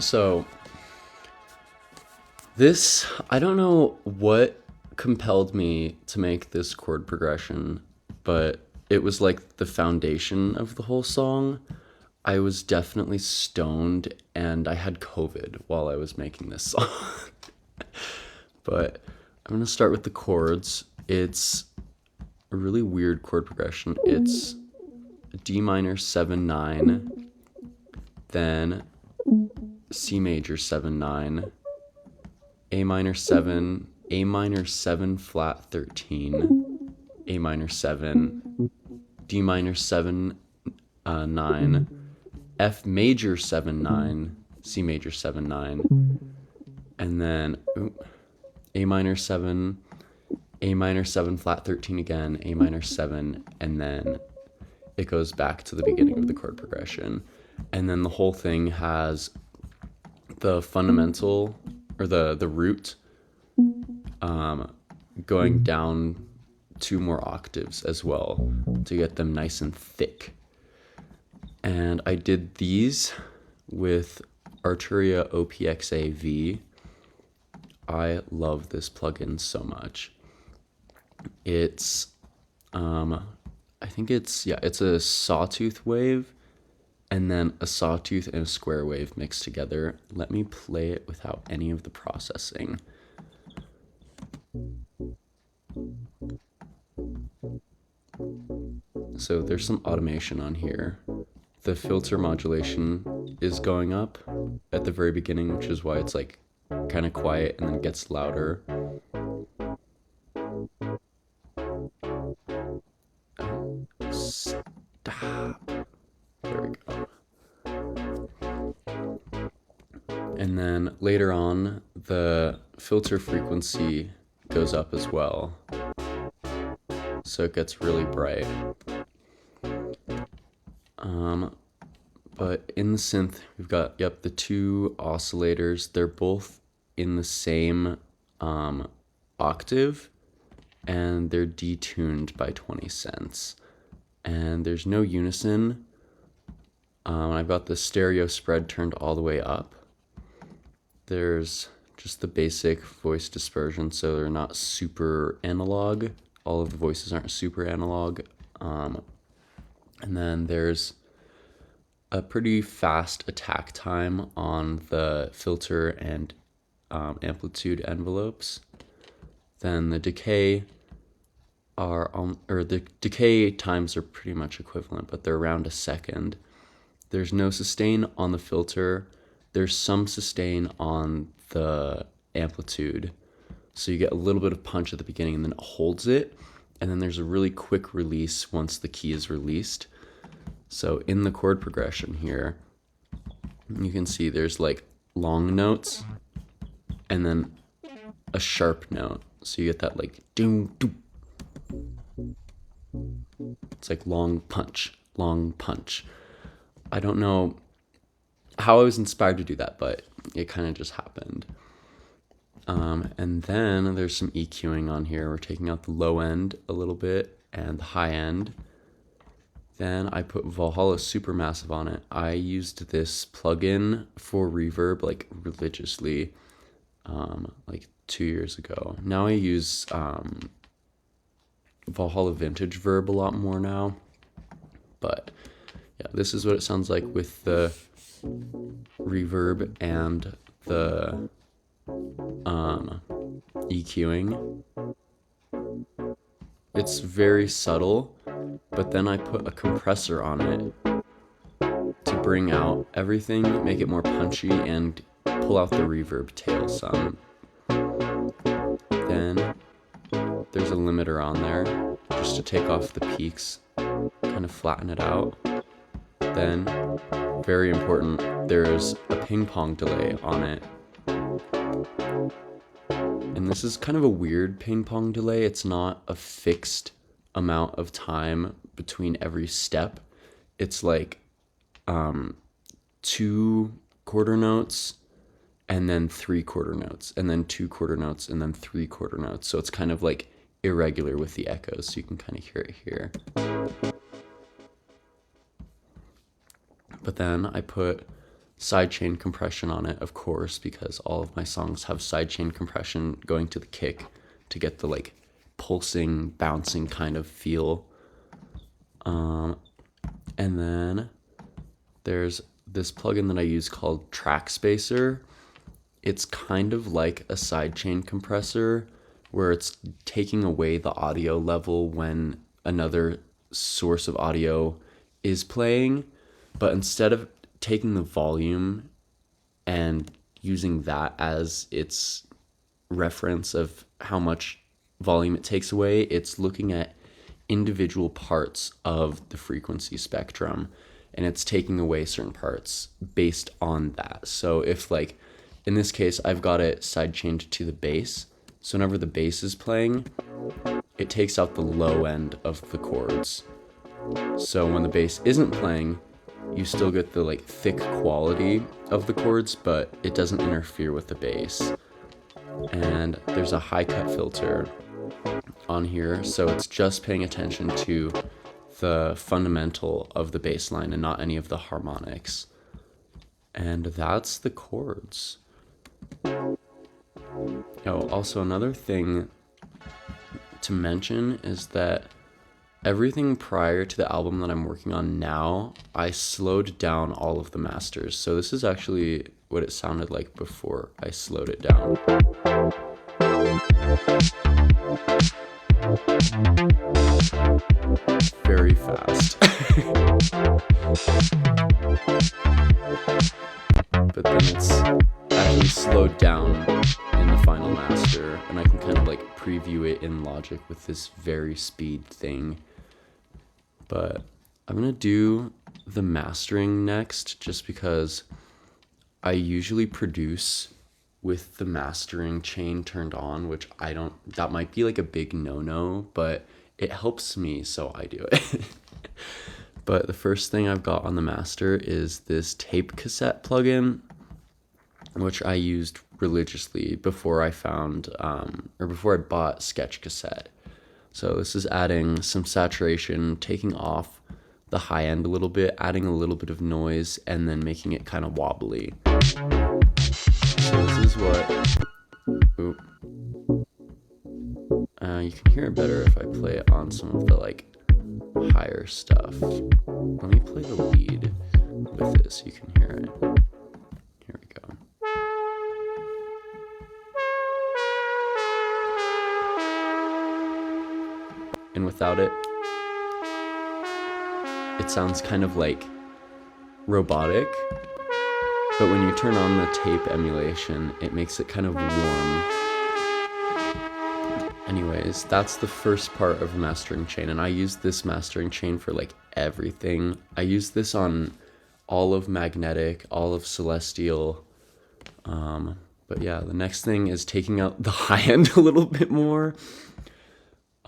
So this, I don't know what compelled me to make this chord progression, but it was like the foundation of the whole song. I was definitely stoned and I had COVID while I was making this song. But I'm going to start with the chords. It's a really weird chord progression. It's D minor 7 9, then C major 7 9, A minor 7, A minor 7 flat 13, A minor 7, D minor 7 9, F major 7 9, C major 7 9, and then A minor 7, A minor 7 flat 13 again, A minor 7, and then it goes back to the beginning of the chord progression. And then the whole thing has the fundamental, or the root, going down 2 more octaves as well to get them nice and thick. And I did these with Arturia OPXAV. I love this plugin so much. It's, I think it's a sawtooth wave and then a sawtooth and a square wave mixed together. Let me play it without any of the processing. So there's some automation on here. The filter modulation is going up at the very beginning, which is why it's like kind of quiet and then it gets louder. Stop. There we go. And then later on, the filter frequency goes up as well. So it gets really bright. But in the synth, we've got, the 2 oscillators. They're both in the same octave, and they're detuned by 20 cents. And there's no unison. I've got the stereo spread turned all the way up. There's just the basic voice dispersion, so they're not super analog. All of the voices aren't super analog. And then there's a pretty fast attack time on the filter and amplitude envelopes. Then the decay the decay times are pretty much equivalent, but they're around a second. There's no sustain on the filter. There's some sustain on the amplitude. So you get a little bit of punch at the beginning and then it holds it. And then there's a really quick release once the key is released. So in the chord progression here, you can see there's like long notes and then a sharp note. So you get that like doom, doom. It's like long punch, long punch. I don't know how I was inspired to do that, but it kind of just happened. And then there's some EQing on here. We're taking out the low end a little bit and the high end. Then I put Valhalla Supermassive on it. I used this plugin for reverb like religiously, like 2 years ago. Now I use Valhalla Vintage Verb a lot more now. But yeah, this is what it sounds like with the reverb and the EQing. It's very subtle, but then I put a compressor on it to bring out everything, make it more punchy, and pull out the reverb tail some. Then there's a limiter on there just to take off the peaks, kind of flatten it out. Then, very important, there's a ping pong delay on it. And this is kind of a weird ping pong delay. It's not a fixed amount of time between every step. It's like 2 quarter notes and then 3 quarter notes and then 2 quarter notes and then 3 quarter notes. So it's kind of like irregular with the echoes. So you can kind of hear it here. But then I put sidechain compression on it, of course, because all of my songs have sidechain compression going to the kick to get the like pulsing, bouncing kind of feel. And then there's this plugin that I use called Track Spacer. It's kind of like a sidechain compressor where it's taking away the audio level when another source of audio is playing, but instead of taking the volume and using that as its reference of how much volume it takes away, it's looking at individual parts of the frequency spectrum, and it's taking away certain parts based on that. So if like in this case I've got it sidechained to the bass, so whenever the bass is playing, it takes out the low end of the chords. So when the bass isn't playing, you still get the like thick quality of the chords, but it doesn't interfere with the bass. And there's a high cut filter on here, so it's just paying attention to the fundamental of the bass line and not any of the harmonics. And that's the chords. Oh, also another thing to mention is that everything prior to the album that I'm working on now, I slowed down all of the masters. So this is actually what it sounded like before I slowed it down. Very fast. But then it's actually slowed down in the final master, and I can kind of like preview it in Logic with this very speed thing. But I'm gonna do the mastering next, just because I usually produce with the mastering chain turned on, which that might be like a big no-no, but it helps me, so I do it. But the first thing I've got on the master is this tape cassette plugin, which I used religiously before I found, or before I bought Sketch Cassette. So this is adding some saturation, taking off the high end a little bit, adding a little bit of noise, and then making it kind of wobbly. So this is what, you can hear it better if I play it on some of the like higher stuff. Let me play the lead with it so you can hear it. Here we go. And without it, it sounds kind of like robotic, but when you turn on the tape emulation, it makes it kind of warm. Anyways, that's the first part of the mastering chain, and I use this mastering chain for like everything. I use this on all of Magnetic, all of Celestial. But yeah, the next thing is taking out the high end a little bit more.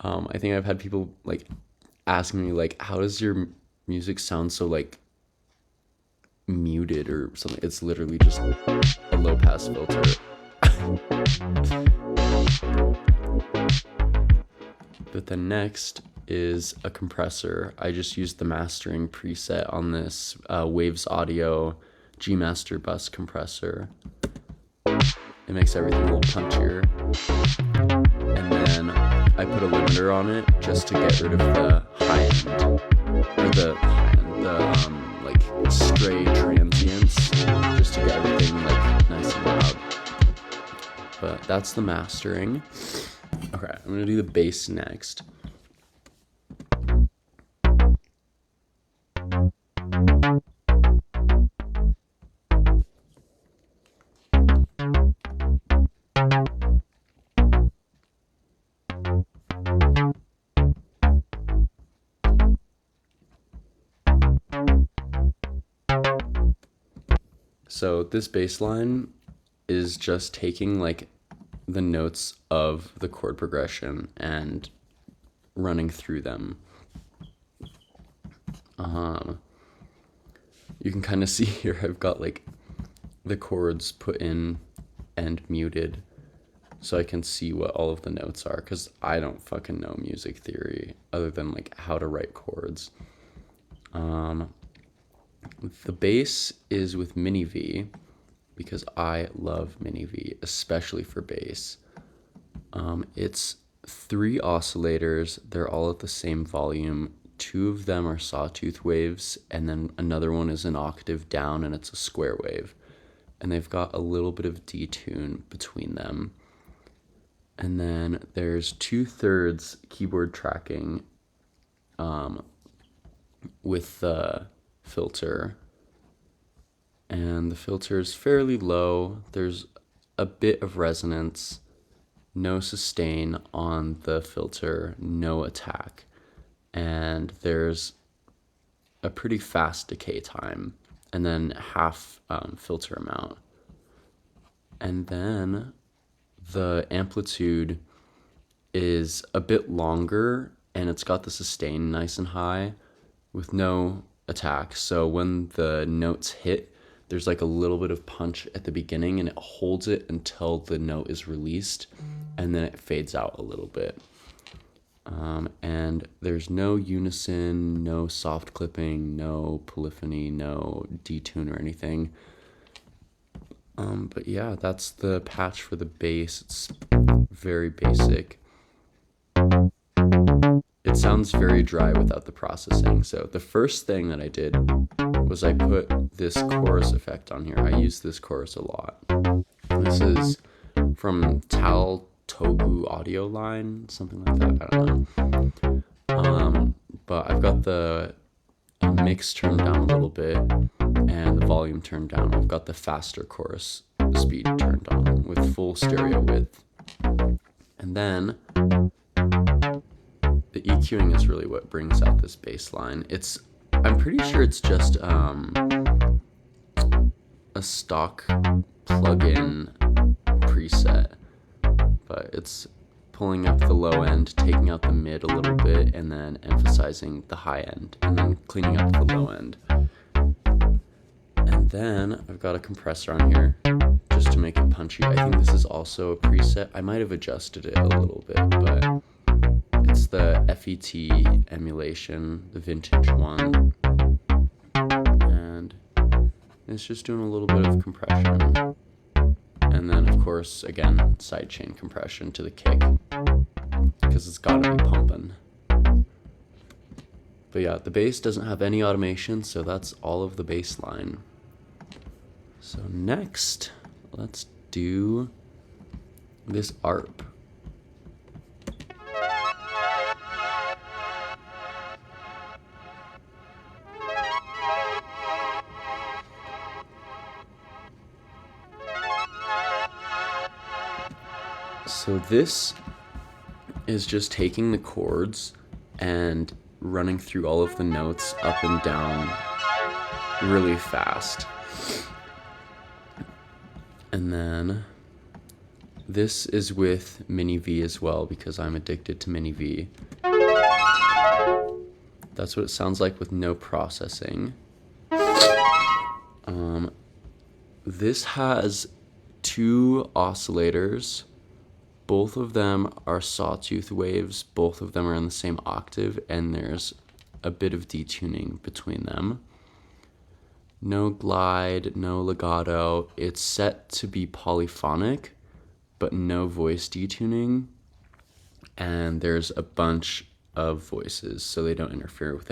I think I've had people like asking me like, how does your music sound so like muted or something? It's literally just a low pass filter. But then next is a compressor. I just used the mastering preset on this Waves Audio G Master Bus compressor. It makes everything a little punchier. And then I put a limiter on it just to get rid of the high end, or the high end, the like stray transients, just to get everything like nice and loud. But that's the mastering. Okay, I'm gonna do the bass next. So this bass line is just taking like the notes of the chord progression and running through them. You can kind of see here I've got like the chords put in and muted so I can see what all of the notes are, because I don't fucking know music theory other than like how to write chords. The bass is with Mini V because I love Mini V, especially for bass. It's 3 oscillators. They're all at the same volume. 2 of them are sawtooth waves, and then another one is an octave down, and it's a square wave. And they've got a little bit of detune between them. And then there's 2/3 keyboard tracking with the filter. And the filter is fairly low. There's a bit of resonance, no sustain on the filter, no attack. And there's a pretty fast decay time, and then half filter amount. And then the amplitude is a bit longer, and it's got the sustain nice and high with no attack. So when the notes hit, there's like a little bit of punch at the beginning, and it holds it until the note is released, and then it fades out a little bit. And there's no unison, no soft clipping, no polyphony, no detune or anything. But yeah, that's the patch for the bass. It's very basic. It sounds very dry without the processing. So the first thing that I did was I put this chorus effect on here. I use this chorus a lot. This is from Tal Togu audio line, something like that. I don't know. But I've got the mix turned down a little bit and the volume turned down. I've got the faster chorus speed turned on with full stereo width. And then the EQing is really what brings out this bass line. I'm pretty sure it's just a stock plugin preset, but it's pulling up the low end, taking out the mid a little bit, and then emphasizing the high end, and then cleaning up the low end. And then I've got a compressor on here just to make it punchy. I think this is also a preset. I might have adjusted it a little bit, but it's the FET emulation, the vintage one. And it's just doing a little bit of compression. And then, of course, again, sidechain compression to the kick, because it's got to be pumping. But yeah, the bass doesn't have any automation, so that's all of the bass line. So next, let's do this ARP. So this is just taking the chords and running through all of the notes up and down really fast. And then this is with Mini V as well, because I'm addicted to Mini V. That's what it sounds like with no processing. This has 2 oscillators. Both of them are sawtooth waves. Both of them are in the same octave, and there's a bit of detuning between them. No glide, no legato. It's set to be polyphonic, but no voice detuning. And there's a bunch of voices, so they don't interfere with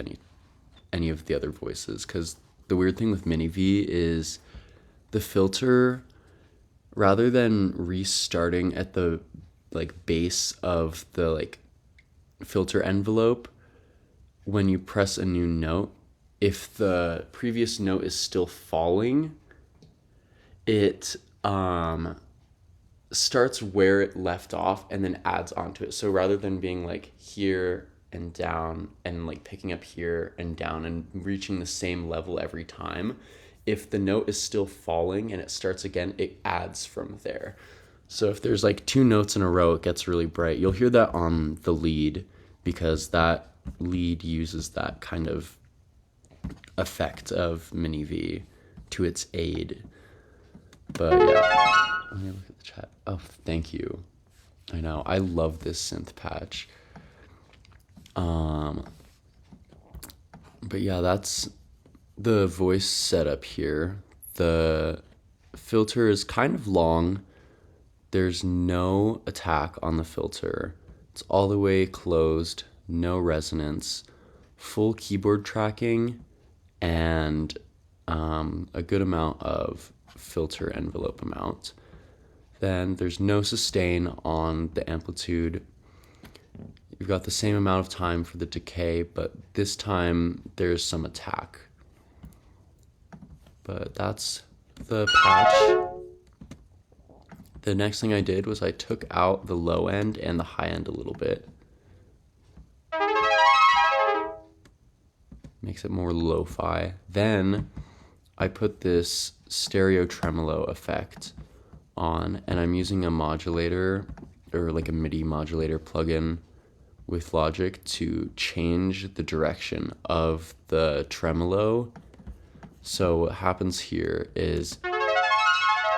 any of the other voices. Because the weird thing with Mini V is the filter, rather than restarting at the base of the filter envelope, when you press a new note, if the previous note is still falling, it starts where it left off and then adds onto it. So rather than being here and down and picking up here and down and reaching the same level every time, if the note is still falling and it starts again, it adds from there. So if there's 2 notes in a row, it gets really bright. You'll hear that on the lead, because that lead uses that kind of effect of Mini V to its aid. But yeah, let me look at the chat. Oh, thank you. I know, I love this synth patch. But yeah, that's the voice setup here. The filter is kind of long. There's no attack on the filter. It's all the way closed, no resonance, full keyboard tracking, and a good amount of filter envelope amount. Then there's no sustain on the amplitude. You've got the same amount of time for the decay, but this time there's some attack. But that's the patch. The next thing I did was I took out the low end and the high end a little bit. Makes it more lo-fi. Then I put this stereo tremolo effect on, and I'm using a modulator, or like a MIDI modulator plugin with Logic to change the direction of the tremolo. So what happens here is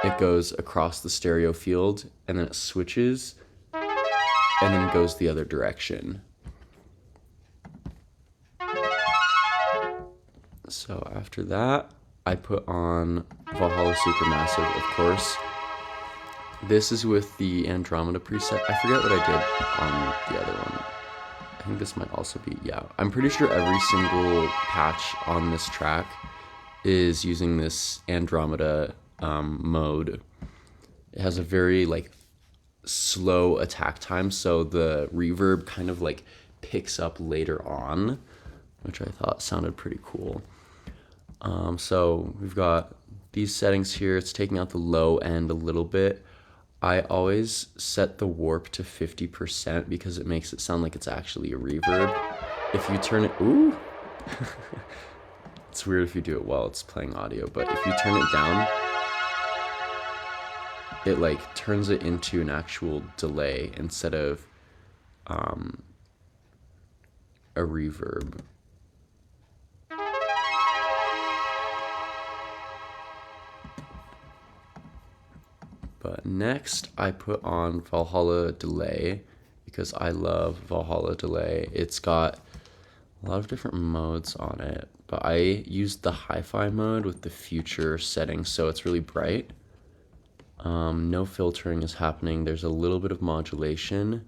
it goes across the stereo field, and then it switches, and then goes the other direction. So after that, I put on Valhalla Supermassive, of course. This is with the Andromeda preset. I forget what I did on the other one. I think this might also be, yeah. I'm pretty sure every single patch on this track is using this Andromeda mode. It has a very like slow attack time, so the reverb kind of like picks up later on, which I thought sounded pretty cool. So we've got these settings here. It's taking out the low end a little bit. I always set the warp to 50% because it makes it sound like it's actually a reverb. If you turn it, ooh, it's weird if you do it while it's playing audio, but if you turn it down, it like turns it into an actual delay instead of a reverb. But next I put on Valhalla Delay because I love Valhalla Delay. It's got a lot of different modes on it, but I used the hi-fi mode with the future settings, so it's really bright. No filtering is happening. There's a little bit of modulation,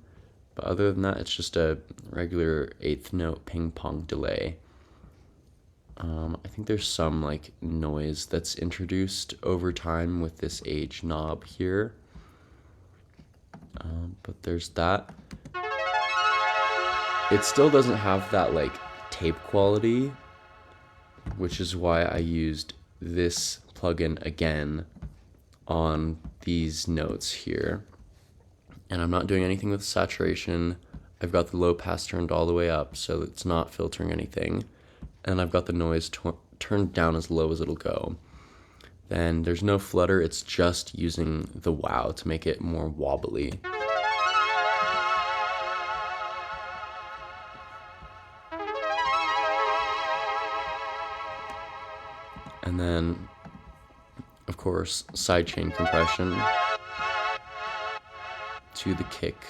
but other than that, it's just a regular eighth note ping pong delay. I think there's some like noise that's introduced over time with this age knob here. But there's that. It still doesn't have that like tape quality, which is why I used this plugin again on these notes here. And I'm not doing anything with saturation. I've got the low pass turned all the way up, so it's not filtering anything. And I've got the noise turned down as low as it'll go. Then there's no flutter, it's just using the wow to make it more wobbly. And then, of course, sidechain compression to the kick.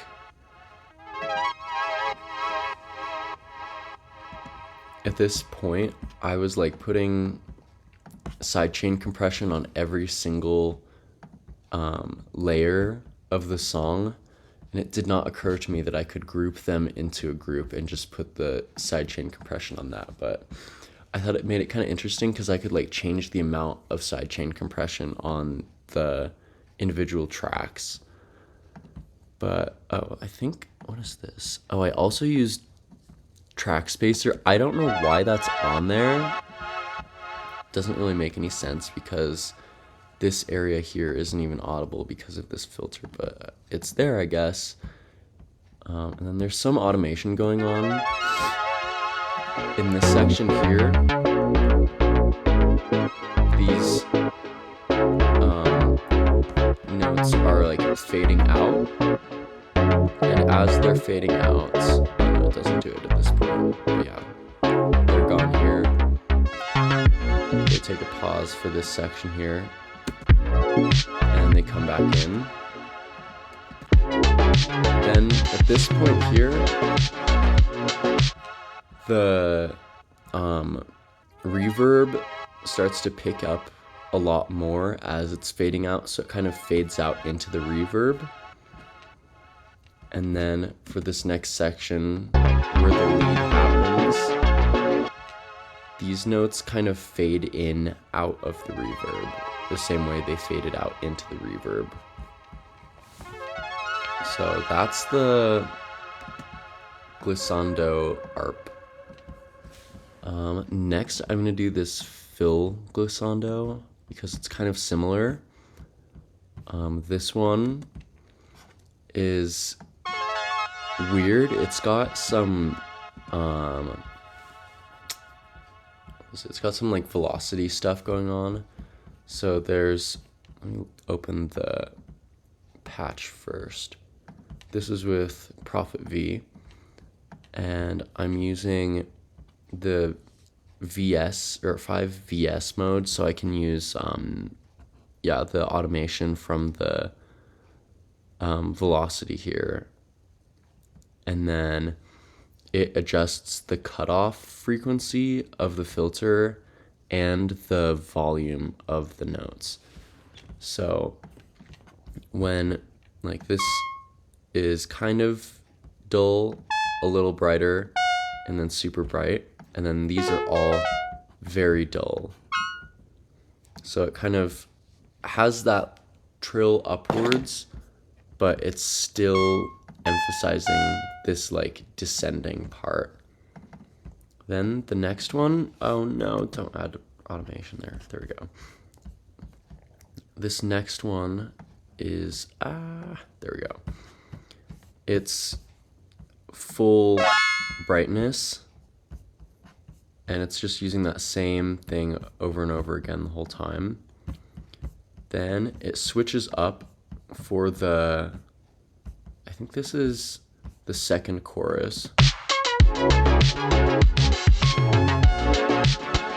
At this point, I was like putting sidechain compression on every single layer of the song, and it did not occur to me that I could group them into a group and just put the sidechain compression on that. But I thought it made it kind of interesting because I could like change the amount of sidechain compression on the individual tracks. But oh, I think, what is this? Oh, I also used track spacer. I don't know why that's on there. Doesn't really make any sense because this area here isn't even audible because of this filter, but it's there, I guess. And then there's some automation going on in this section here. These notes are like fading out, and as they're fading out, it doesn't do it at this point, but yeah, they're gone here. They take a pause for this section here, and they come back in. Then at this point here, the reverb starts to pick up a lot more as it's fading out, so it kind of fades out into the reverb. And then for this next section where the lead happens, these notes kind of fade in out of the reverb, the same way they faded out into the reverb. So that's the glissando arp. Next, I'm going to do this fill glissando because it's kind of similar. This one is weird. It's got some like velocity stuff going on. So let me open the patch first. This is with Prophet V, and I'm using the VS or 5 VS mode, so I can use the automation from the velocity here, and then it adjusts the cutoff frequency of the filter and the volume of the notes. So when like this is kind of dull, a little brighter, and then super bright, and then these are all very dull. So it kind of has that trill upwards, but it's still emphasizing this like descending part. Then the next one, oh no, don't add automation there. There we go. This next one is, there we go. It's full brightness, and it's just using that same thing over and over again the whole time. Then it switches up for I think this is the second chorus.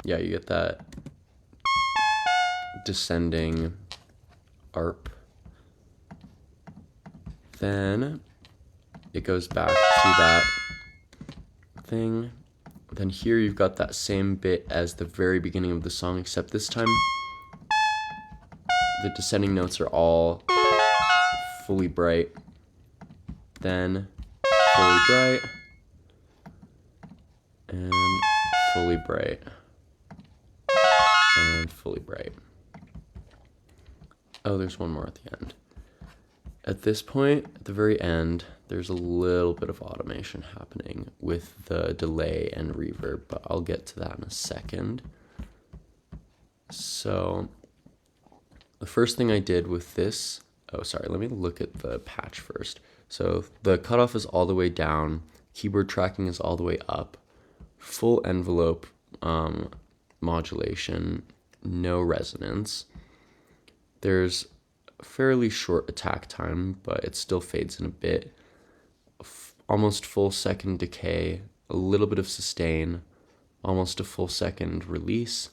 Yeah, you get that descending arp. Then it goes back to that thing. Then here you've got that same bit as the very beginning of the song, except this time the descending notes are all fully bright. Then fully bright and fully bright and fully bright. Oh, there's one more at the end. At this point, at the very end, there's a little bit of automation happening with the delay and reverb, but I'll get to that in a second. So the first thing I did with this, let me look at the patch first. So the cutoff is all the way down, keyboard tracking is all the way up, full envelope modulation, no resonance. There's a fairly short attack time, but it still fades in a bit. Almost full second decay, a little bit of sustain, almost a full second release,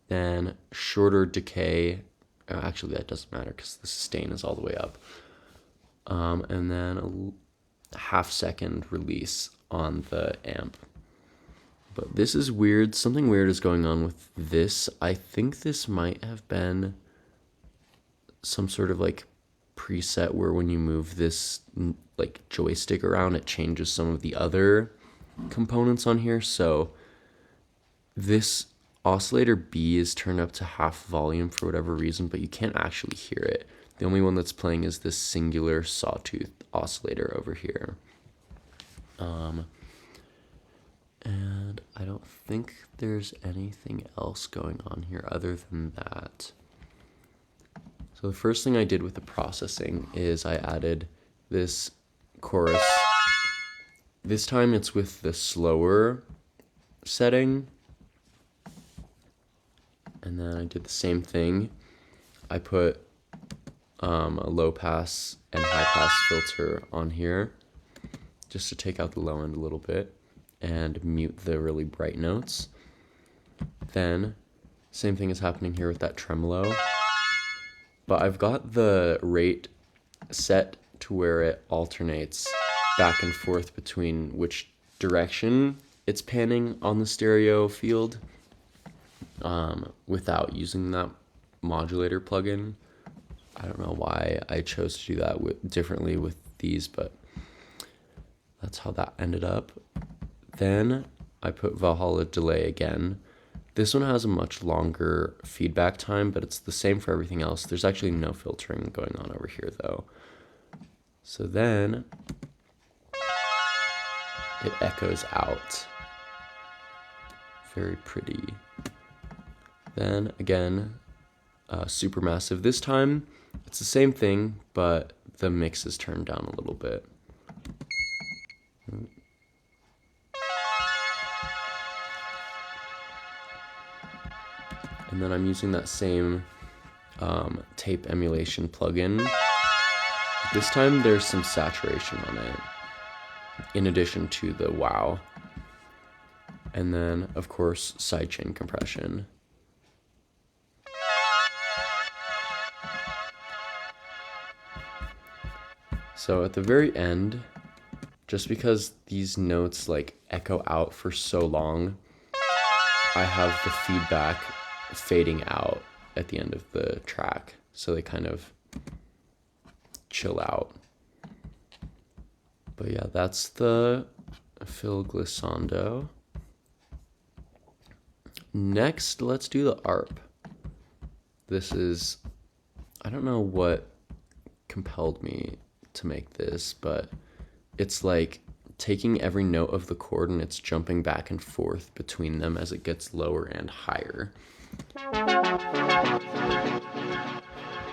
then shorter decay. Actually, that doesn't matter because the sustain is all the way up. And then a half second release on the amp. But this is weird. Something weird is going on with this. I think this might have been some sort of like preset where when you move this like joystick around, it changes some of the other components on here. So this oscillator B is turned up to half volume for whatever reason, but you can't actually hear it. The only one that's playing is this singular sawtooth oscillator over here. And I don't think there's anything else going on here other than that. So the first thing I did with the processing is I added this chorus. This time it's with the slower setting. And then I did the same thing. I put a low pass and high pass filter on here just to take out the low end a little bit and mute the really bright notes. Then same thing is happening here with that tremolo. But I've got the rate set to where it alternates back and forth between which direction it's panning on the stereo field. without using that modulator plugin. I don't know why I chose to do that differently with these, but that's how that ended up. Then I put Valhalla delay again. This one has a much longer feedback time, but it's the same for everything else. There's actually no filtering going on over here though. So then it echoes out. Very pretty. Then again, supermassive. This time it's the same thing, but the mix is turned down a little bit. And then I'm using that same tape emulation plugin. This time there's some saturation on it, in addition to the wow. And then, of course, sidechain compression. So at the very end, just because these notes like echo out for so long, I have the feedback fading out at the end of the track. So they kind of chill out. But yeah, that's the fill glissando. Next, let's do the arp. This is, I don't know what compelled me to make this, but it's like taking every note of the chord and it's jumping back and forth between them as it gets lower and higher.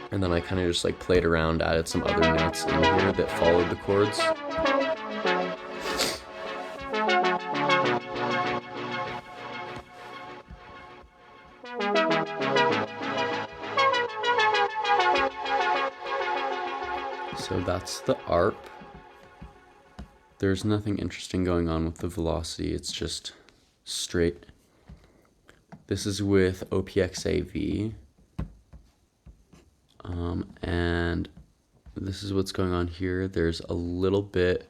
And then I kind of just like played around, added some other notes in here that followed the chords. So that's the arp. There's nothing interesting going on with the velocity. It's just straight. This is with OPXAV. And this is what's going on here. There's a little bit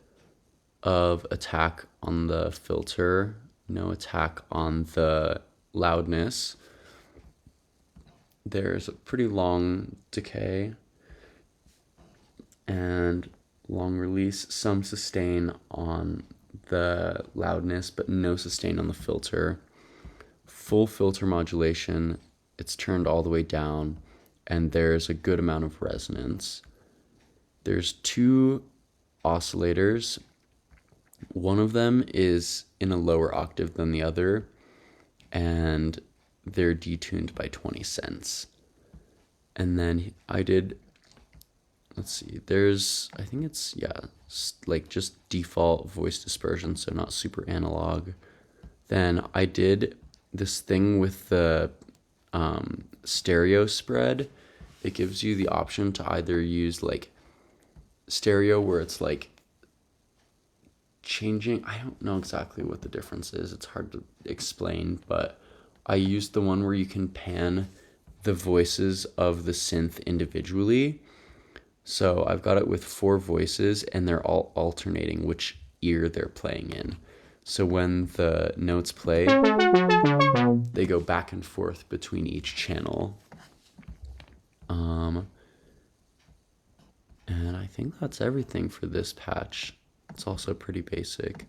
of attack on the filter, no attack on the loudness. There's a pretty long decay and long release, some sustain on the loudness, but no sustain on the filter. Full filter modulation, it's turned all the way down, and there's a good amount of resonance. There's two oscillators. One of them is in a lower octave than the other, and they're detuned by 20 cents. And then I did, let's see, there's, I think it's, yeah, like just default voice dispersion, so not super analog. Then I did this thing with the stereo spread. It gives you the option to either use like stereo where it's like changing, I don't know exactly what the difference is, it's hard to explain, but I used the one where you can pan the voices of the synth individually. So I've got it with 4 voices and they're all alternating which ear they're playing in. So when the notes play, they go back and forth between each channel. And I think that's everything for this patch. It's also pretty basic.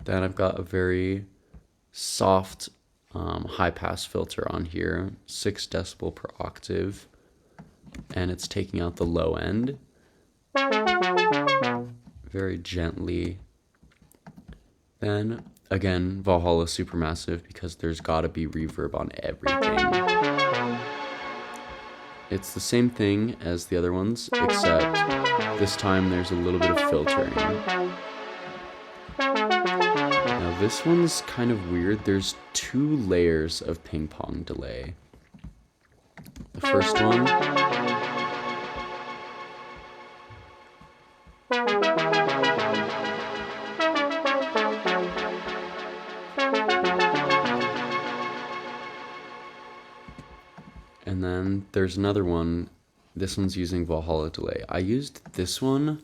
Then I've got a very soft high pass filter on here, 6 decibel per octave, and it's taking out the low end very gently. Then again, Valhalla supermassive because there's gotta be reverb on everything. It's the same thing as the other ones, except this time there's a little bit of filtering. Now this one's kind of weird. There's 2 layers of ping pong delay. The first one, and then there's another one. This one's using Valhalla delay. I used this one.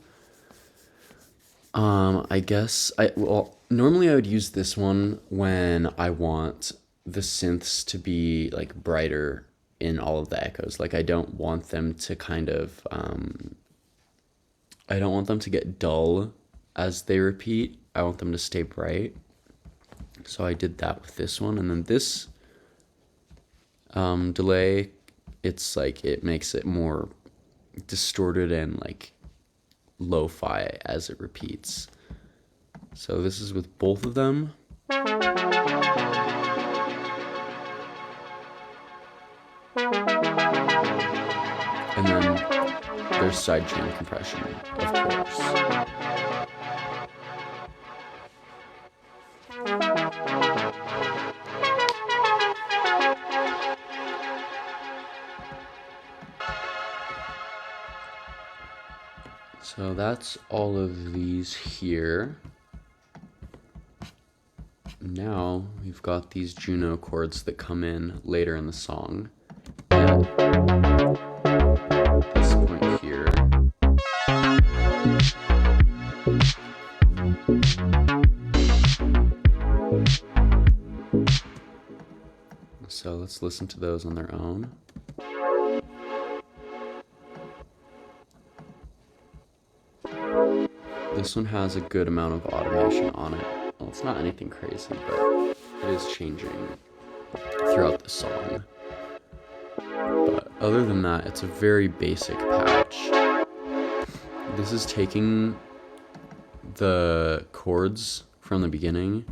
Well, normally I would use this one when I want the synths to be like brighter in all of the echoes. Like I don't want them to kind of I don't want them to get dull as they repeat. I want them to stay bright. So I did that with this one. And then this delay, it's like it makes it more distorted and like lo-fi as it repeats. So this is with both of them. And then there's sidechain compression, of course. So that's all of these here. Now we've got these Juno chords that come in later in the song. And this point here. So let's listen to those on their own. This one has a good amount of automation on it. Well, it's not anything crazy, but it is changing throughout the song. But other than that, it's a very basic patch. This is taking the chords from the beginning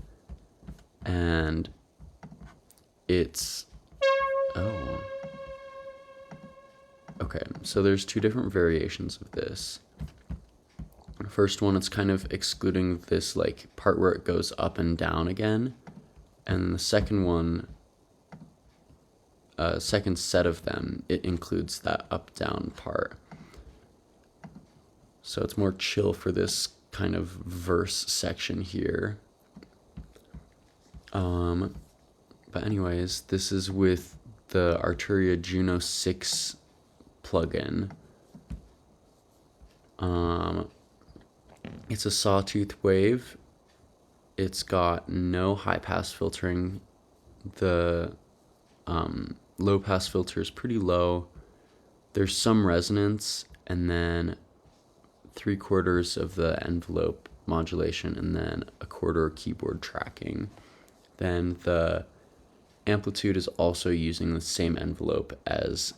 and it's... Oh. Okay, so there's two different variations of this. The first one, it's kind of excluding this like part where it goes up and down again. And the second one, second set of them, it includes that up-down part. So it's more chill for this kind of verse section here. But anyways, this is with the Arturia Juno 6 plugin. It's a sawtooth wave. It's got no high pass filtering. The low pass filter is pretty low. There's some resonance, and then 3/4 of the envelope modulation, and then 1/4 keyboard tracking. Then the amplitude is also using the same envelope as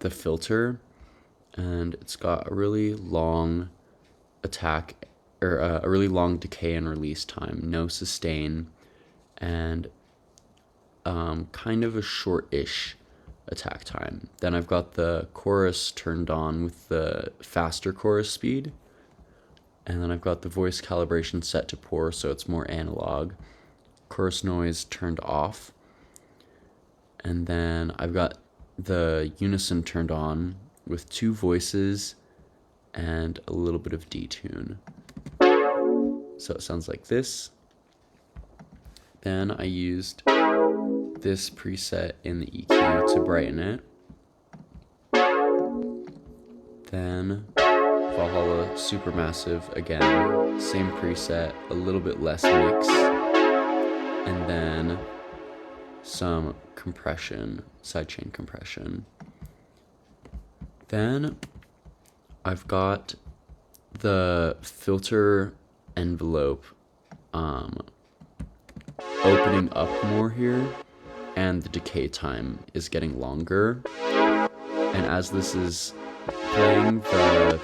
the filter, and it's got a really long attack, or a really long decay and release time, no sustain, and kind of a short-ish attack time. Then I've got the chorus turned on with the faster chorus speed, and then I've got the voice calibration set to poor, so it's more analog. Chorus noise turned off, and then I've got the unison turned on with 2 voices and a little bit of detune. So it sounds like this. Then I used this preset in the EQ to brighten it. Then Valhalla Supermassive again, same preset, a little bit less mix, and then some compression, sidechain compression. Then I've got the filter envelope opening up more here, and the decay time is getting longer. And as this is playing, the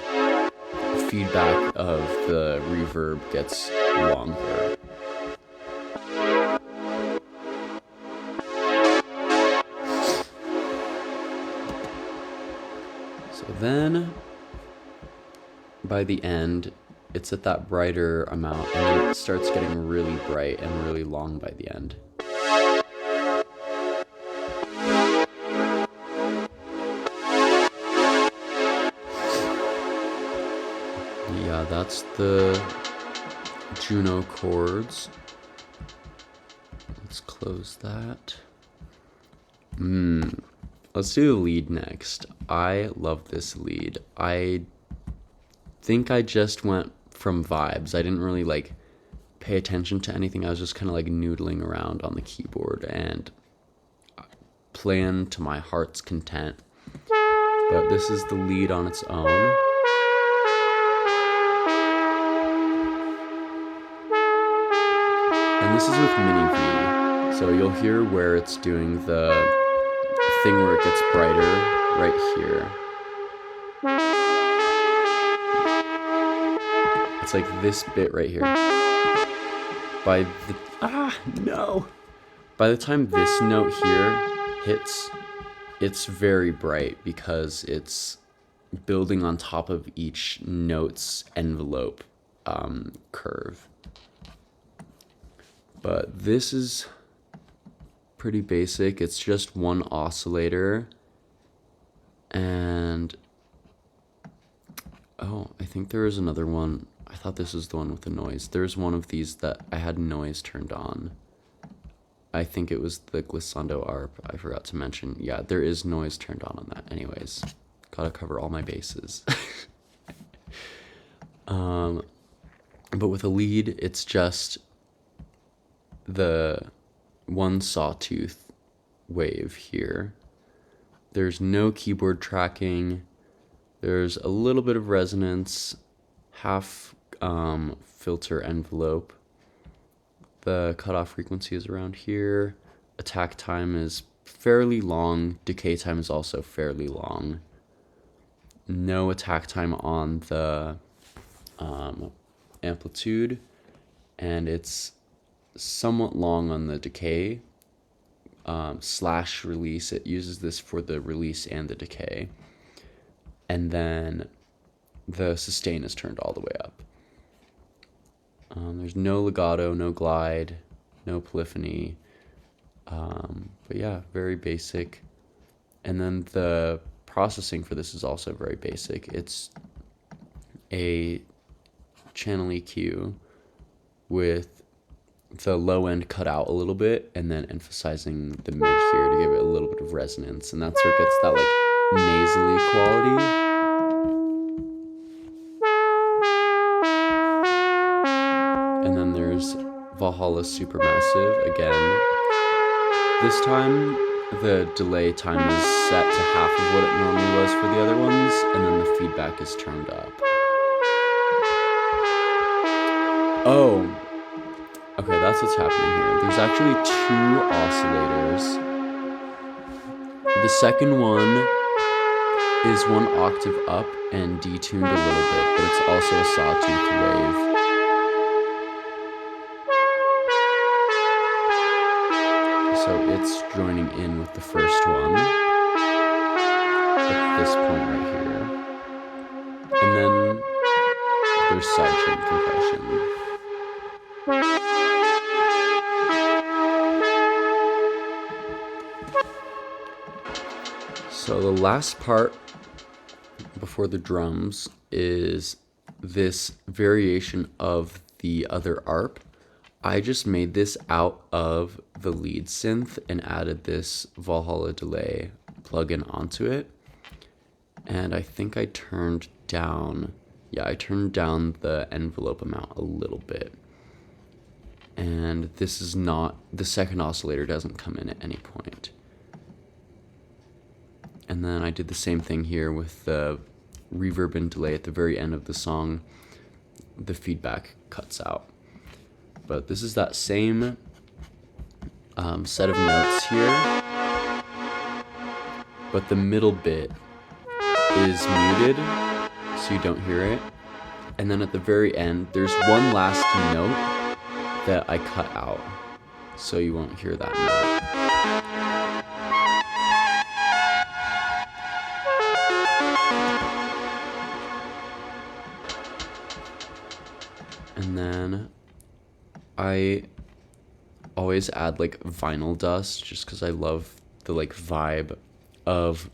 feedback of the reverb gets longer. So then, by the end, it's at that brighter amount, and then it starts getting really bright and really long by the end. Yeah, that's the Juno chords. Let's close that. Let's do the lead next. I love this lead. I think I just went from vibes. I didn't really like pay attention to anything. I was just kind of like noodling around on the keyboard, and playing to my heart's content. But this is the lead on its own. And this is with mini V. So you'll hear where it's doing the thing where it gets brighter right here. It's like this bit right here. By the time this note here hits, it's very bright because it's building on top of each note's envelope curve. But this is pretty basic. It's just one oscillator. And oh, I think there is another one. I thought this was the one with the noise. There's one of these that I had noise turned on. I think it was the glissando arp. I forgot to mention. Yeah, there is noise turned on that. Anyways, gotta cover all my bases. But with a lead, it's just the one sawtooth wave here. There's no keyboard tracking. There's a little bit of resonance, half filter envelope. The cutoff frequency is around here. Attack time is fairly long. Decay time is also fairly long. No attack time on the amplitude, and it's somewhat long on the decay slash release. It uses this for the release and the decay. And then the sustain is turned all the way up. There's no legato, no glide, no polyphony. But yeah, very basic. And then the processing for this is also very basic. It's a channel EQ with the low end cut out a little bit and then emphasizing the mid here to give it a little bit of resonance. And that's where it gets that like nasally quality. And then there's Valhalla Supermassive again. This time the delay time is set to half of what it normally was for the other ones, and then the feedback is turned up. Oh, okay, that's what's happening here. There's actually two oscillators. The second one is one octave up and detuned a little bit, but it's also a sawtooth wave. So it's joining in with the first one at this point right here. And then there's sidechain compression. So the last part before the drums is this variation of the other arp. I just made this out of the lead synth and added this Valhalla delay plugin onto it. And I think I turned down the envelope amount a little bit. And this is not, the second oscillator doesn't come in at any point. And then I did the same thing here with the reverb and delay at the very end of the song. The feedback cuts out. But this is that same set of notes here, but the middle bit is muted, so you don't hear it. And then at the very end, there's one last note that I cut out, so you won't hear that note. And then I always add like vinyl dust just because I love the like vibe of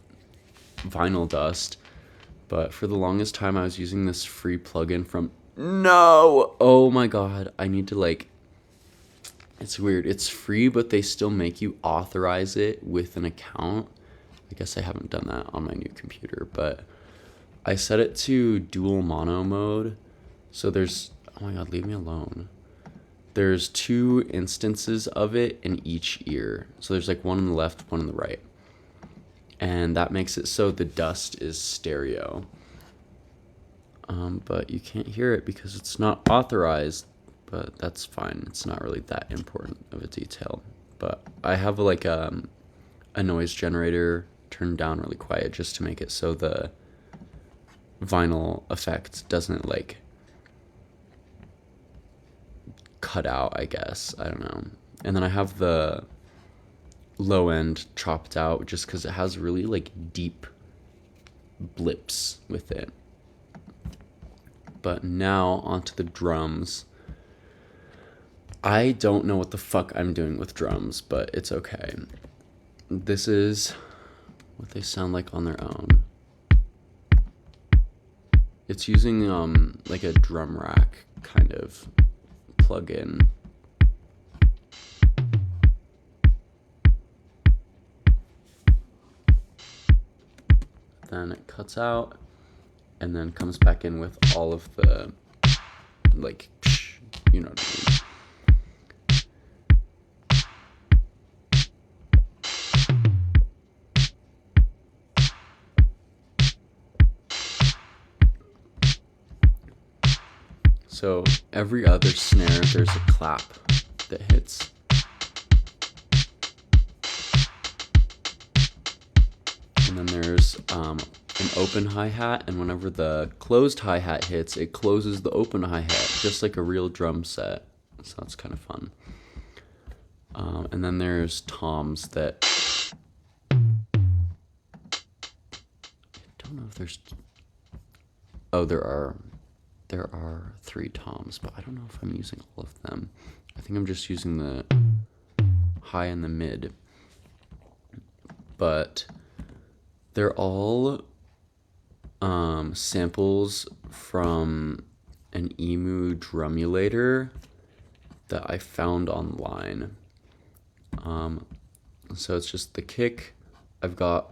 vinyl dust. But for the longest time I was using this free plugin from oh my god, I need to like, it's weird, it's free but they still make you authorize it with an account. I guess I haven't done that on my new computer, but I set it to dual mono mode. So there's, oh my god, leave me alone. There's two instances of it in each ear. So there's like one on the left, one on the right. and that makes it so the dust is stereo. But you can't hear it because it's not authorized, but that's fine. It's not really that important of a detail. But I have like a noise generator turned down really quiet just to make it so the vinyl effect doesn't like cut out, I guess. I don't know. And then I have the low end chopped out just because it has really like deep blips with it. But now onto the drums. I don't know what the fuck I'm doing with drums, but it's okay. This is what they sound like on their own. It's using like a drum rack kind of plug-in. Then it cuts out and then comes back in with all of the like, you know what I mean. So every other snare, there's a clap that hits. And then there's an open hi-hat, and whenever the closed hi-hat hits, it closes the open hi-hat, just like a real drum set. So that's kind of fun. And then there's toms that... I don't know if there's... Oh, there are 3 toms, but I don't know if I'm using all of them. I think I'm just using the high and the mid. But they're all samples from an Emu drumulator that I found online. So it's just the kick. I've got...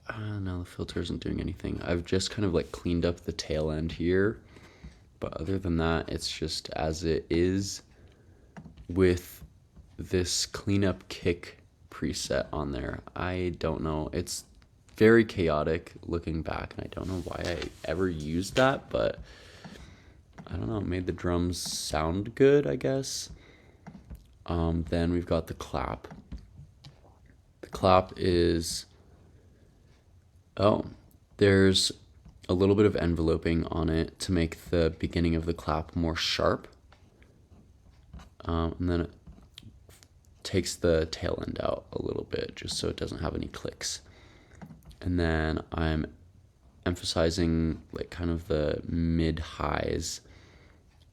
I don't know, the filter isn't doing anything. I've just kind of like cleaned up the tail end here. But other than that, it's just as it is with this cleanup kick preset on there. I don't know. It's very chaotic looking back, and I don't know why I ever used that, but I don't know. It made the drums sound good, I guess. Then we've got the clap. The clap is... Oh, there's a little bit of enveloping on it to make the beginning of the clap more sharp. And then it takes the tail end out a little bit just so it doesn't have any clicks. And then I'm emphasizing like kind of the mid highs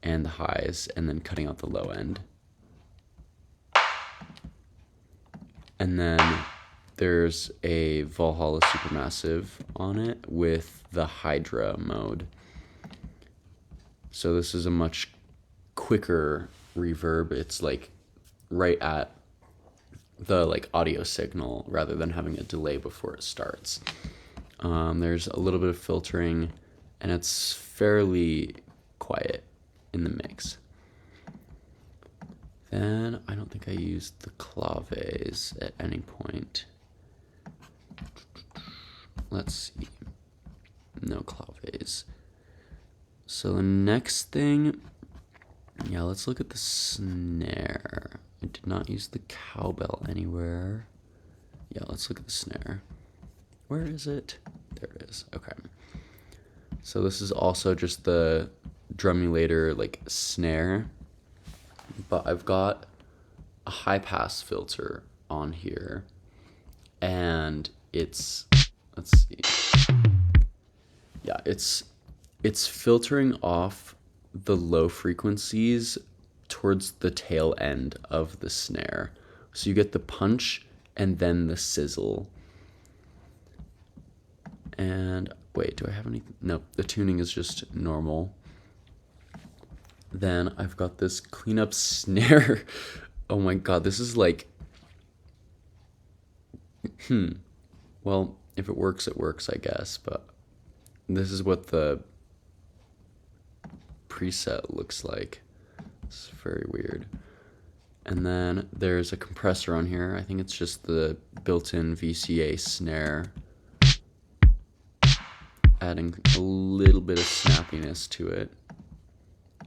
and the highs, and then cutting out the low end. And then there's a Valhalla Supermassive on it with the Hydra mode. So this is a much quicker reverb. It's like right at the like audio signal rather than having a delay before it starts. There's a little bit of filtering, and it's fairly quiet in the mix. Then I don't think I used the claves at any point. Let's see. No claves. So the next thing, yeah, let's look at the snare. I did not use the cowbell anywhere. Yeah, let's look at the snare. Where is it? There it is. Okay. So this is also just the drumulator like snare, but I've got a high pass filter on here, and it's, let's see. Yeah, it's filtering off the low frequencies towards the tail end of the snare. So you get the punch and then the sizzle. And wait, do I have any? No, the tuning is just normal. Then I've got this cleanup snare. Oh my god, this is like... Well, if it works, I guess. But this is what the preset looks like. It's very weird. And then there's a compressor on here. I think it's just the built-in VCA snare, adding a little bit of snappiness to it.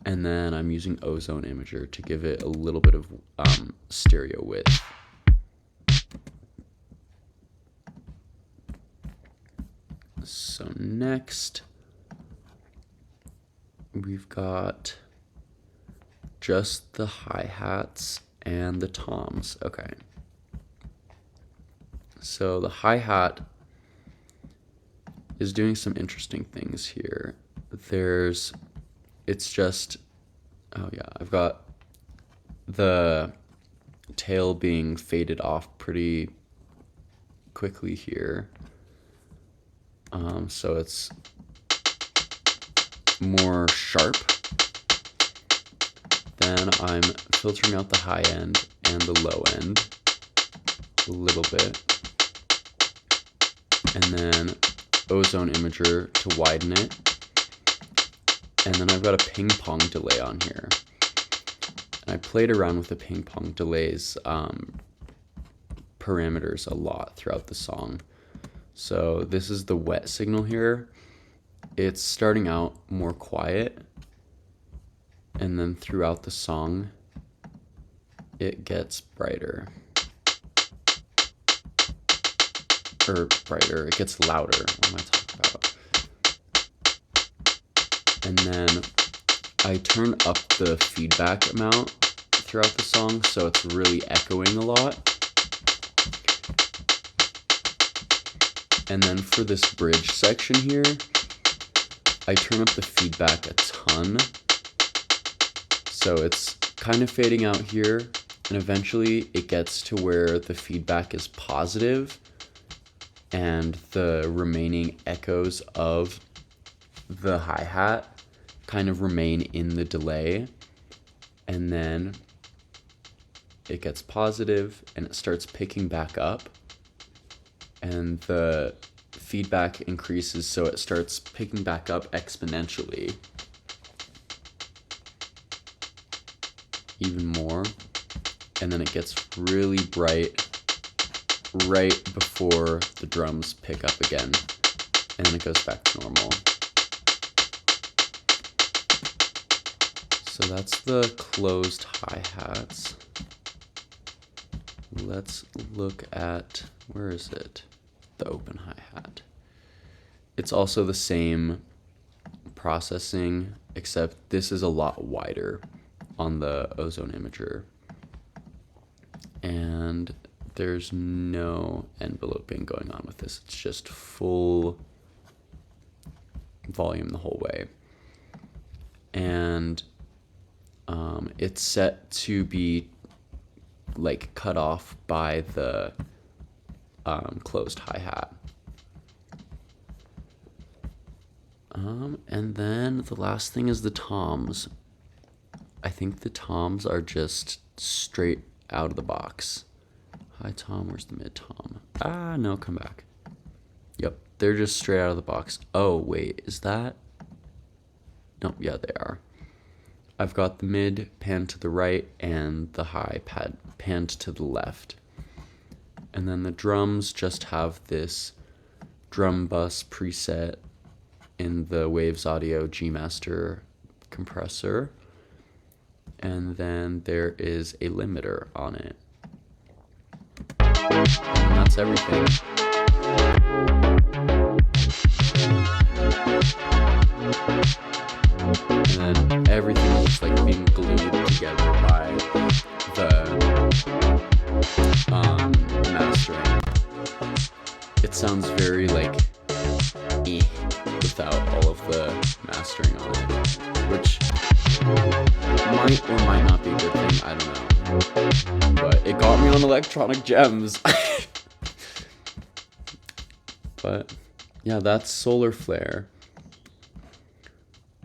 And then I'm using Ozone Imager to give it a little bit of stereo width. So next, we've got just the hi-hats and the toms. Okay. So the hi-hat is doing some interesting things here. It's just, oh yeah, I've got the tail being faded off pretty quickly here. So it's more sharp. Then I'm filtering out the high end and the low end a little bit. And then Ozone Imager to widen it. And then I've got a ping pong delay on here. And I played around with the ping pong delays parameters a lot throughout the song. So this is the wet signal here. It's starting out more quiet, and then throughout the song, it gets brighter. It gets louder. What am I talking about? And then I turn up the feedback amount throughout the song, so it's really echoing a lot. And then for this bridge section here, I turn up the feedback a ton. So it's kind of fading out here, and eventually it gets to where the feedback is positive and the remaining echoes of the hi-hat kind of remain in the delay. And then it gets positive and it starts picking back up. And the feedback increases, so it starts picking back up exponentially even more, and then it gets really bright right before the drums pick up again, and then it goes back to normal. So that's the closed hi-hats. Let's look at, where is it? The open hi-hat. It's also the same processing, except this is a lot wider on the Ozone Imager. And there's no enveloping going on with this. It's just full volume the whole way. And it's set to be like cut off by the closed hi-hat. And then the last thing is the toms. I think the toms are just straight out of the box. Hi tom, where's the mid tom? Ah, no, come back. Yep, they're just straight out of the box. Oh, wait, is that? No, yeah, they are. I've got the mid panned to the right and the high panned to the left. And then the drums just have this drum bus preset in the Waves Audio G Master compressor. And then there is a limiter on it. And that's everything. And then everything looks like being glued together by the mastering. It sounds very like without all of the mastering on it, which might or might not be a good thing, I don't know. But it got me on Electronic Gems. But yeah, that's Solar Flare.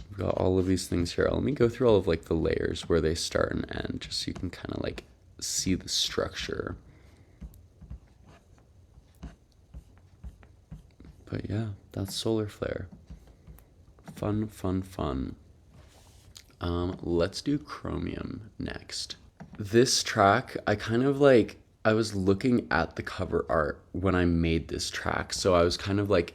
We've got all of these things here. Let me go through all of like the layers where they start and end, just so you can kind of like see the structure. But yeah, that's Solar Flare. Fun, fun, fun. Let's do Chromium next. this track, I kind of like, I was looking at the cover art when I made this track. So I was kind of like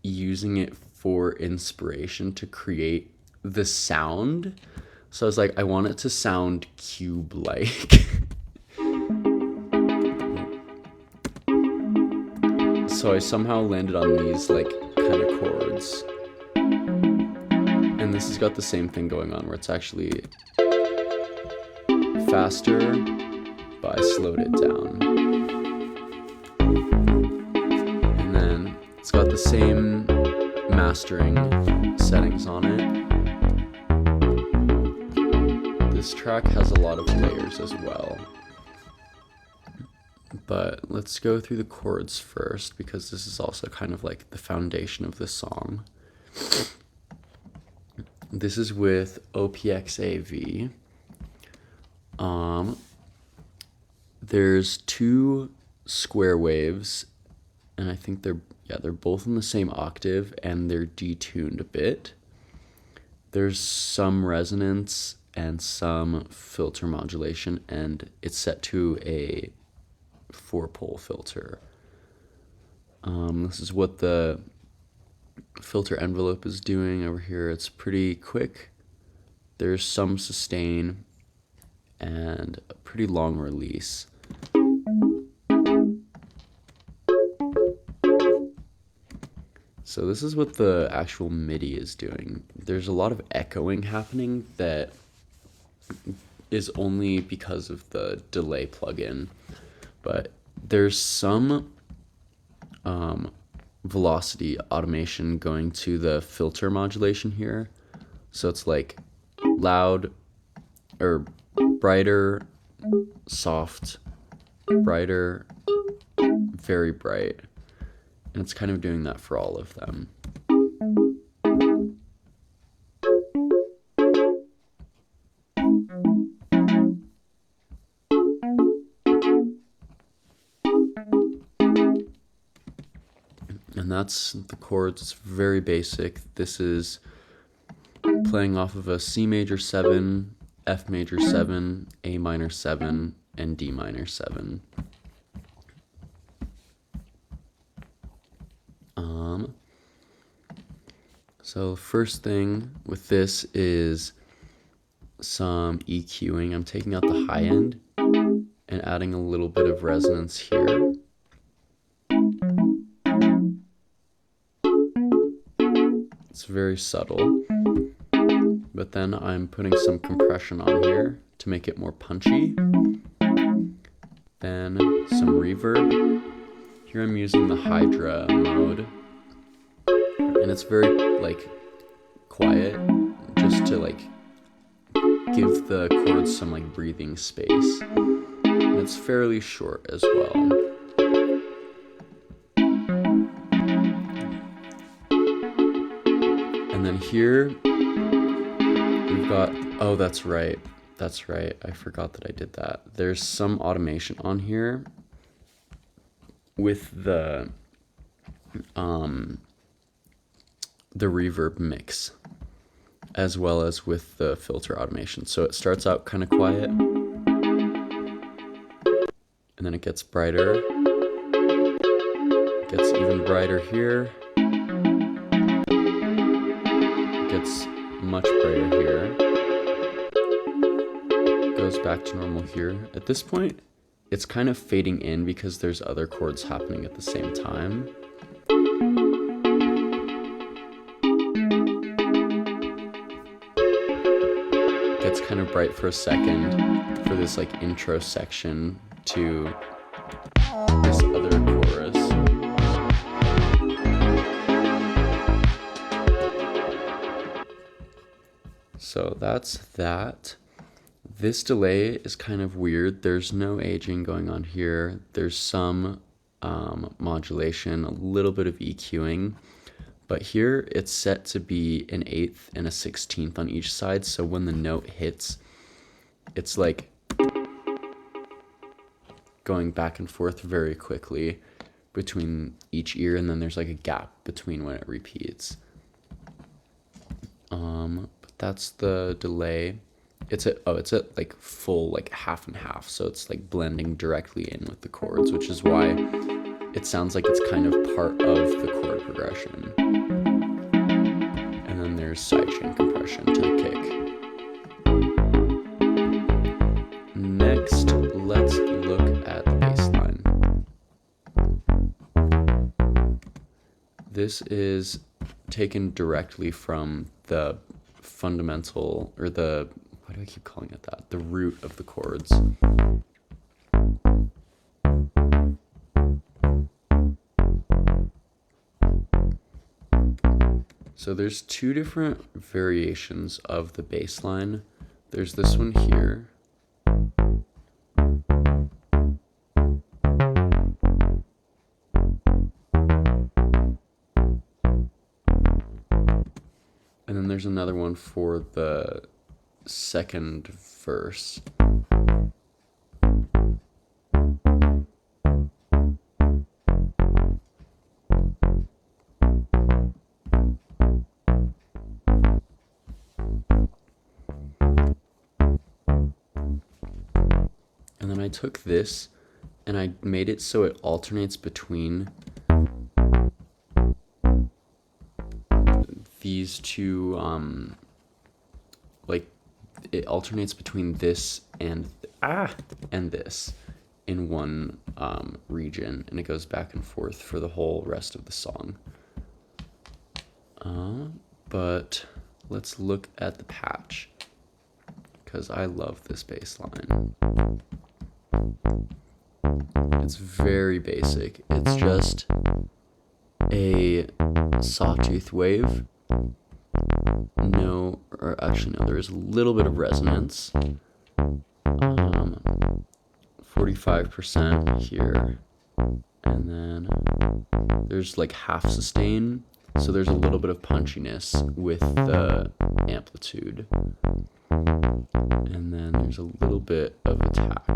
using it for inspiration to create the sound. So I was like, I want it to sound cube-like. So I somehow landed on these like kind of chords. And this has got the same thing going on where it's actually faster, but I slowed it down. And then it's got the same mastering settings on it. This track has a lot of layers as well. But let's go through the chords first, because this is also kind of like the foundation of the song. This is with OPXAV. There's two square waves, and I think they're both in the same octave, and they're detuned a bit. There's some resonance and some filter modulation, and it's set to a 4-pole filter. This is what the filter envelope is doing over here. It's pretty quick. There's some sustain and a pretty long release. So this is what the actual MIDI is doing. There's a lot of echoing happening that is only because of the delay plugin, but there's some velocity automation going to the filter modulation here. So it's like loud or brighter, soft, brighter, very bright. And it's kind of doing that for all of them. And that's the chords. It's very basic. This is playing off of a C major 7, F major 7, A minor 7, and D minor 7. So first thing with this is some EQing. I'm taking out the high end and adding a little bit of resonance here. It's very subtle. But then I'm putting some compression on here to make it more punchy. Then some reverb. Here I'm using the Hydra mode. And it's very like quiet, just to like give the chords some like breathing space. And it's fairly short as well. And then here we've got, oh, that's right. I forgot that I did that. There's some automation on here with the reverb mix, as well as with the filter automation. So it starts out kind of quiet, and then it gets brighter. It gets even brighter here. It gets much brighter here. Goes back to normal here. At this point, it's kind of fading in because there's other chords happening at the same time. Gets kind of bright for a second for this like intro section to this other chorus. So that's that. This delay is kind of weird. There's no aging going on here. There's some modulation, a little bit of EQing. But here it's set to be an 1/8 and a 1/16 on each side. So when the note hits, it's like going back and forth very quickly between each ear. And then there's like a gap between when it repeats. But that's the delay. it's at like full, like half and half, so it's like blending directly in with the chords, which is why it sounds like it's kind of part of the chord progression. And then there's sidechain compression to the kick. Next, let's look at the bass line. This is taken directly from the fundamental, or the, why do I keep calling it that? The root of the chords. So there's two different variations of the bass line. There's this one here. And then there's another one for the second verse. And then I took this and I made it so it alternates between these two, like it alternates between this and this in one region, and it goes back and forth for the whole rest of the song. But let's look at the patch, because I love this bass line. It's very basic. It's just a sawtooth wave. No, or actually no, there is a little bit of resonance. 45% here. And then there's like half sustain. So there's a little bit of punchiness with the amplitude. And then there's a little bit of attack.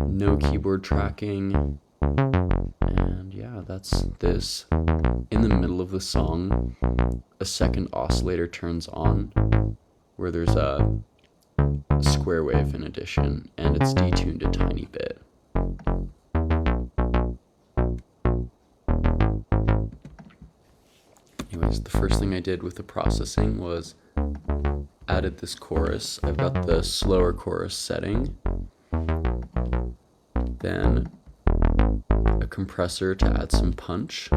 No keyboard tracking. And yeah, that's this. In the middle of the song, a second oscillator turns on where there's a square wave in addition, and it's detuned a tiny bit. Anyways, the first thing I did with the processing was added this chorus. I've got the slower chorus setting, then a compressor to add some punch,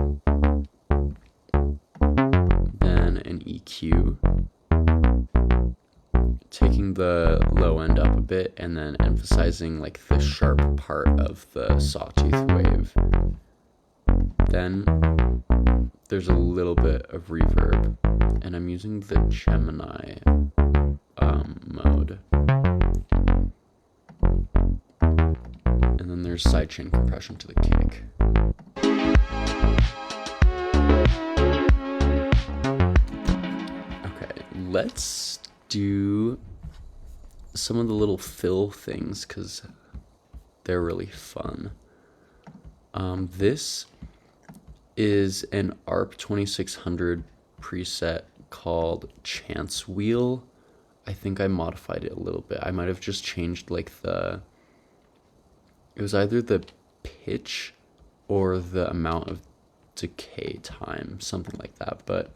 then an EQ, taking the low end up a bit and then emphasizing like the sharp part of the sawtooth wave. Then there's a little bit of reverb, and I'm using the Gemini mode. And then there's sidechain compression to the kick. Okay, let's do some of the little fill things because they're really fun. This is an ARP 2600 preset called Chance Wheel. I think I modified it a little bit. I might have just changed like it was either the pitch or the amount of decay time, something like that, but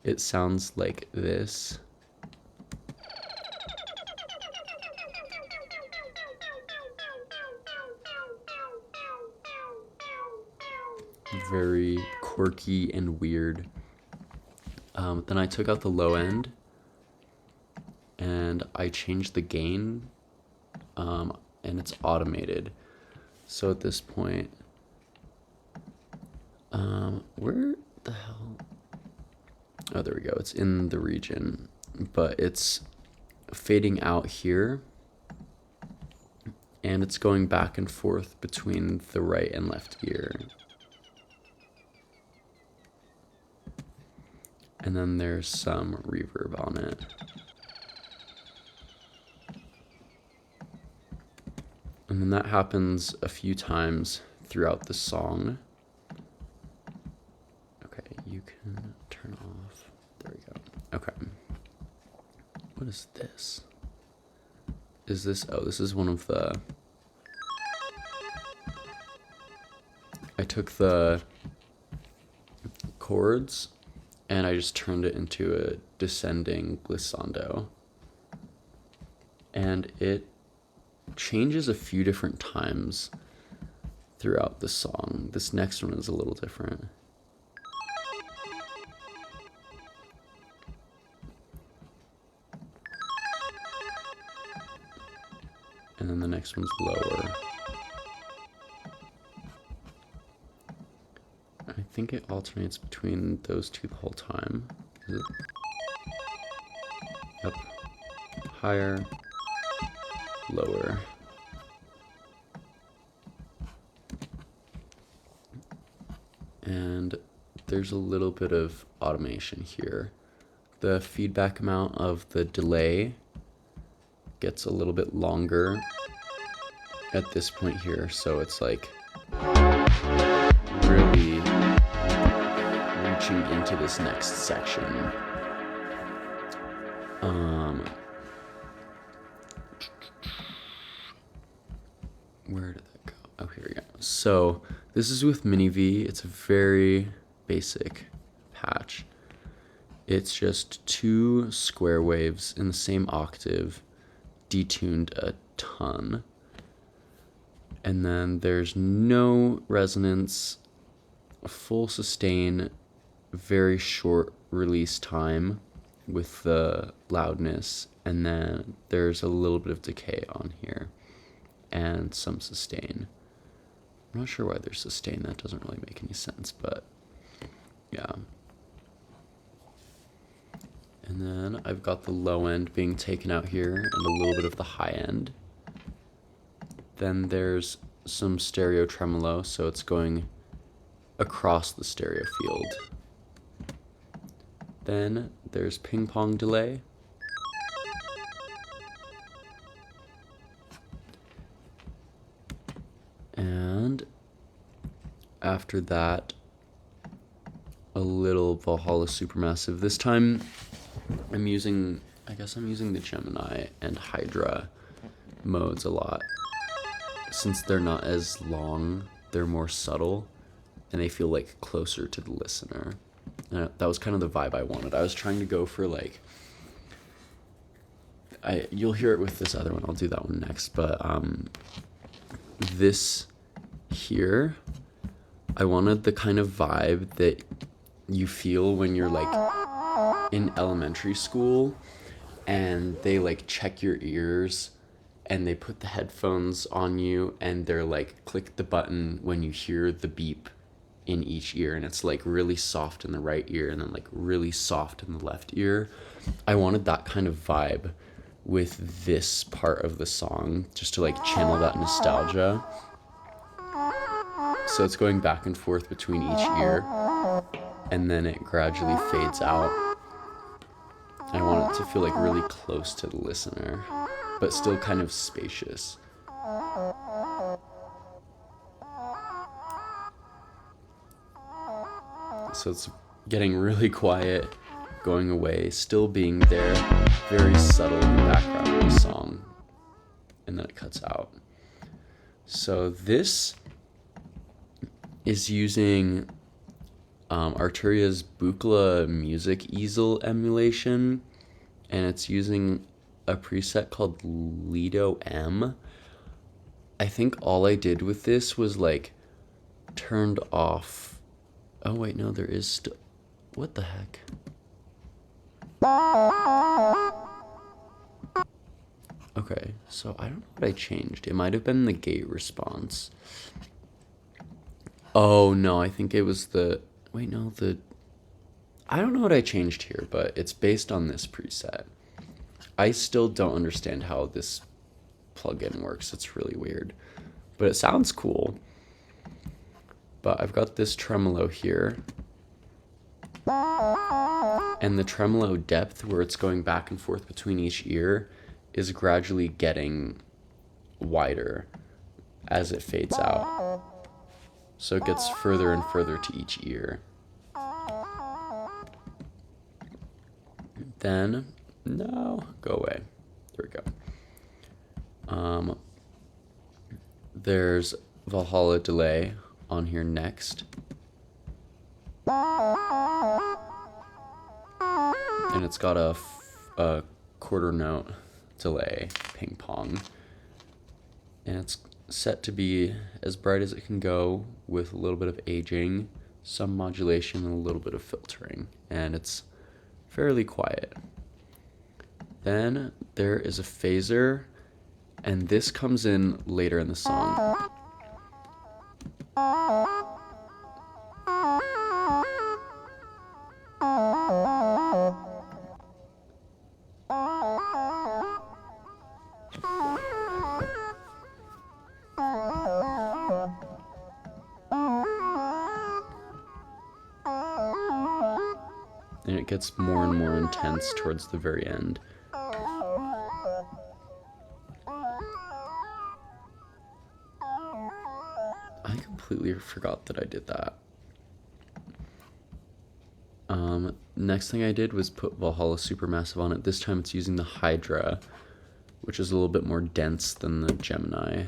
it sounds like this. Very quirky and weird. Then I took out the low end and I changed the gain, and it's automated. So at this point, where the hell? Oh, there we go. It's in the region, but it's fading out here, and it's going back and forth between the right and left ear. And then there's some reverb on it. And then that happens a few times throughout the song. Okay, you can turn off. There we go. Okay. what is this? Is this, oh, this is one of the, I took the chords and I just turned it into a descending glissando. And it changes a few different times throughout the song. This next one is a little different. And then the next one's lower. I think it alternates between those two the whole time. Is it? Yep. Higher, lower. And there's a little bit of automation here. The feedback amount of the delay gets a little bit longer at this point here, so it's like really reaching into this next section. Where did that go? Oh, here we go. So this is with Mini V. It's a very basic patch. It's just 2 square waves in the same octave, detuned a ton. And then there's no resonance, full sustain, very short release time with the loudness, and then there's a little bit of decay on here and some sustain. I'm not sure why there's sustain, that doesn't really make any sense, but yeah. And then I've got the low end being taken out here and a little bit of the high end. Then there's some stereo tremolo, so it's going across the stereo field. Then there's ping pong delay. And after that, a little Valhalla Supermassive. This time I'm using the Gemini and Hydra modes a lot. Since they're not as long, they're more subtle, and they feel like closer to the listener. And that was kind of the vibe I wanted. I was trying to go for like, you'll hear it with this other one, I'll do that one next, but this here, I wanted the kind of vibe that you feel when you're like in elementary school and they like check your ears and they put the headphones on you and they're like, click the button when you hear the beep in each ear, and it's like really soft in the right ear and then like really soft in the left ear. I wanted that kind of vibe with this part of the song, just to like channel that nostalgia. So it's going back and forth between each ear, and then it gradually fades out. I want it to feel like really close to the listener, but still kind of spacious. So it's getting really quiet, going away, still being there, very subtle in the background of the song, and then it cuts out. So this is using Arturia's Buchla music easel emulation, and it's using a preset called Lido M. I think all I did with this was like turned off. Oh wait, no, there is still. What the heck? Okay, so I don't know what I changed. It might have been the gate response. Oh no, I think it was the. Wait, no, the. I don't know what I changed here, but it's based on this preset. I still don't understand how this plugin works. It's really weird, but it sounds cool. But I've got this tremolo here, and the tremolo depth where it's going back and forth between each ear is gradually getting wider as it fades out. So it gets further and further to each ear. Then No, go away. There we go. There's Valhalla delay on here next. And it's got a quarter note delay, ping pong. And it's set to be as bright as it can go with a little bit of aging, some modulation, and a little bit of filtering. And it's fairly quiet. Then there is a phaser, and this comes in later in the song. And it gets more and more intense towards the very end. I completely forgot that I did that. Next thing I did was put Valhalla Supermassive on it. This time it's using the Hydra, which is a little bit more dense than the Gemini.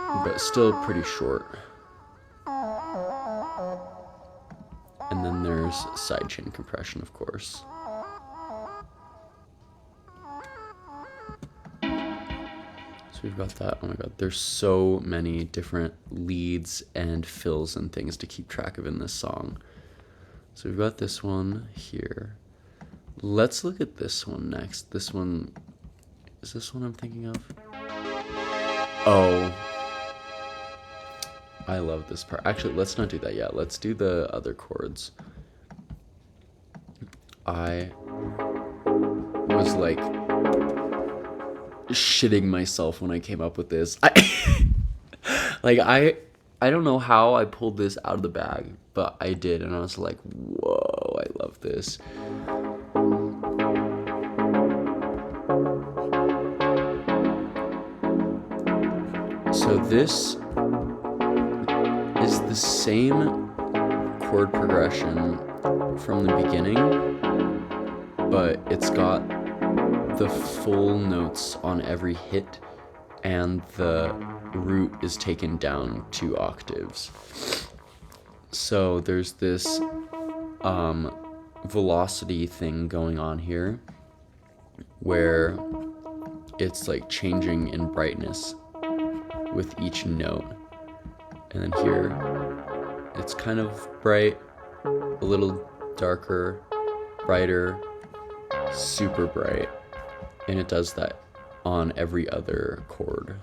But still pretty short. And then there's sidechain compression, of course. So we've got that. Oh my god, there's so many different leads and fills and things to keep track of in this song. So we've got this one here. Let's look at this one next. This one, is this one I'm thinking of? Oh, I love this part. Actually, let's not do that yet. Let's do the other chords. I was like shitting myself when I came up with this. I don't know how I pulled this out of the bag, but I did, and I was like, whoa, I love this. So this is the same chord progression from the beginning, but it's got the full notes on every hit, and the root is taken down 2 octaves. So there's this velocity thing going on here where it's like changing in brightness with each note. And then here it's kind of bright, a little darker, brighter, super bright. And it does that on every other chord.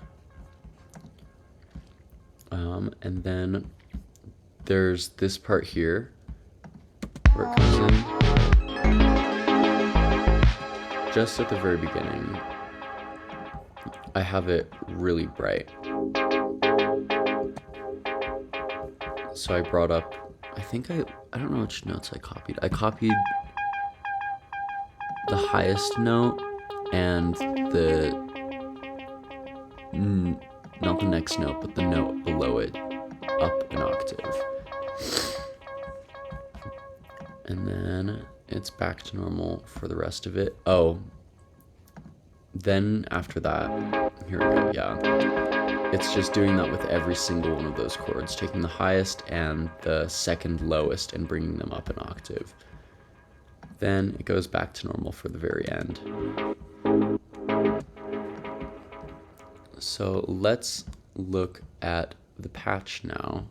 And then there's this part here where it comes in just at the very beginning. I have it really bright. So I brought up, I don't know which notes I copied. I copied the highest note and not the next note, but the note below it, up an octave. And then it's back to normal for the rest of it. Oh, then after that, here we go, yeah. It's just doing that with every single one of those chords, taking the highest and the second lowest and bringing them up an octave. Then it goes back to normal for the very end. So let's look at the patch now.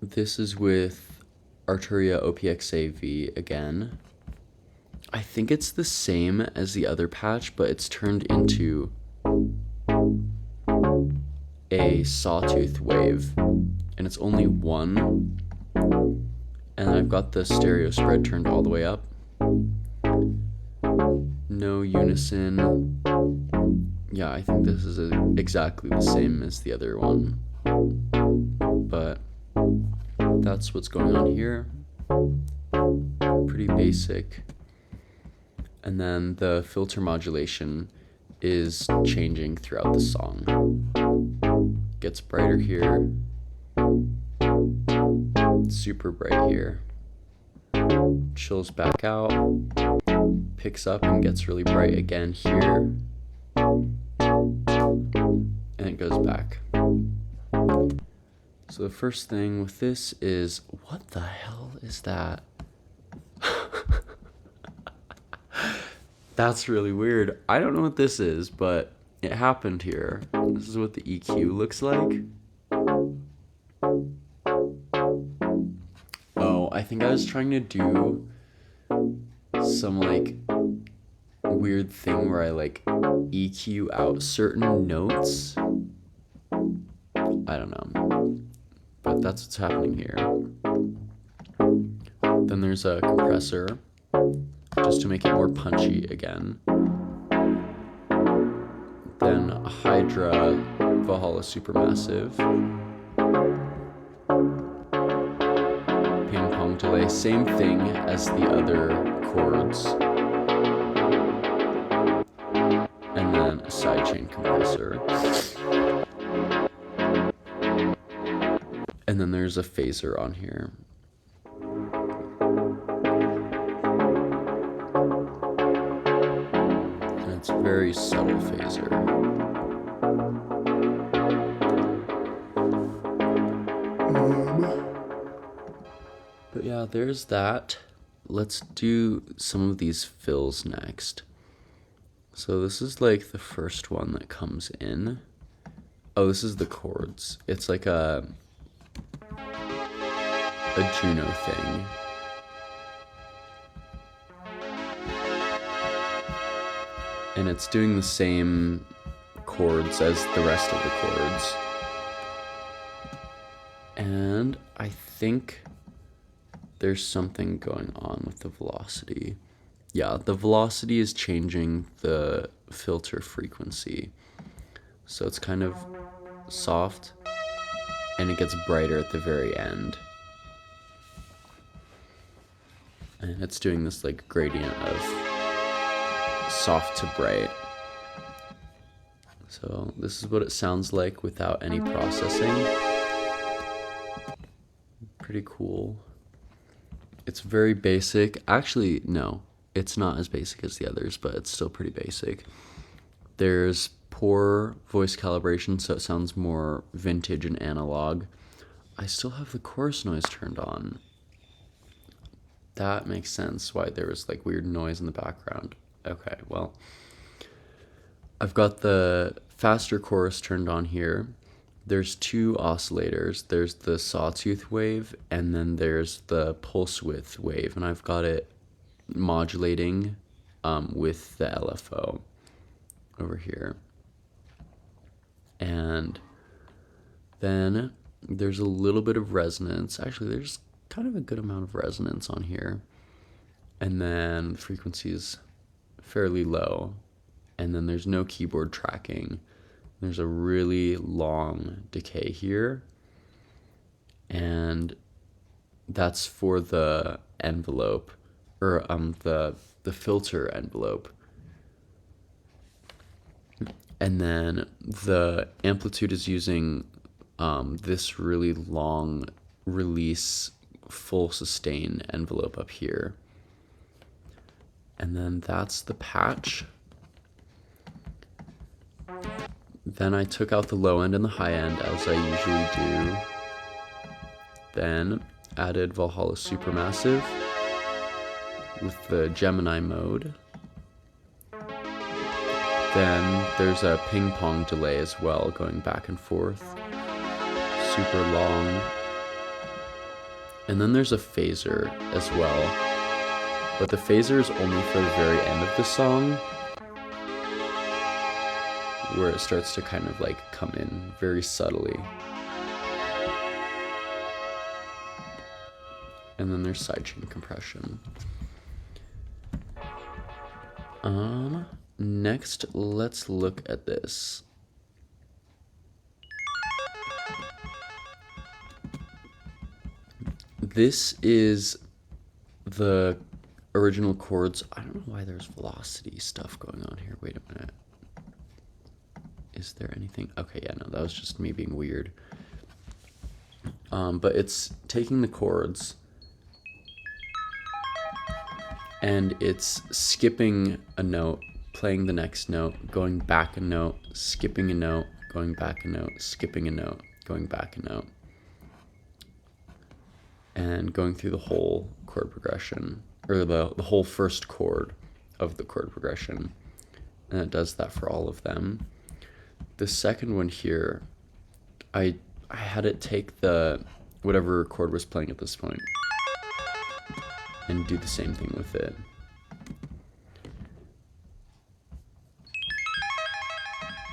This is with Arturia OPXAV again. I think it's the same as the other patch, but it's turned into a sawtooth wave, and it's only one. And I've got the stereo spread turned all the way up. No unison. Yeah, I think this is exactly the same as the other one. But that's what's going on here. Pretty basic. And then the filter modulation is changing throughout the song. Gets brighter here. Super bright here. chills back out, picks up and gets really bright again here, and it goes back. So the first thing with this is, what the hell is that? That's really weird. I don't know what this is, but it happened here. This is what the EQ looks like. Oh, I think I was trying to do some like weird thing where I like EQ out certain notes. I don't know, but that's what's happening here. Then there's a compressor just to make it more punchy again. Then a Hydra Valhalla Supermassive. Ping pong delay, same thing as the other chords. And then a sidechain compressor. And then there's a phaser on here. And it's a very subtle phaser. But yeah, there's that. Let's do some of these fills next. So this is like the first one that comes in. Oh, this is the chords. It's like a Juno thing. And it's doing the same chords as the rest of the chords. And I think there's something going on with the velocity. Yeah, the velocity is changing the filter frequency. So it's kind of soft and it gets brighter at the very end. And it's doing this like gradient of soft to bright. So this is what it sounds like without any processing. Pretty cool. It's very basic. Actually, no, it's not as basic as the others, but it's still pretty basic. There's poor voice calibration, so it sounds more vintage and analog. I still have the chorus noise turned on. That makes sense why there was like weird noise in the background. Okay, well, I've got the faster chorus turned on here. There's two oscillators. There's the sawtooth wave and then there's the pulse width wave, and I've got it modulating with the LFO over here. And then there's a little bit of resonance. Actually, there's kind of a good amount of resonance on here. And then the frequency is fairly low. And then there's no keyboard tracking. There's a really long decay here. And that's for the envelope, or the filter envelope. And then the amplitude is using this really long release full sustain envelope up here. And then that's the patch. Then I took out the low end and the high end as I usually do. Then added Valhalla Supermassive with the Gemini mode. Then there's a ping pong delay as well, going back and forth. Super long. And then there's a phaser as well. But the phaser is only for the very end of the song, where it starts to kind of like come in very subtly. And then there's sidechain compression. Next, let's look at this. This is the original chords. I don't know why there's velocity stuff going on here. Wait a minute. Is there anything? Okay, yeah, no, that was just me being weird. But it's taking the chords and it's skipping a note, playing the next note, going back a note, skipping a note, going back a note, skipping a note, going back a note, and going through the whole chord progression, or the whole first chord of the chord progression. And it does that for all of them. The second one here, I had it take the whatever chord was playing at this point and do the same thing with it.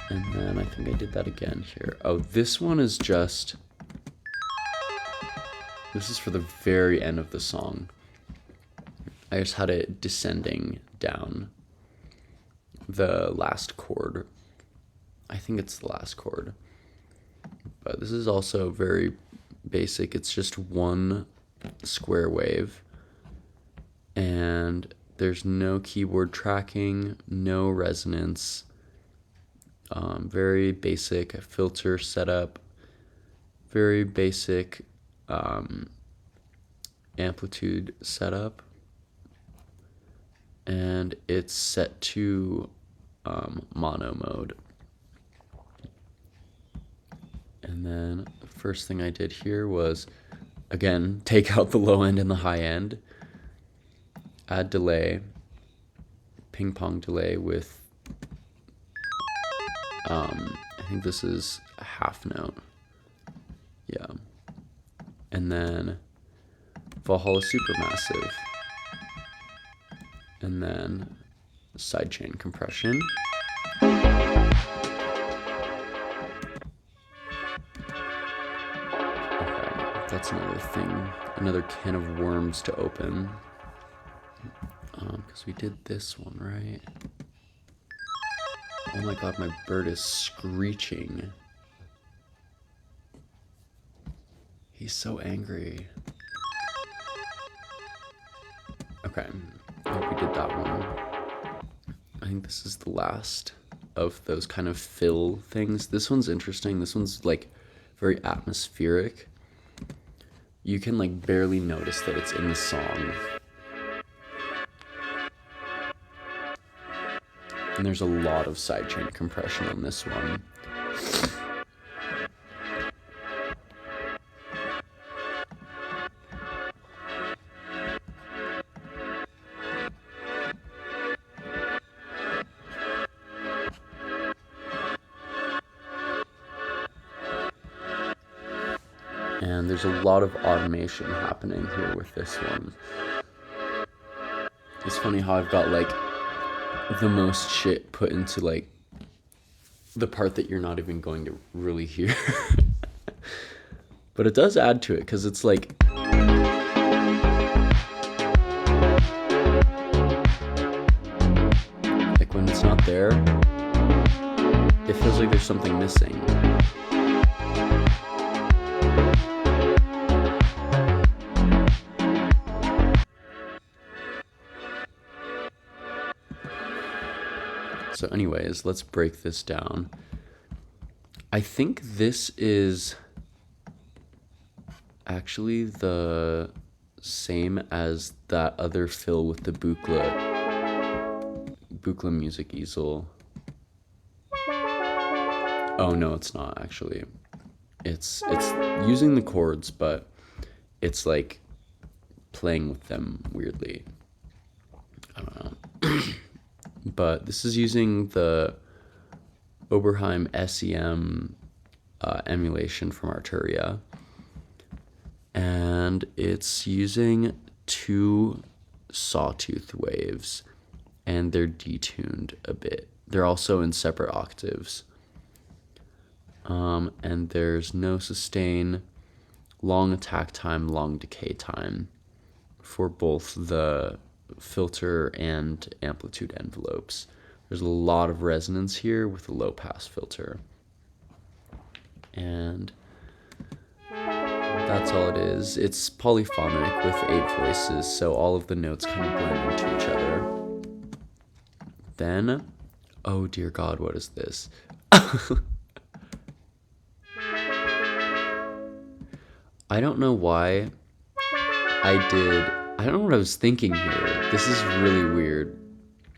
And then I think I did that again here. Oh, this one is just, this is for the very end of the song. I just had it descending down the last chord. I think it's the last chord. But this is also very basic. It's just one square wave. And there's no keyboard tracking, no resonance. Very basic filter setup. Very basic amplitude setup. And it's set to mono mode. And then the first thing I did here was, again, take out the low end and the high end, add delay, ping pong delay with, I think this is a half note. Yeah. And then Valhalla Supermassive. And then sidechain compression. That's another thing, another can of worms to open. Because we did this one, right? Oh my god, my bird is screeching. He's so angry. Okay, I hope we did that one. I think this is the last of those kind of fill things. This one's interesting. This one's like very atmospheric. You can like barely notice that it's in the song. And there's a lot of sidechain compression on this one. And there's a lot of automation happening here with this one. It's funny how I've got like the most shit put into like the part that you're not even going to really hear. But it does add to it because it's like when it's not there, it feels like there's something missing. So anyways, let's break this down. I think this is actually the same as that other fill with the Buchla music easel. Oh no, it's not actually. It's using the chords, but it's like playing with them weirdly. I don't know. But this is using the Oberheim SEM emulation from Arturia. And it's using 2 sawtooth waves, and they're detuned a bit. They're also in separate octaves. And there's no sustain, long attack time, long decay time for both the filter and amplitude envelopes. There's a lot of resonance here with a low pass filter. And that's all it is. It's polyphonic with 8 voices, so all of the notes kind of blend into each other. Then, oh dear God, what is this? I don't know why I I don't know what I was thinking here. This is really weird.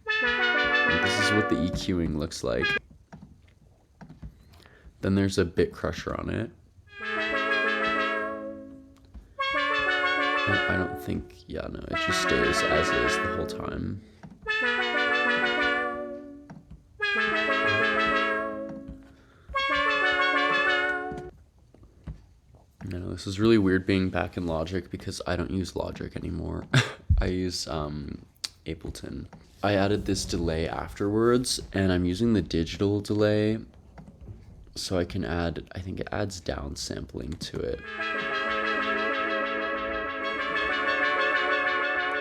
This is what the EQing looks like. Then there's a bit crusher on it. And I don't think, yeah, no, it just stays as is the whole time. No, this is really weird being back in Logic because I don't use Logic anymore. I use Ableton. I added this delay afterwards, and I'm using the digital delay so I can add, I think it adds down sampling to it.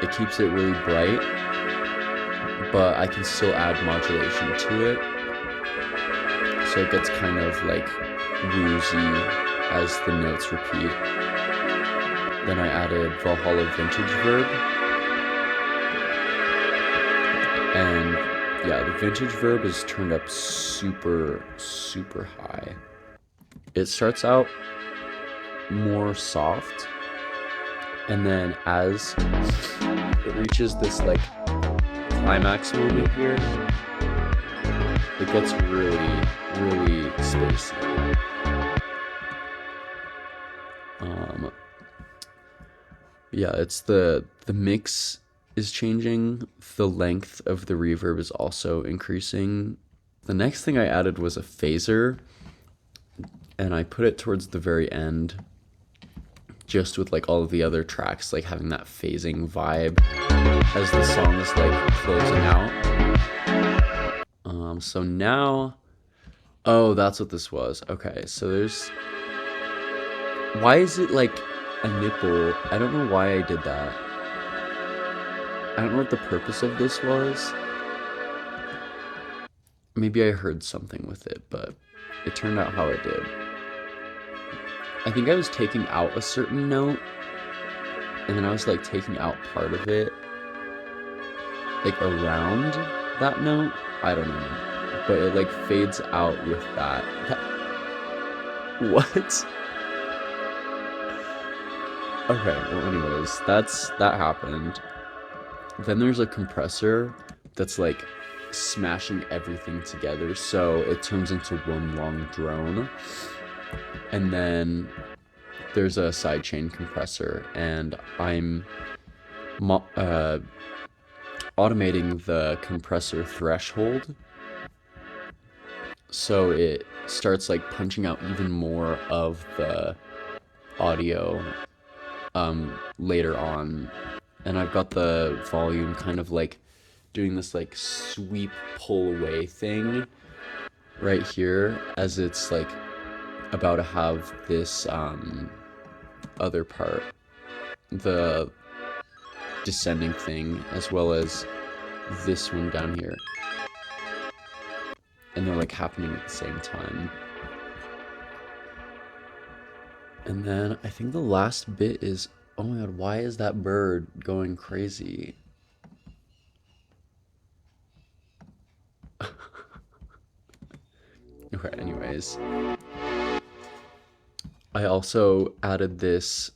It keeps it really bright, but I can still add modulation to it. So it gets kind of like woozy as the notes repeat. Then I added Valhalla Vintage Verb. And yeah, the Vintage Verb is turned up super, super high. It starts out more soft, and then as it reaches this like climax moment here, it gets really, really spacey. Yeah, it's the mix is changing. The length of the reverb is also increasing. The next thing I added was a phaser, and I put it towards the very end, just with like all of the other tracks like having that phasing vibe as the song is like closing out. So now, oh, that's what this was. Okay, so there's, why is it like a nipple? I don't know why I did that. I don't know what the purpose of this was. Maybe I heard something with it, but it turned out how it did. I think I was taking out a certain note, and then I was like taking out part of it, like around that note. I don't know, but it like fades out with that. What? Okay, well anyways, that happened. Then there's a compressor that's like smashing everything together, so it turns into one long drone. And then there's a sidechain compressor, and I'm automating the compressor threshold, so it starts like punching out even more of the audio later on. And I've got the volume kind of like doing this like sweep pull away thing right here as it's like about to have this other part, the descending thing, as well as this one down here, and they're like happening at the same time. And then I think the last bit is, oh my god, why is that bird going crazy? Okay, anyways, I also added this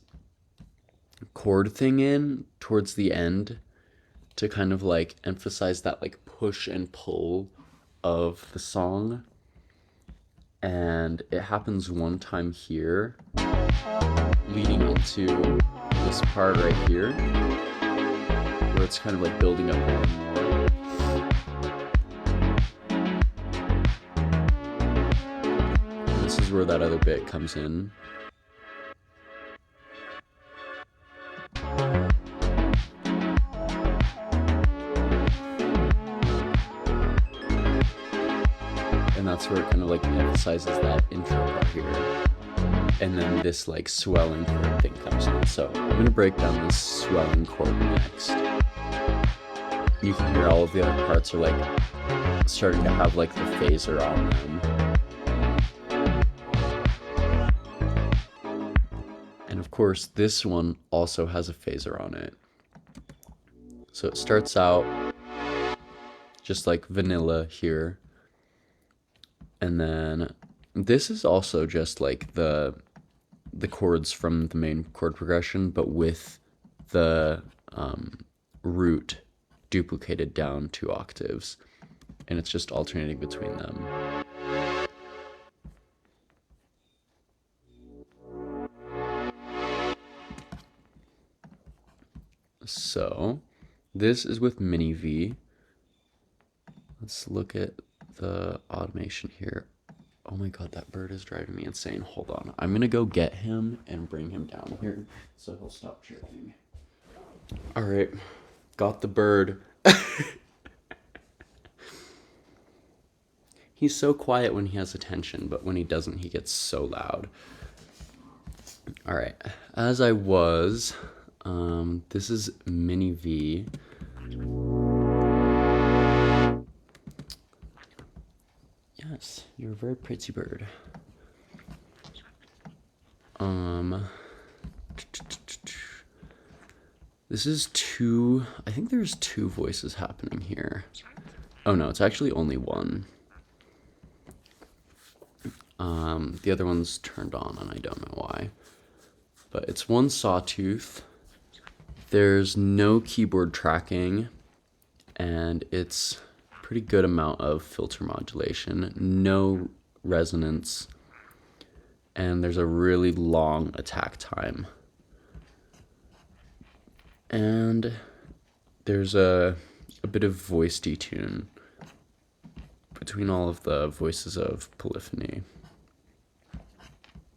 chord thing in towards the end to kind of like emphasize that like push and pull of the song. And it happens one time here, leading into this part right here, where it's kind of like building up more and more. And this is where that other bit comes in. And that's where it kind of like emphasizes that intro part here. And then this like swelling chord thing comes in. So I'm gonna break down this swelling chord next. You can hear all of the other parts are like starting to have like the phaser on them. And of course this one also has a phaser on it. So it starts out just like vanilla here. And then this is also just like the chords from the main chord progression, but with the root duplicated down 2 octaves, and it's just alternating between them. So this is with Mini V. Let's look at the automation here. Oh my god, that bird is driving me insane. Hold on. I'm gonna go get him and bring him down here so he'll stop chirping. All right, got the bird. He's so quiet when he has attention, but when he doesn't, he gets so loud. All right, as I was, this is Mini V. Yes, you're a very pretty bird. This is I think there's 2 voices happening here. Oh no, it's actually only one. The other one's turned on and I don't know why. But it's one sawtooth. There's no keyboard tracking, and it's pretty good amount of filter modulation, no resonance, and there's a really long attack time. And there's a bit of voice detune between all of the voices of polyphony.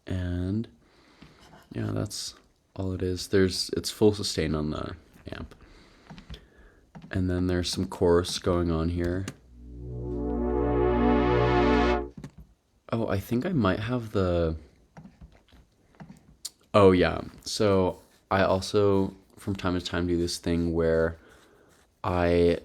And yeah, that's all it is. It's full sustain on the amp. And then there's some chorus going on here. Oh, I think I might have the... Oh yeah, so I also from time to time do this thing where I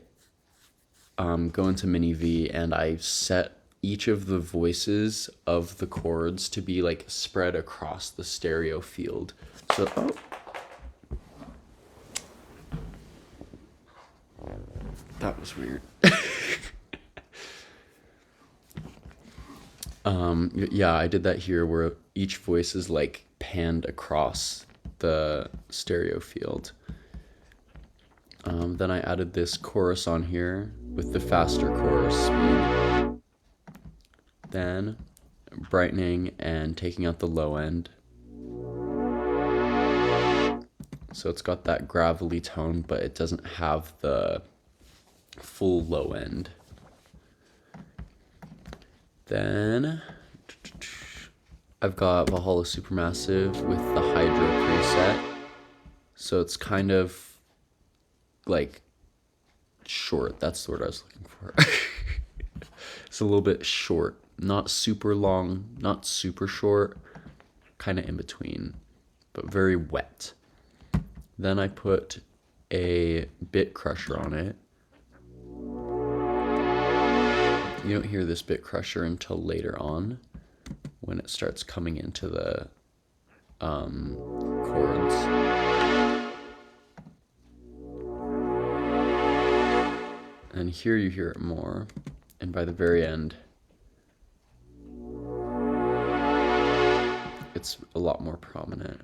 go into Mini V and I set each of the voices of the chords to be like spread across the stereo field. So, that was weird. Yeah, I did that here where each voice is like panned across the stereo field. Then I added this chorus on here with the faster chorus speed. Then brightening and taking out the low end. So it's got that gravelly tone, but it doesn't have the full low end. Then I've got Valhalla Supermassive with the Hydro preset. So it's kind of like short. That's the word I was looking for. It's a little bit short. Not super long, not super short. Kind of in between, but very wet. Then I put a bit crusher on it. You don't hear this bit crusher until later on when it starts coming into the chords. And here you hear it more. And by the very end, it's a lot more prominent.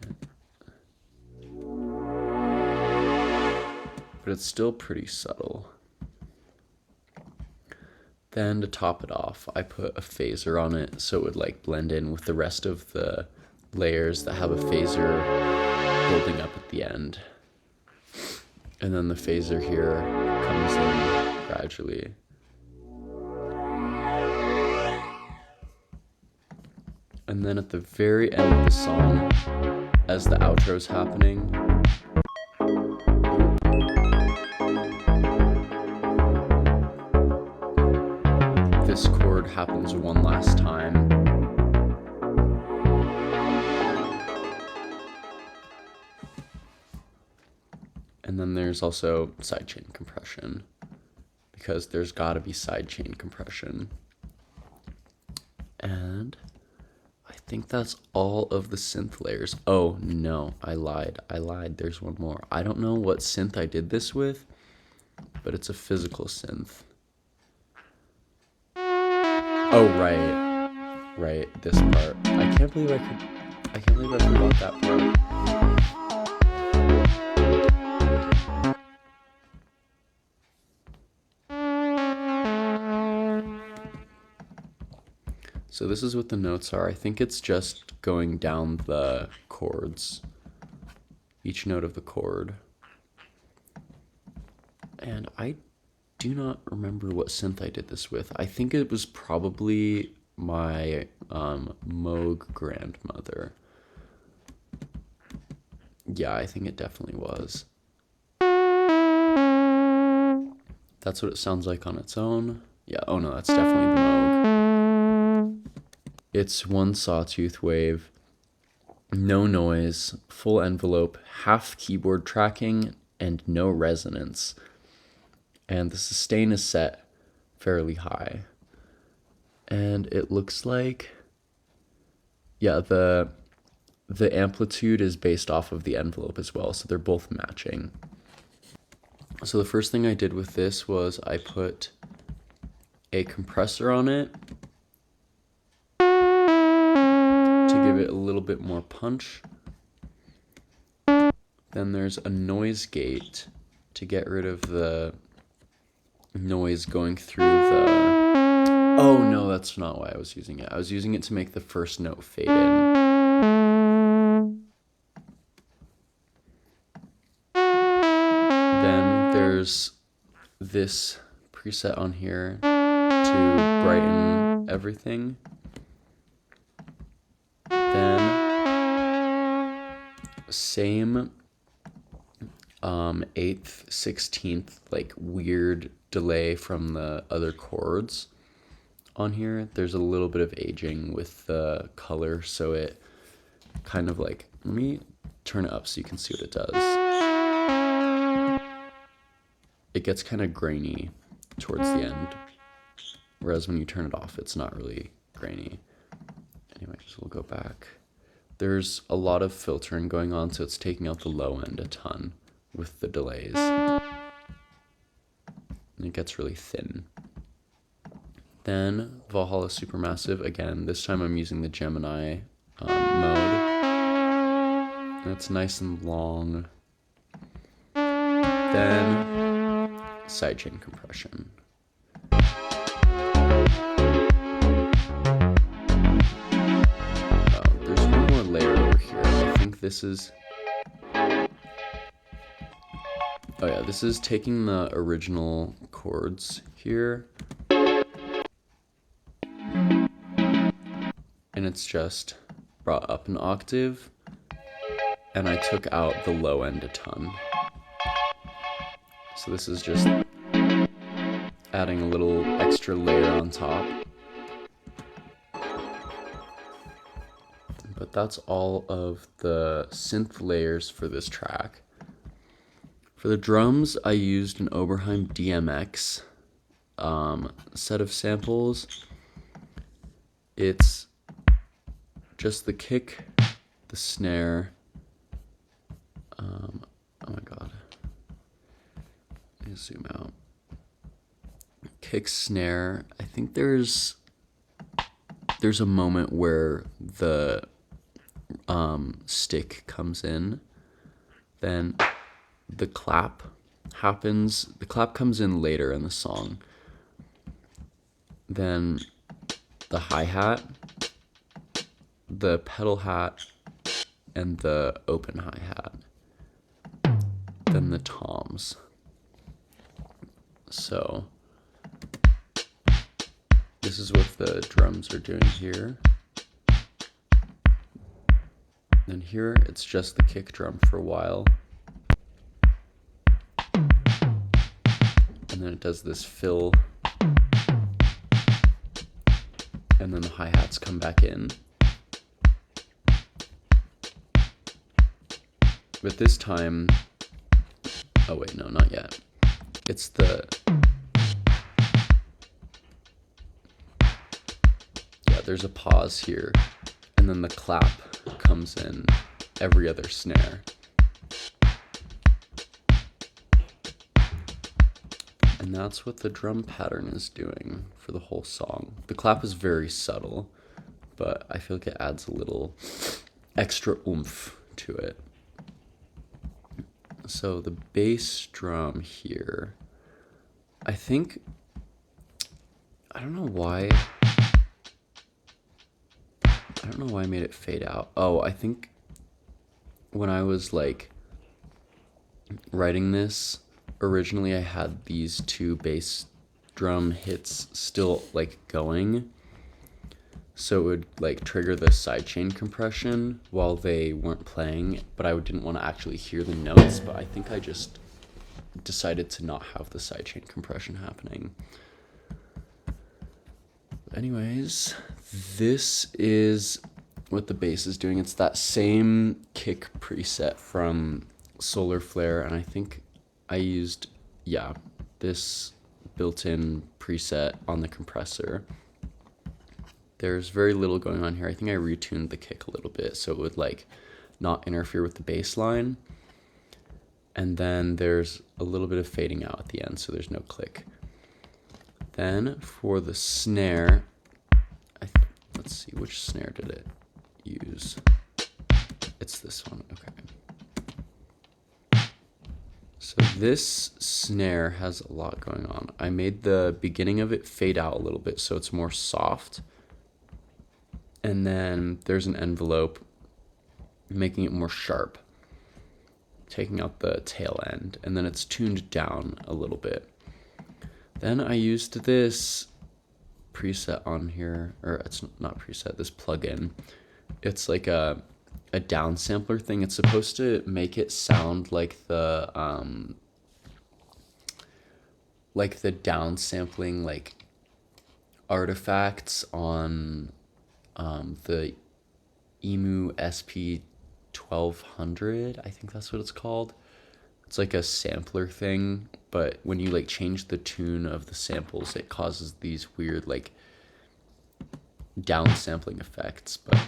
But it's still pretty subtle. Then to top it off, I put a phaser on it so it would like blend in with the rest of the layers that have a phaser building up at the end. And then the phaser here comes in gradually. And then at the very end of the song, as the outro's happening, this chord happens one last time. And then there's also sidechain compression, because there's gotta be sidechain compression. And I think that's all of the synth layers. Oh no, I lied. There's one more. I don't know what synth I did this with, but it's a physical synth. Oh, right, this part. I can't believe I forgot that part. So this is what the notes are. I think it's just going down the chords, each note of the chord. And I do not remember what synth I did this with. I think it was probably my Moog grandmother. Yeah, I think it definitely was. That's what it sounds like on its own. Yeah, oh no, that's definitely the Moog. It's one sawtooth wave, no noise, full envelope, half keyboard tracking, and no resonance. And the sustain is set fairly high. And it looks like, yeah, the amplitude is based off of the envelope as well, so they're both matching. So the first thing I did with this was I put a compressor on it to give it a little bit more punch. Then there's a noise gate to get rid of the noise going through the... Oh no, that's not why I was using it. I was using it to make the first note fade in. Then there's this preset on here to brighten everything. Then same 8th, 16th, like weird delay from the other chords on here. There's a little bit of aging with the color, so it kind of like, let me turn it up so you can see what it does. It gets kind of grainy towards the end, whereas when you turn it off, it's not really grainy. Anyways, we'll go back. There's a lot of filtering going on, so it's taking out the low end a ton with the delays. And it gets really thin. Then Valhalla Supermassive, again, this time I'm using the Gemini mode. And it's nice and long. Then sidechain compression. There's one more layer over here. I think this is... Oh yeah, this is taking the original chords here, and it's just brought up an octave, and I took out the low end a ton. So this is just adding a little extra layer on top. But that's all of the synth layers for this track. For the drums, I used an Oberheim DMX set of samples. It's just the kick, the snare. Oh my god. Let me zoom out. Kick, snare. I think there's a moment where the stick comes in. Then the clap happens. The clap comes in later in the song. Then the hi-hat, the pedal hat, and the open hi-hat. Then the toms. So this is what the drums are doing here. Then here it's just the kick drum for a while. And then it does this fill. And then the hi-hats come back in. But this time, oh wait, no, not yet. It's the, yeah, there's a pause here. And then the clap comes in every other snare. And that's what the drum pattern is doing for the whole song. The clap is very subtle, but I feel like it adds a little extra oomph to it. So the bass drum here, I think, I don't know why I don't know why I made it fade out. Oh, I think when I was like writing this, originally I had these two bass drum hits still like going. So it would like trigger the sidechain compression while they weren't playing, but I didn't want to actually hear the notes, but I think I just decided to not have the sidechain compression happening. Anyways, this is what the bass is doing. It's that same kick preset from Solar Flare, and I think I used, yeah, this built-in preset on the compressor. There's very little going on here. I think I retuned the kick a little bit so it would like not interfere with the bass line. And then there's a little bit of fading out at the end, so there's no click. Then for the snare, let's see, which snare did it use? It's this one, okay. So this snare has a lot going on. I made the beginning of it fade out a little bit so it's more soft. And then there's an envelope making it more sharp, taking out the tail end, and then it's tuned down a little bit. Then I used this preset on here, or it's not preset, this plugin. It's like a downsampler thing. It's supposed to make it sound like the downsampling like artifacts on the Emu SP 1200, I think that's what it's called. It's like a sampler thing, but when you like change the tune of the samples, it causes these weird like downsampling effects. But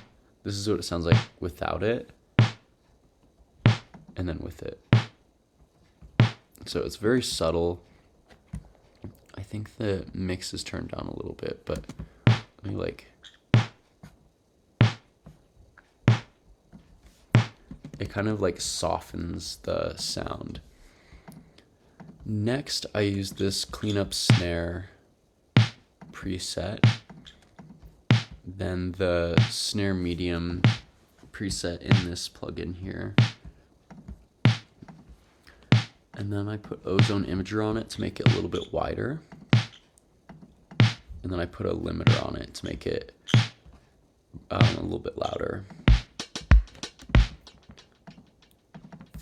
this is what it sounds like without it, and then with it. So it's very subtle. I think the mix is turned down a little bit, but let me like. It kind of like softens the sound. Next, I use this cleanup snare preset. Then the snare medium preset in this plugin here. And then I put ozone imager on it to make it a little bit wider. And then I put a limiter on it to make it a little bit louder.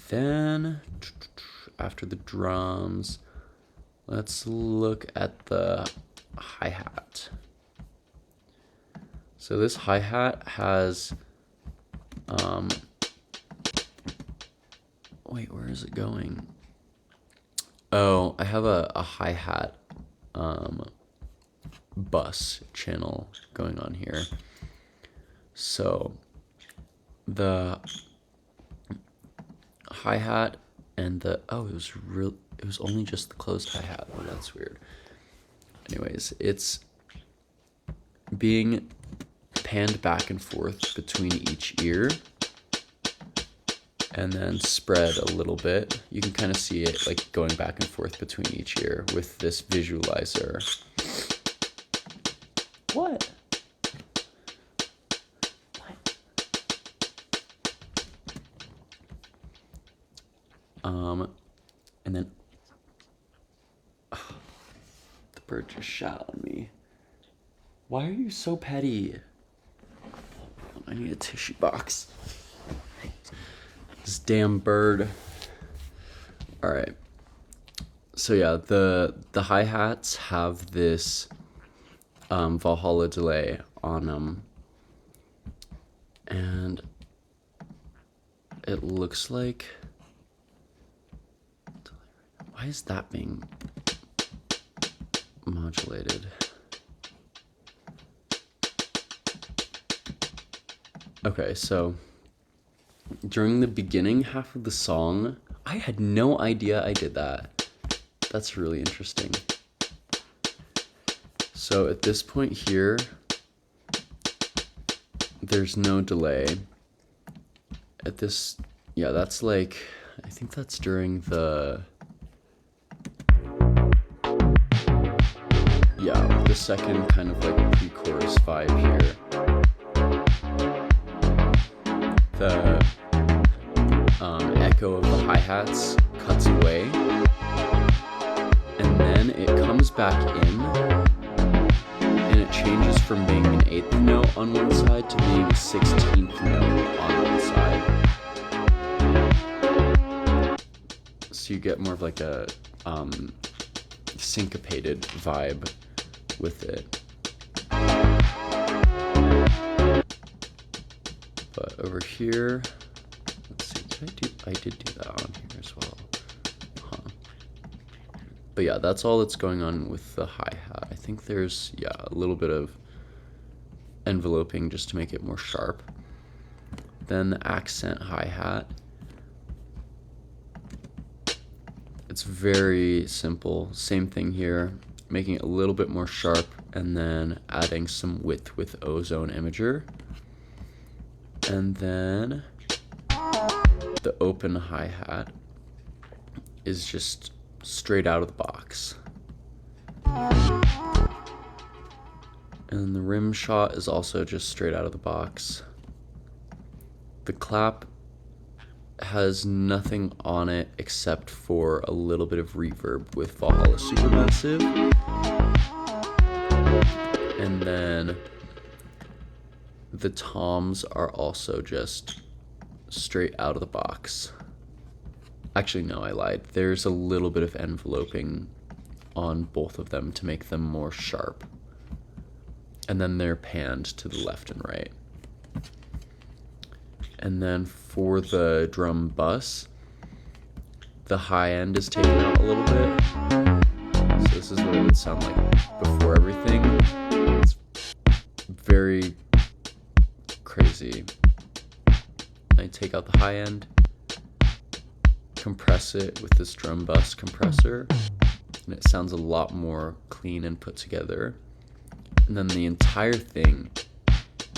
Then, after the drums, let's look at the hi-hat. So this hi-hat has, wait, where is it going? Oh, I have a hi-hat bus channel going on here. So the hi-hat and it was only just the closed hi-hat. Oh, that's weird. Anyways, it's being panned back and forth between each ear and then spread a little bit. You can kind of see it like going back and forth between each ear with this visualizer. What? And then the bird just shot on me. Why are you so petty? I need a tissue box. This damn bird. All right. So yeah, the hi-hats have this Valhalla delay on them, and it looks like. Why is that being modulated? Okay, so during the beginning half of the song, I had no idea I did that. That's really interesting. So at this point here, there's no delay. At this, yeah, that's like, I think that's during the, yeah, the second kind of like pre-chorus vibe here. the echo of the hi-hats cuts away, and then it comes back in, and it changes from being an 8th note on one side to being a 16th note on one side. So you get more of like a syncopated vibe with it. But over here, let's see, I did do that on here as well. Huh. But yeah, that's all that's going on with the hi-hat. I think there's, yeah, a little bit of enveloping just to make it more sharp. Then the accent hi-hat. It's very simple, same thing here, making it a little bit more sharp and then adding some width with ozone imager. And then the open hi-hat is just straight out of the box. And the rim shot is also just straight out of the box. The clap has nothing on it except for a little bit of reverb with Valhalla Supermassive. And then the toms are also just straight out of the box. Actually, no, I lied. There's a little bit of enveloping on both of them to make them more sharp. And then they're panned to the left and right. And then for the drum bus, the high end is taken out a little bit. So this is what it would sound like before everything. It's very crazy. I take out the high end, compress it with this drum bus compressor, and it sounds a lot more clean and put together. And then the entire thing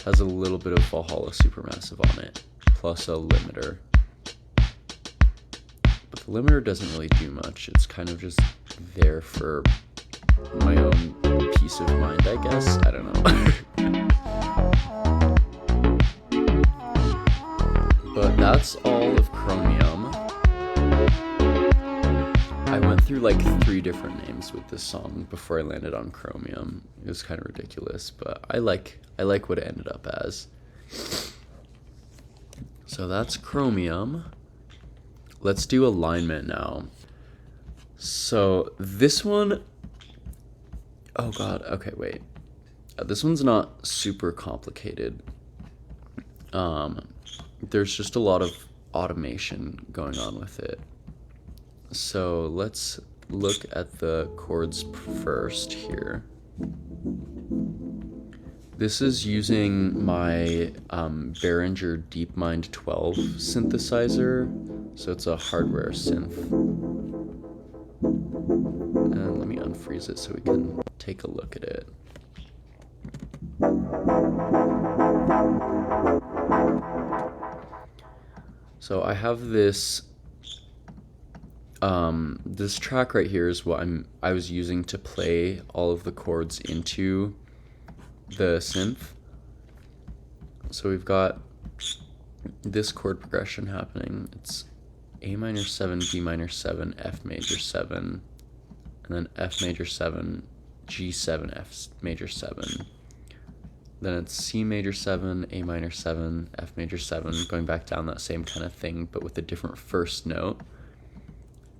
has a little bit of Valhalla Supermassive on it, plus a limiter. But the limiter doesn't really do much. It's kind of just there for my own peace of mind, I guess. I don't know. But that's all of Chromium. I went through like 3 different names with this song before I landed on Chromium. It was kind of ridiculous, but I like what it ended up as. So that's Chromium. Let's do alignment now. So this one, oh god, okay, wait. This one's not super complicated. There's just a lot of automation going on with it. So let's look at the chords first here. This is using my Behringer DeepMind 12 synthesizer. So it's a hardware synth. And let me unfreeze it so we can take a look at it. So I have this this track right here is what I was using to play all of the chords into the synth. So we've got this chord progression happening. It's A minor 7, B minor 7, F major 7, and then F major 7, G7, F major 7. Then it's C major 7, A minor 7, F major 7, going back down that same kind of thing, but with a different first note.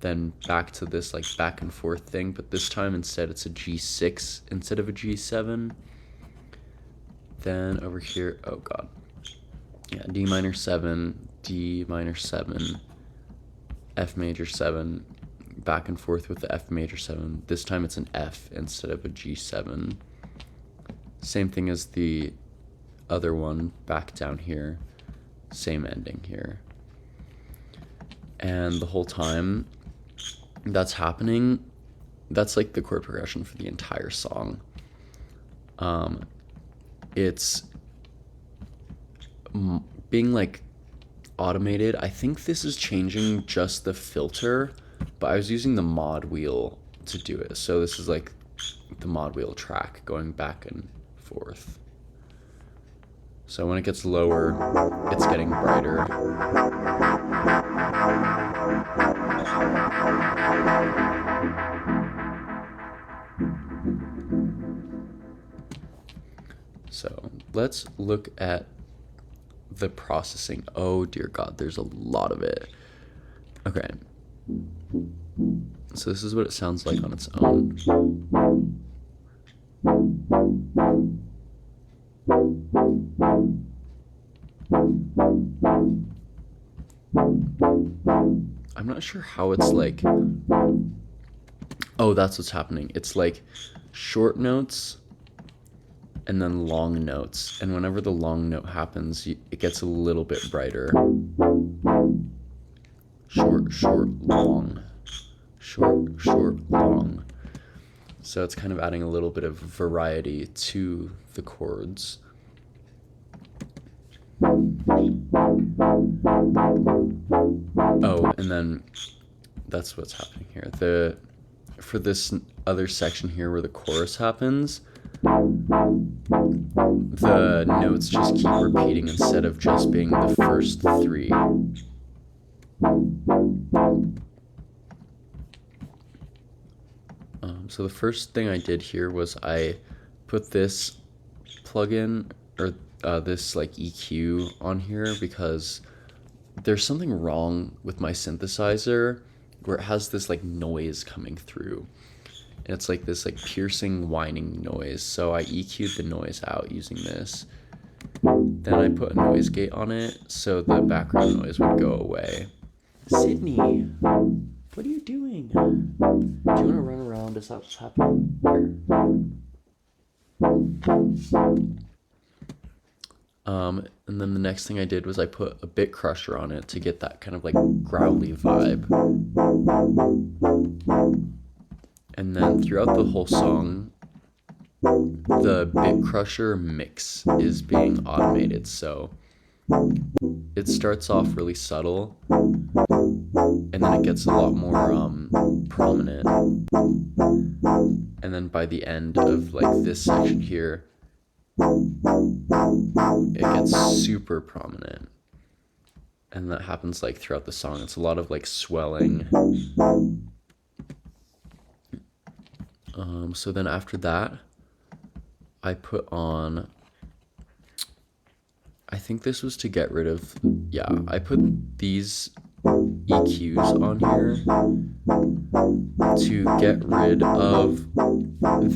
Then back to this like back and forth thing, but this time instead it's a G6 instead of a G7. Then over here, oh god. Yeah, D minor 7, D minor 7, F major 7, back and forth with the F major 7. This time it's an F instead of a G7. Same thing as the other one back down here. Same ending here. And the whole time that's happening, that's like the chord progression for the entire song. It's being like automated. I think this is changing just the filter, but I was using the mod wheel to do it. So this is like the mod wheel track going back and forth. So when it gets lower, it's getting brighter. So let's look at the processing. Oh dear God, there's a lot of it. Okay. So this is what it sounds like on its own. I'm not sure how it's like. Oh, that's what's happening. It's like short notes and then long notes. And whenever the long note happens, it gets a little bit brighter. Short, short, long. Short, short, long. So it's kind of adding a little bit of variety to the chords. Oh, and then that's what's happening here. For this other section here where the chorus happens, the notes just keep repeating instead of just being the first three. So the first thing I did here was I put this plugin or this like EQ on here because there's something wrong with my synthesizer where it has this like noise coming through. And it's like this like piercing whining noise. So I EQ'd the noise out using this. Then I put a noise gate on it so the background noise would go away. Sydney, what are you doing? Do you want to run around? Is that what's happening here? And then the next thing I did was I put a bit crusher on it to get that kind of like growly vibe. And then throughout the whole song, the bit crusher mix is being automated. So it starts off really subtle and then it gets a lot more prominent. And then by the end of like this section here, it gets super prominent. And that happens like throughout the song. It's a lot of like swelling. So then after that, I put on, I think this was to get rid of, yeah, I put these EQs on here to get rid of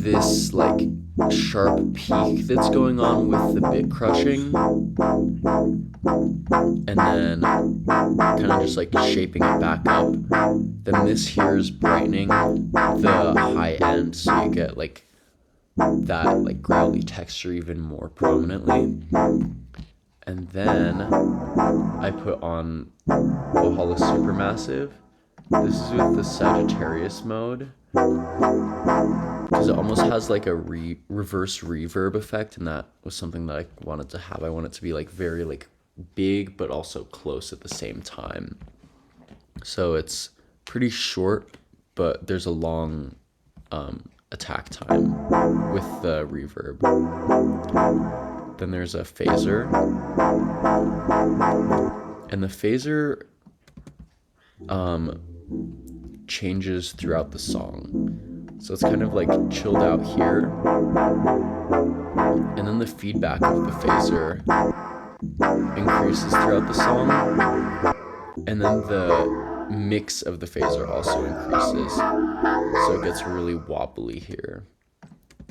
this like sharp peak that's going on with the bit crushing, and then kind of just like shaping it back up. Then this here is brightening the high end so you get like that like growly texture even more prominently. And then I put on Valhalla Supermassive. This is with the Sagittarius mode, because it almost has like a reverse reverb effect, and that was something that I wanted to have. I want it to be like very like big but also close at the same time. So it's pretty short, but there's a long attack time with the reverb. Then there's a phaser, and the phaser changes throughout the song. So it's kind of like chilled out here, and then the feedback of the phaser increases throughout the song, and then the mix of the phaser also increases, so it gets really wobbly here.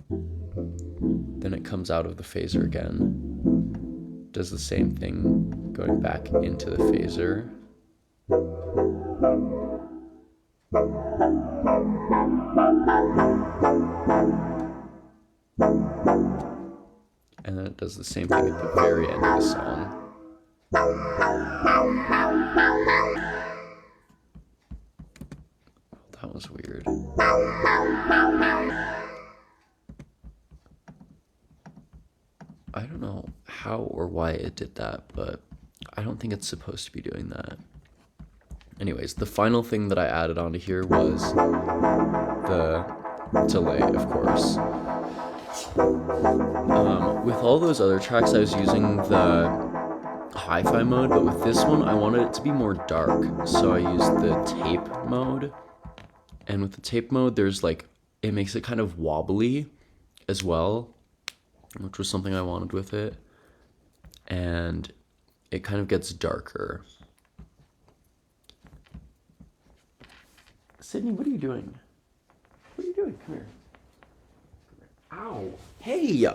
Then it comes out of the phaser again, does the same thing, going back into the phaser. And then it does the same thing at the very end of the song. That was weird. I don't know how or why it did that, but I don't think it's supposed to be doing that. Anyways, the final thing that I added onto here was the delay, of course. With all those other tracks, I was using the hi-fi mode, but with this one, I wanted it to be more dark, so I used the tape mode. And with the tape mode, there's like, it makes it kind of wobbly as well, which was something I wanted with it. And it kind of gets darker. Sydney, what are you doing? What are you doing? Come here. Ow. Hey!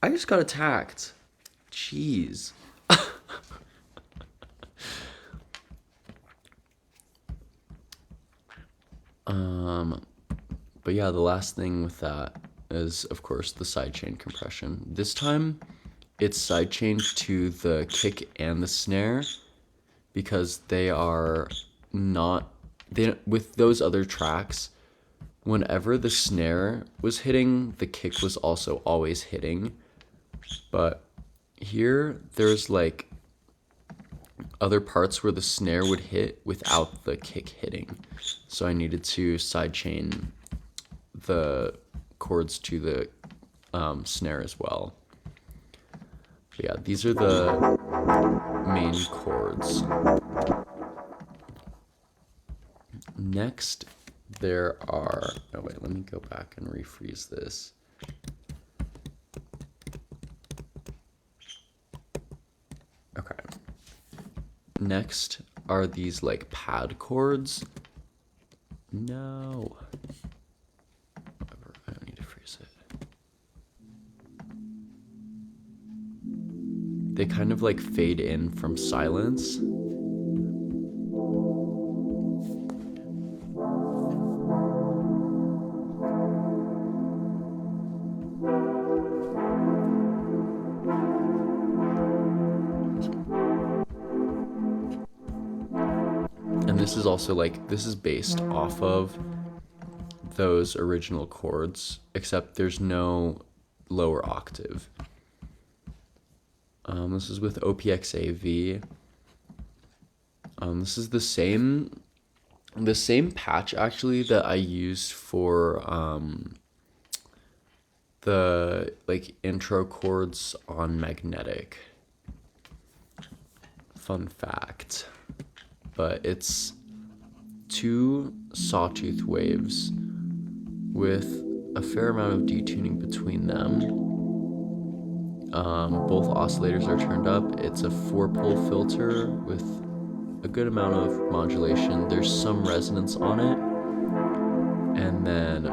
I just got attacked. Jeez. But yeah, the last thing with that is, of course, the sidechain compression. This time, it's sidechained to the kick and the snare because they are not... with those other tracks, whenever the snare was hitting, the kick was also always hitting. But here, there's like other parts where the snare would hit without the kick hitting. So I needed to sidechain the chords to the snare as well. But yeah, these are the main chords. Next, there are... oh wait, let me go back and refreeze this. Okay. Next are these like pad chords. No. Whatever, I don't need to freeze it. They kind of like fade in from silence. And this is also like, this is based off of those original chords, except there's no lower octave. This is with OPXAV. This is the same patch actually that I used for the like intro chords on Magnetic. Fun fact. But it's 2 sawtooth waves with a fair amount of detuning between them. Both oscillators are turned up. It's a 4-pole filter with a good amount of modulation. There's some resonance on it. And then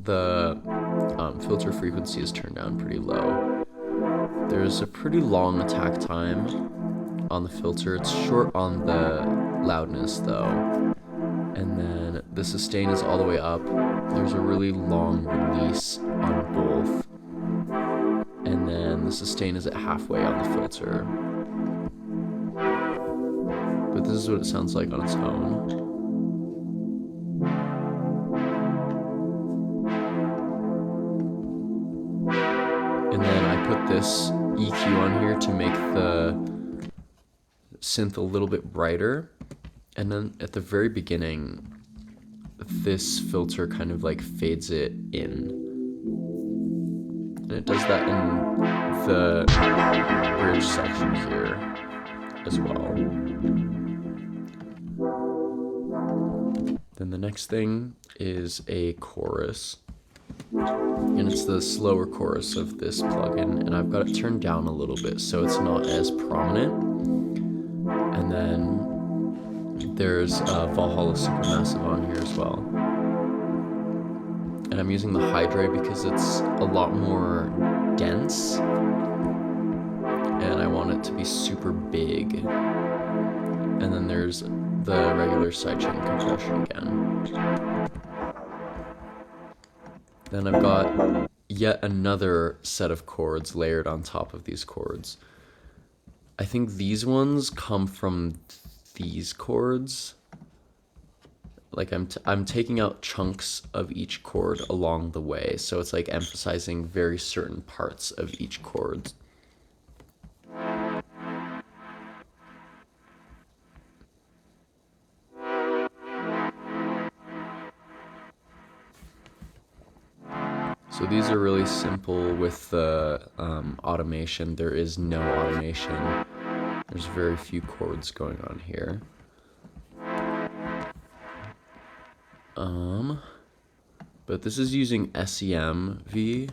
the filter frequency is turned down pretty low. There's a pretty long attack time on the filter. It's short on the loudness though. And then the sustain is all the way up. There's a really long release on both. And then the sustain is at halfway on the filter. But this is what it sounds like on its own. And then I put this EQ on here to make the synth a little bit brighter. And then at the very beginning, this filter kind of like fades it in. And it does that in the bridge section here as well. Then the next thing is a chorus. And it's the slower chorus of this plugin. And I've got it turned down a little bit so it's not as prominent. And then there's Valhalla Supermassive on here as well. And I'm using the Hydra because it's a lot more dense. And I want it to be super big. And then there's the regular sidechain compression again. Then I've got yet another set of chords layered on top of these chords. I think these ones come from these chords. Like I'm taking out chunks of each chord along the way, so it's like emphasizing very certain parts of each chord. So these are really simple with the automation. There is no automation. There's very few chords going on here. But this is using SEMV.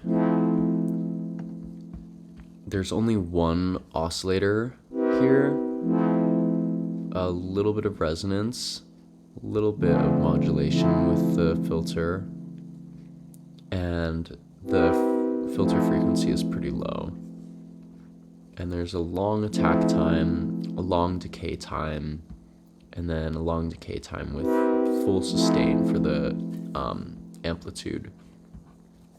There's only one oscillator here, a little bit of resonance, a little bit of modulation with the filter, and the filter frequency is pretty low. And there's a long attack time, a long decay time, and then a long decay time with full sustain for the amplitude.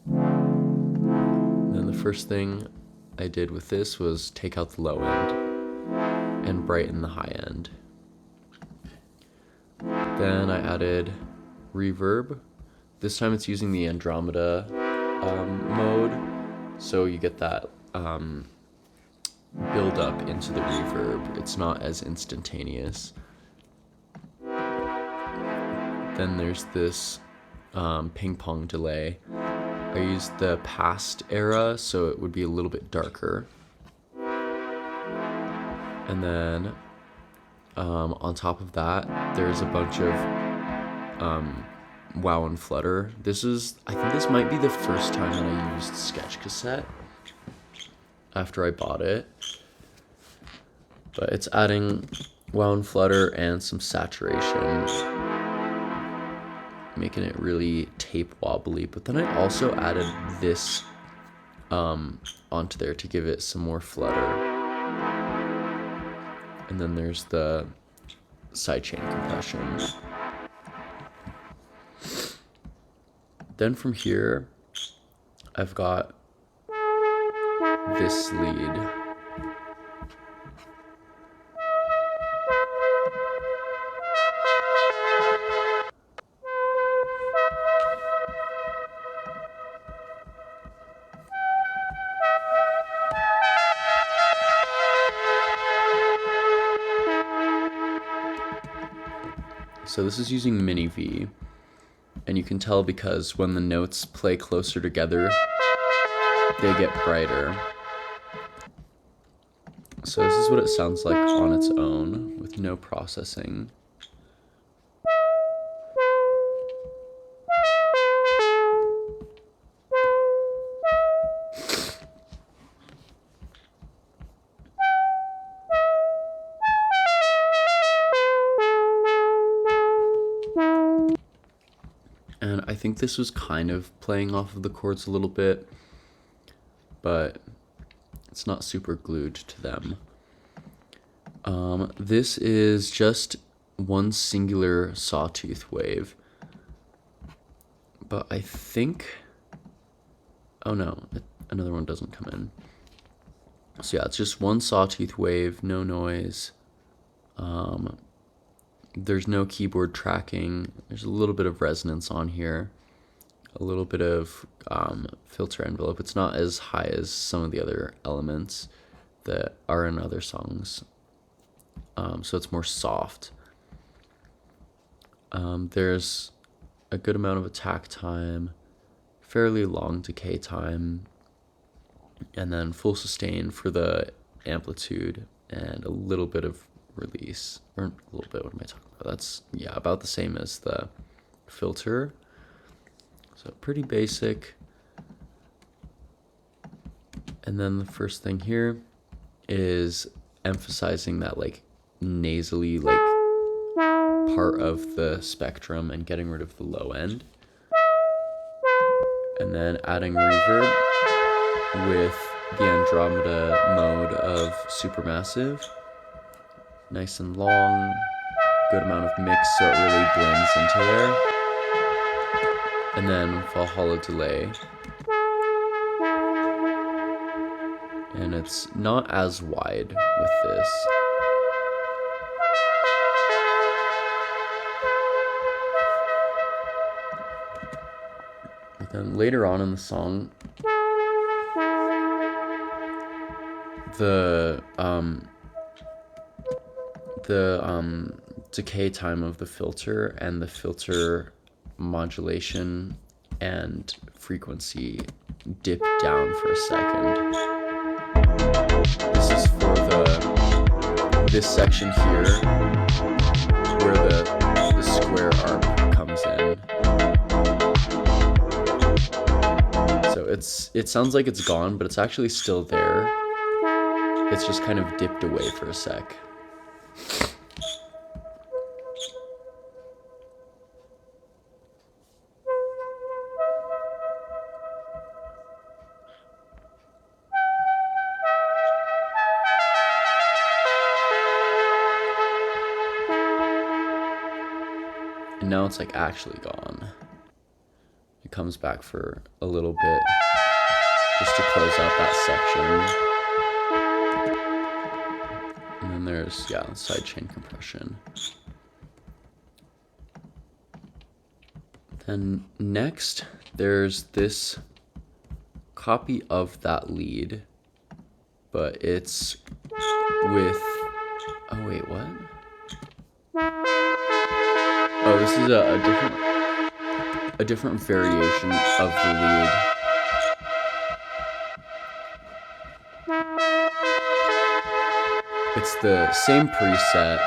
And then the first thing I did with this was take out the low end and brighten the high end. Then I added reverb. This time it's using the Andromeda mode, so you get that build up into the reverb. It's not as instantaneous. Then there's this ping pong delay. I used the past era, so it would be a little bit darker. And then on top of that, there's a bunch of wow and flutter. I think this might be the first time that I used Sketch Cassette after I bought it. But it's adding wow and flutter and some saturation, making it really tape wobbly. But then I also added this onto there to give it some more flutter. And then there's the sidechain compression. Then from here, I've got this lead. So this is using mini V, and you can tell because when the notes play closer together, they get brighter. So this is what it sounds like on its own with no processing. And I think this was kind of playing off of the chords a little bit, but it's not super glued to them. This is just one singular sawtooth wave, but I think, oh no, another one doesn't come in. So yeah, it's just one sawtooth wave, no noise. There's no keyboard tracking. There's a little bit of resonance on here, a little bit of filter envelope. It's not as high as some of the other elements that are in other songs, so it's more soft. There's a good amount of attack time, fairly long decay time, and then full sustain for the amplitude, and a little bit of release, or a little bit, what am I talking about? That's, yeah, about the same as the filter. So pretty basic. And then the first thing here is emphasizing that like nasally like part of the spectrum and getting rid of the low end. And then adding reverb with the Andromeda mode of Supermassive. Nice and long, good amount of mix so it really blends into there. And then Valhalla delay. And it's not as wide with this. But then later on in the song, the decay time of the filter and the filter modulation and frequency dip down for a second. This is for this section here where the square arp comes in. So it sounds like it's gone, but it's actually still there. It's just kind of dipped away for a sec. And now it's like actually gone. It comes back for a little bit just to close out that section. And then there's, yeah, sidechain compression. Then next, there's this copy of that lead, but it's with, oh wait, what? Oh, this is a different variation of the lead. It's the same preset,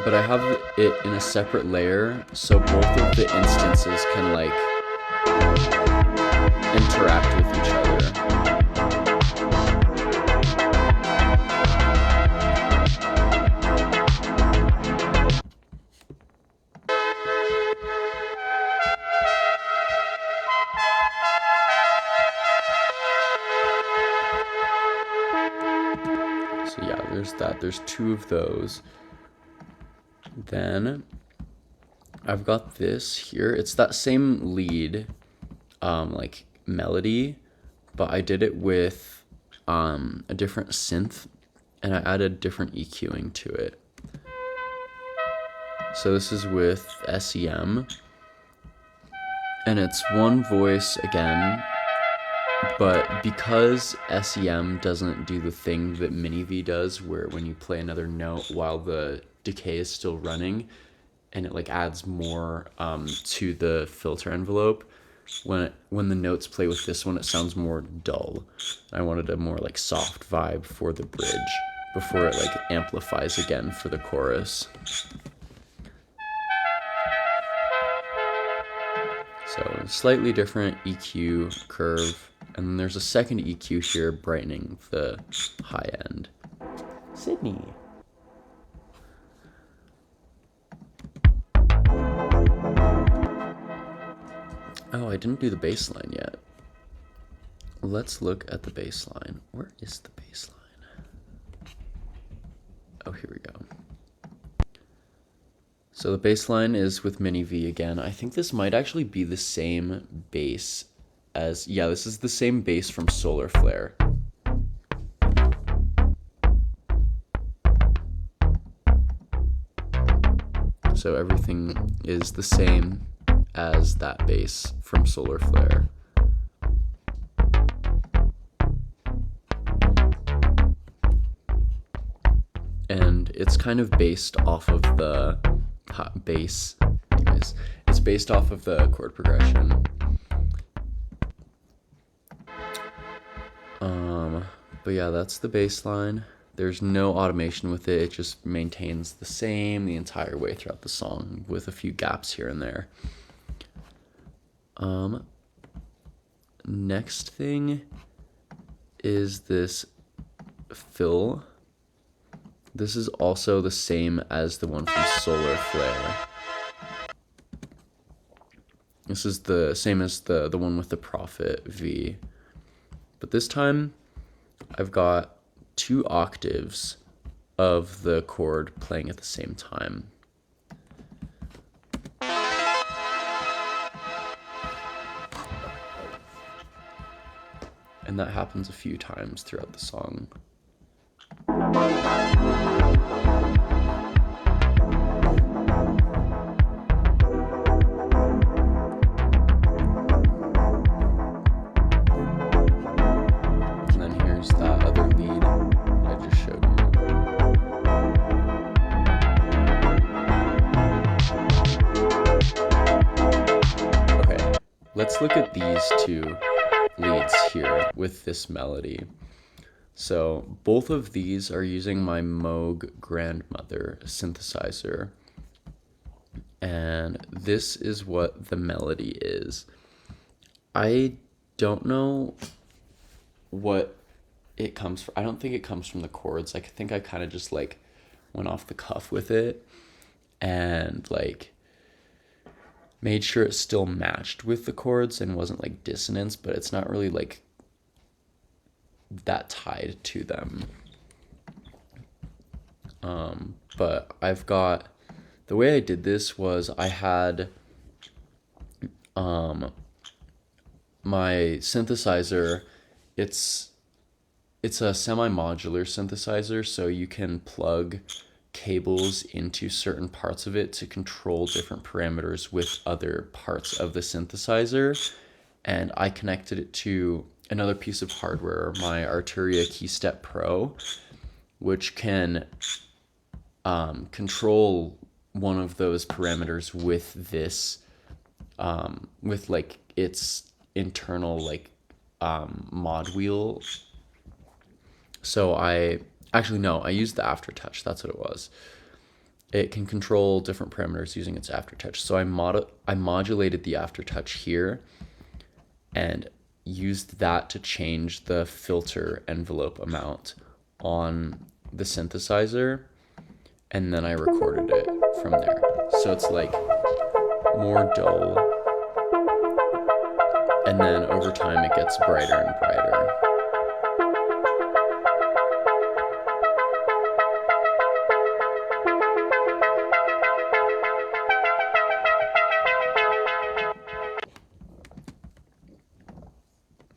but I have it in a separate layer, so both of the instances can like interact with each other. So yeah, there's that. There's two of those. Then I've got this here. It's that same lead, like melody, but I did it with a different synth, and I added different EQing to it. So this is with SEM, and it's one voice again. But because SEM doesn't do the thing that Mini V does, where when you play another note while the decay is still running, and it like adds more to the filter envelope, when the notes play with this one, it sounds more dull. I wanted a more like soft vibe for the bridge before it like amplifies again for the chorus. So slightly different EQ curve. And then there's a second EQ here brightening the high end. Sydney. Oh, I didn't do the bass line yet. Let's look at the bass line. Where is the bass line? Oh, here we go. So the bass line is with Mini V again. I think this might actually be the same bass as, yeah, this is the same bass from Solar Flare. So everything is the same as that bass from Solar Flare. And it's kind of based off of the bass. Anyways, it's based off of the chord progression. But yeah, that's the bass line. There's no automation with it. It just maintains the same the entire way throughout the song with a few gaps here and there. Next thing is this fill. This is also the same as the one from Solar Flare. This is the same as the one with the Prophet V. But this time, I've got 2 octaves of the chord playing at the same time. And that happens a few times throughout the song. let's look at these two leads here with this melody. So both of these are using my Moog Grandmother synthesizer. And this is what the melody is. I don't know what it comes from. I don't think it comes from the chords. Like, I think I kind of just like went off the cuff with it and like made sure it still matched with the chords and wasn't like dissonance, but it's not really like that tied to them. But I've got, the way I did this was I had my synthesizer, it's a semi-modular synthesizer, so you can plug cables into certain parts of it to control different parameters with other parts of the synthesizer. And I connected it to another piece of hardware, my Arturia KeyStep Pro, which can control one of those parameters with this, with like its internal like mod wheel. So I used the aftertouch. That's what it was. It can control different parameters using its aftertouch. So I modulated the aftertouch here and used that to change the filter envelope amount on the synthesizer, and then I recorded it from there. So it's like more dull, and then over time it gets brighter and brighter.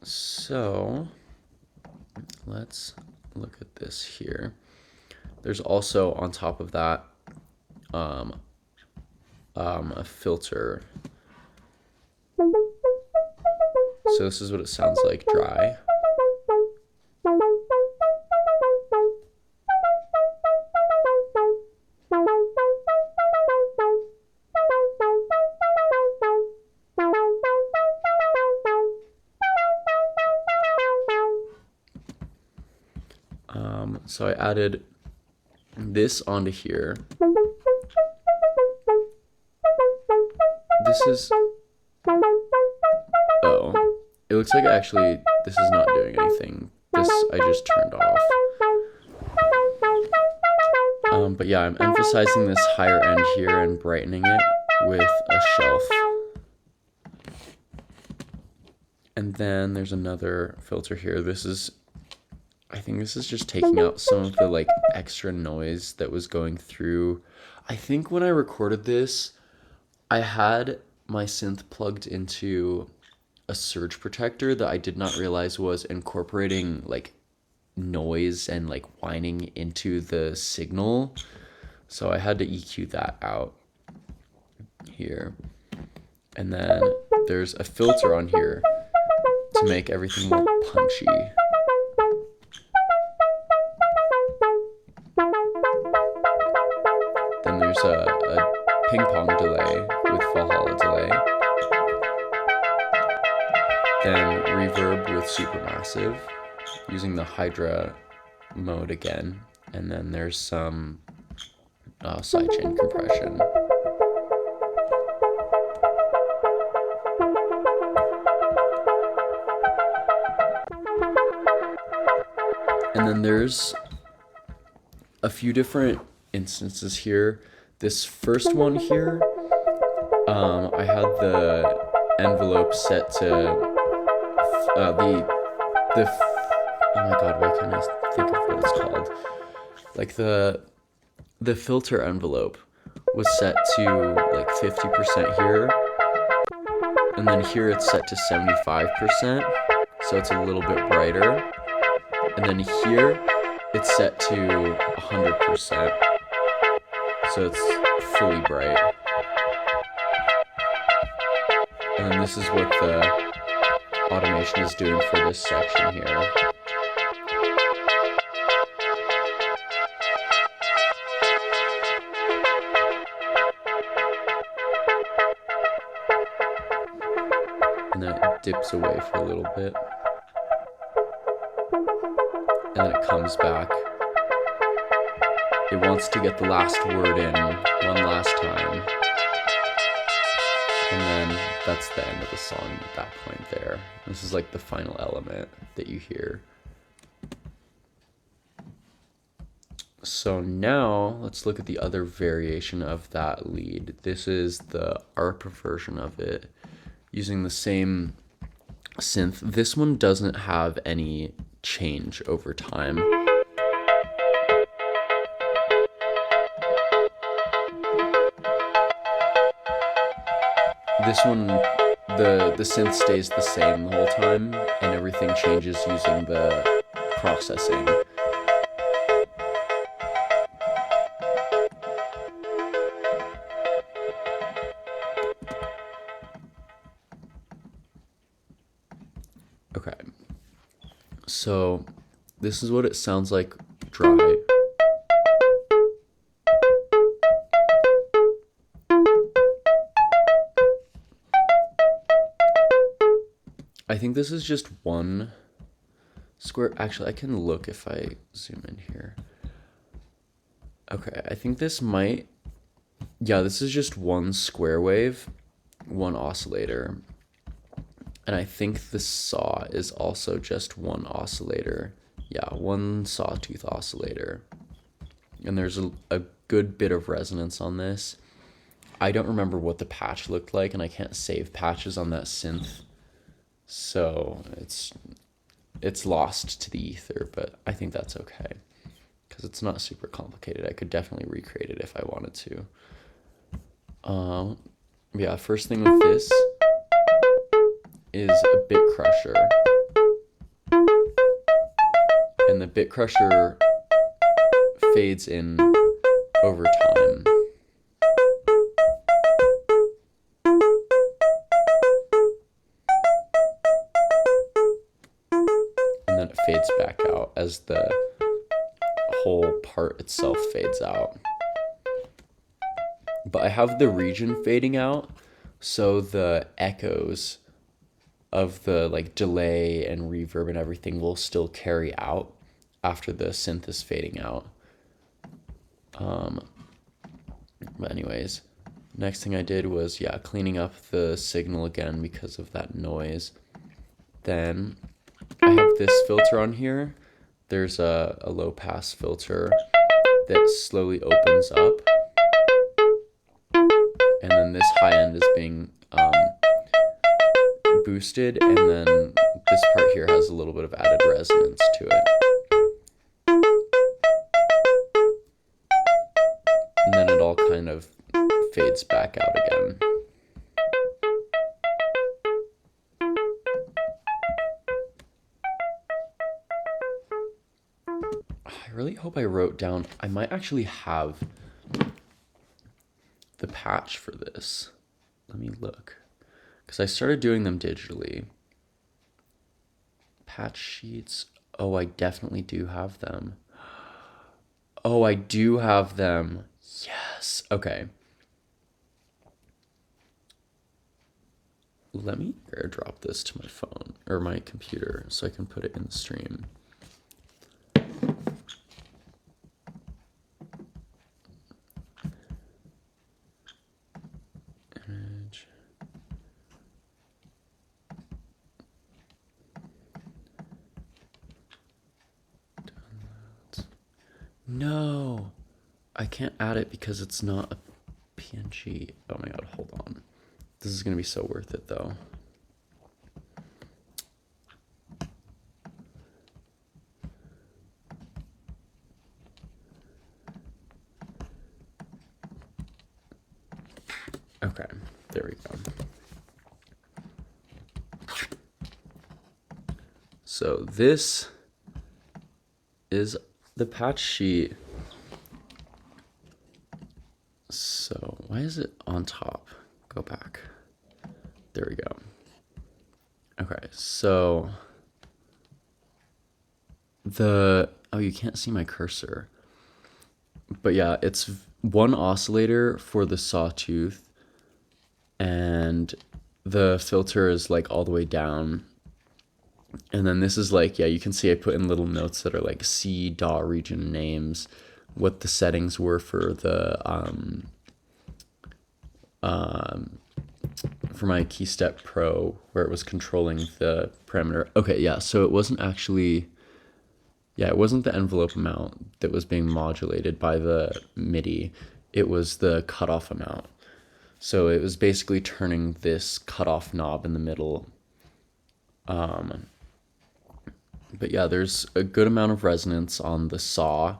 So let's look at this here. There's also on top of that a filter. So this is what it sounds like dry. So I added this onto here. This is, oh, it looks like actually this is not doing anything. This I just turned off. But yeah, I'm emphasizing this higher end here and brightening it with a shelf. And then there's another filter here. I think this is just taking out some of the like extra noise that was going through. I think when I recorded this, I had my synth plugged into a surge protector that I did not realize was incorporating like noise and like whining into the signal. So I had to EQ that out here. And then there's a filter on here to make everything more punchy. Then there's a ping pong delay with Valhalla delay. Then reverb with supermassive using the Hydra mode again. And then there's some sidechain compression. And then there's a few different instances here. This first one here, I had the envelope set to oh my god, why can't I think of what it's called? Like the filter envelope was set to like 50% here, and then here it's set to 75%, so it's a little bit brighter, and then here it's set to 100%, so it's fully bright. And then this is what the automation is doing for this section here. dips away for a little bit. And then it comes back. It wants to get the last word in one last time. And then that's the end of the song at that point there. This is like the final element that you hear. So now let's look at the other variation of that lead. This is the ARP version of it using the same synth. This one doesn't have any change over time. This one, the synth stays the same the whole time, and everything changes using the processing. Okay, so this is what it sounds like dry. I think this is just one square. Actually, I can look if I zoom in here. Okay, I think this might, yeah, this is just one square wave, one oscillator. And I think the saw is also just one oscillator. Yeah, one sawtooth oscillator. And there's a good bit of resonance on this. I don't remember what the patch looked like, and I can't save patches on that synth. So it's lost to the ether, but I think that's okay because it's not super complicated. I could definitely recreate it if I wanted to. Yeah, first thing with this is a bit crusher. And the bit crusher fades in over time. And then it fades back out as the whole part itself fades out. But I have the region fading out, so the echoes of the like delay and reverb and everything will still carry out after the synth is fading out. But anyways, next thing I did was, yeah, cleaning up the signal again because of that noise. Then I have this filter on here. There's a low pass filter that slowly opens up. And then this high end is being boosted, and then this part here has a little bit of added resonance to it. And then it all kind of fades back out again. I really hope I wrote down, I might actually have the patch for this. Let me look. Because I started doing them digitally. Patch sheets. Oh, I definitely do have them. Oh, I do have them. Yes. Okay. Let me airdrop this to my phone or my computer so I can put it in the stream. Image. Downloads. No, I can't add it because it's not a PNG. Oh my god, hold on. This is gonna be so worth it though. Okay, there we go. So this is the patch sheet. So why is it on top? Go back. There we go. Okay, so oh, you can't see my cursor. But yeah, it's one oscillator for the sawtooth, and the filter is like all the way down. And then this is like, yeah, you can see I put in little notes that are like C, DAW region names, what the settings were for the for my KeyStep Pro, where it was controlling the parameter. Okay, yeah, so it wasn't actually, yeah, it wasn't the envelope amount that was being modulated by the MIDI. It was the cutoff amount. So it was basically turning this cutoff knob in the middle. But yeah, there's a good amount of resonance on the saw.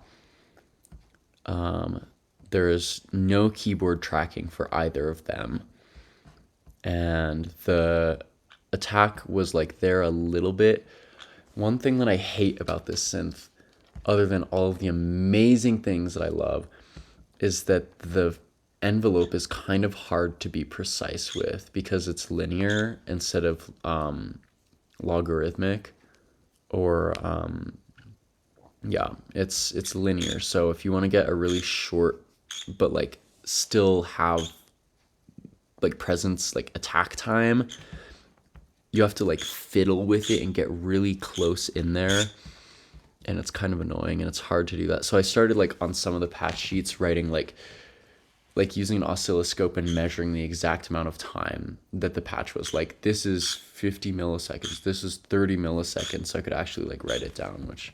There is no keyboard tracking for either of them. And the attack was like there a little bit. One thing that I hate about this synth, other than all of the amazing things that I love, is that the envelope is kind of hard to be precise with because it's linear instead of logarithmic, or yeah, it's linear. So if you want to get a really short but like still have like presence, like attack time, you have to like fiddle with it and get really close in there, and it's kind of annoying and it's hard to do that. So I started like on some of the patch sheets writing like using an oscilloscope and measuring the exact amount of time that the patch was. Like, this is 50 milliseconds, this is 30 milliseconds, so I could actually like write it down, which,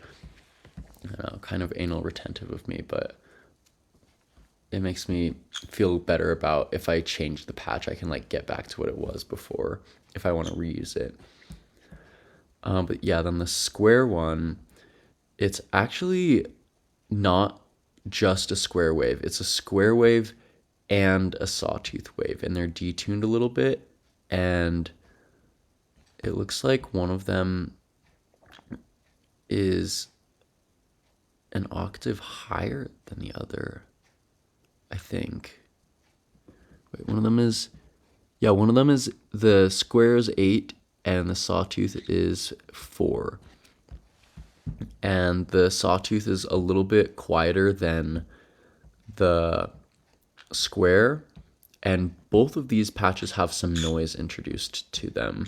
I don't know, kind of anal retentive of me, but it makes me feel better about if I change the patch, I can like get back to what it was before if I want to reuse it. But yeah, then the square one, it's actually not just a square wave. It's a square wave and a sawtooth wave, and they're detuned a little bit, and it looks like one of them is an octave higher than the other, I think. Wait, one of them is, yeah, one of them is, the square is 8 and the sawtooth is 4. And the sawtooth is a little bit quieter than the square, and both of these patches have some noise introduced to them.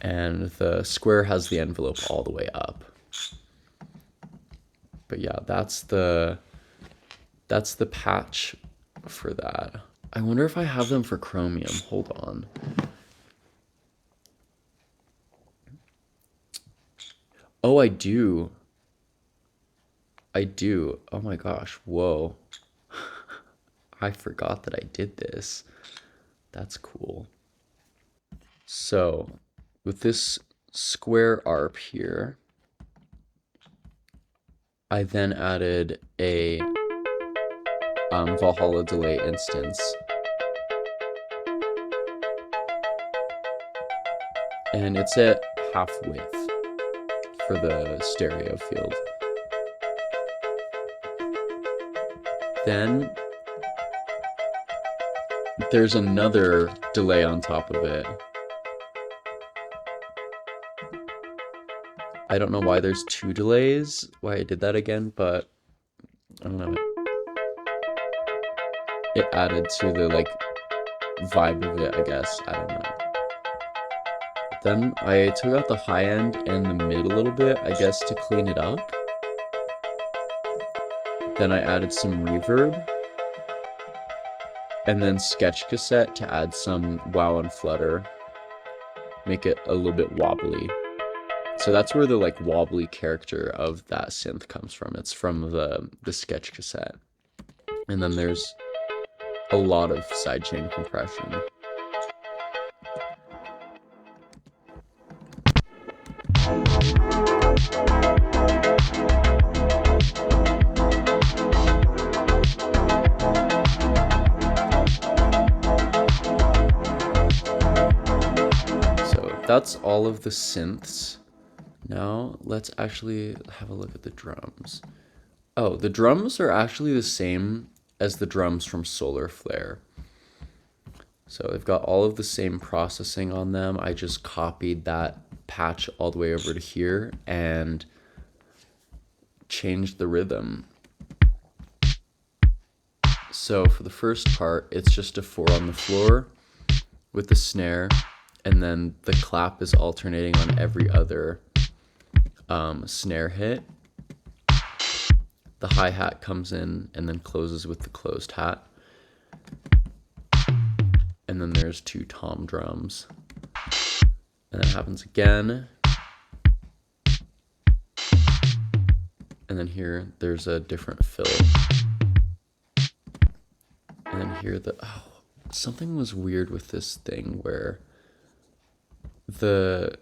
And the square has the envelope all the way up. But yeah, that's the patch for that. I wonder if I have them for Chromium. Hold on. Oh, I do. Oh my gosh, whoa. I forgot that I did this. That's cool. So, with this square arp here, I then added a Valhalla delay instance. And it's at half width for the stereo field. Then there's another delay on top of it. I don't know why there's 2 delays, why I did that again, but I don't know. It added to the like vibe of it, I guess. I don't know. Then I took out the high end and the mid a little bit, I guess, to clean it up. Then I added some reverb, and then sketch cassette to add some wow and flutter, make it a little bit wobbly. So that's where the like wobbly character of that synth comes from. It's from the sketch cassette. And then there's a lot of sidechain compression. So that's all of the synths. Now let's actually have a look at the drums. Oh, the drums are actually the same as the drums from Solar Flare. So they've got all of the same processing on them. I just copied that patch all the way over to here and changed the rhythm. So for the first part, it's just a 4 on the floor, with the snare, and then the clap is alternating on every other snare hit. The hi-hat comes in and then closes with the closed hat. And then there's 2 tom drums. And that happens again. And then here, there's a different fill. And then here, something was weird with this thing where the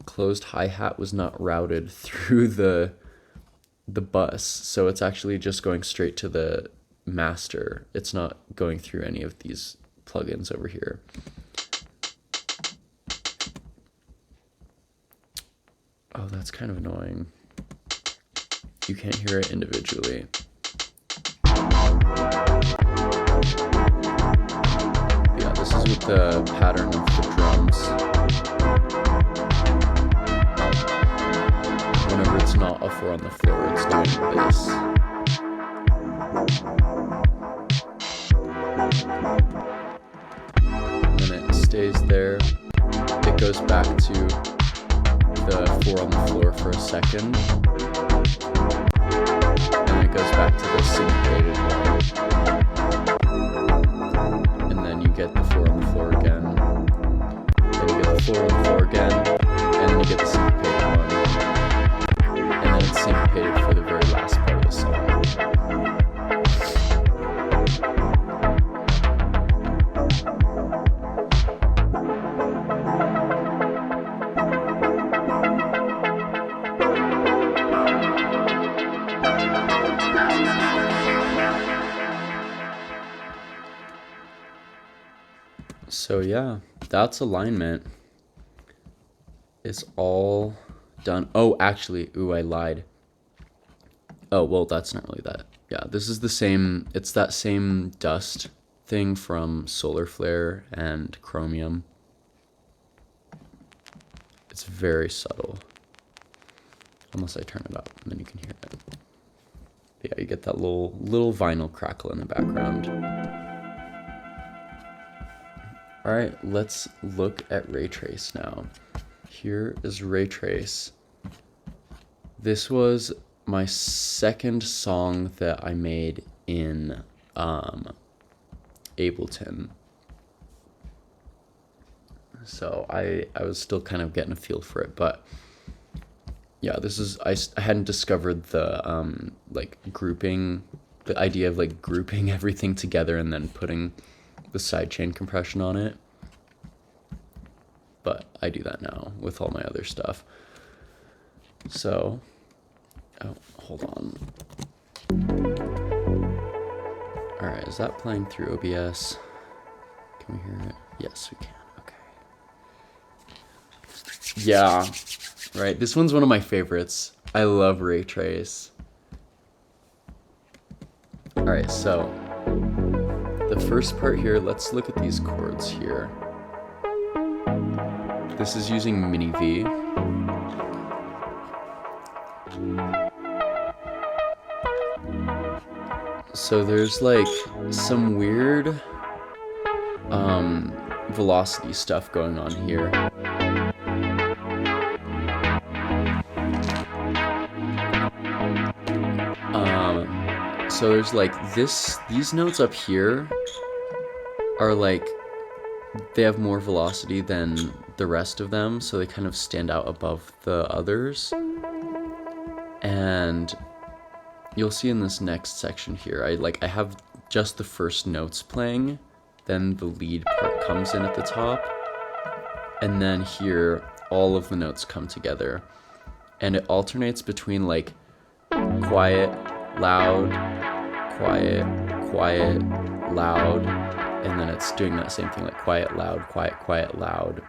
closed hi-hat was not routed through the bus. So it's actually just going straight to the master. It's not going through any of these plugins over here. Oh, that's kind of annoying. You can't hear it individually. Yeah, this is with the pattern of the drums. Whenever it's not a 4 on the floor, it's doing this. And then it stays there. It goes back to the 4 on the floor for a second. And then it goes back to the syncopated one. And then you get the 4 on the floor again. Then you get the 4 on the floor again. And then you get the syncopated one. And then it's syncopated for the very last part of the song. So yeah, that's alignment. It's all done. Oh, actually, I lied. Oh, well, that's not really that. Yeah, this is the same, it's that same dust thing from Solar Flare and Chromium. It's very subtle. Unless I turn it up, and then you can hear it. But yeah, you get that little vinyl crackle in the background. All right, let's look at Raytrace now. Here is Raytrace. This was my second song that I made in Ableton. So I was still kind of getting a feel for it, but yeah, this is, I hadn't discovered the like grouping, the idea of like grouping everything together and then putting the sidechain compression on it. But I do that now with all my other stuff. So, oh, hold on. All right, is that playing through OBS? Can we hear it? Yes, we can. Okay. Yeah, right. This one's one of my favorites. I love Raytrace. All right, so the first part here, let's look at these chords here. This is using Mini V. So there's like some weird velocity stuff going on here. So there's like these notes up here are like, they have more velocity than the rest of them, so they kind of stand out above the others. And you'll see in this next section here, I have just the first notes playing, then the lead part comes in at the top, and then here all of the notes come together, and it alternates between like quiet, loud, quiet, quiet, loud, and then it's doing that same thing, like quiet, loud, quiet, quiet, loud,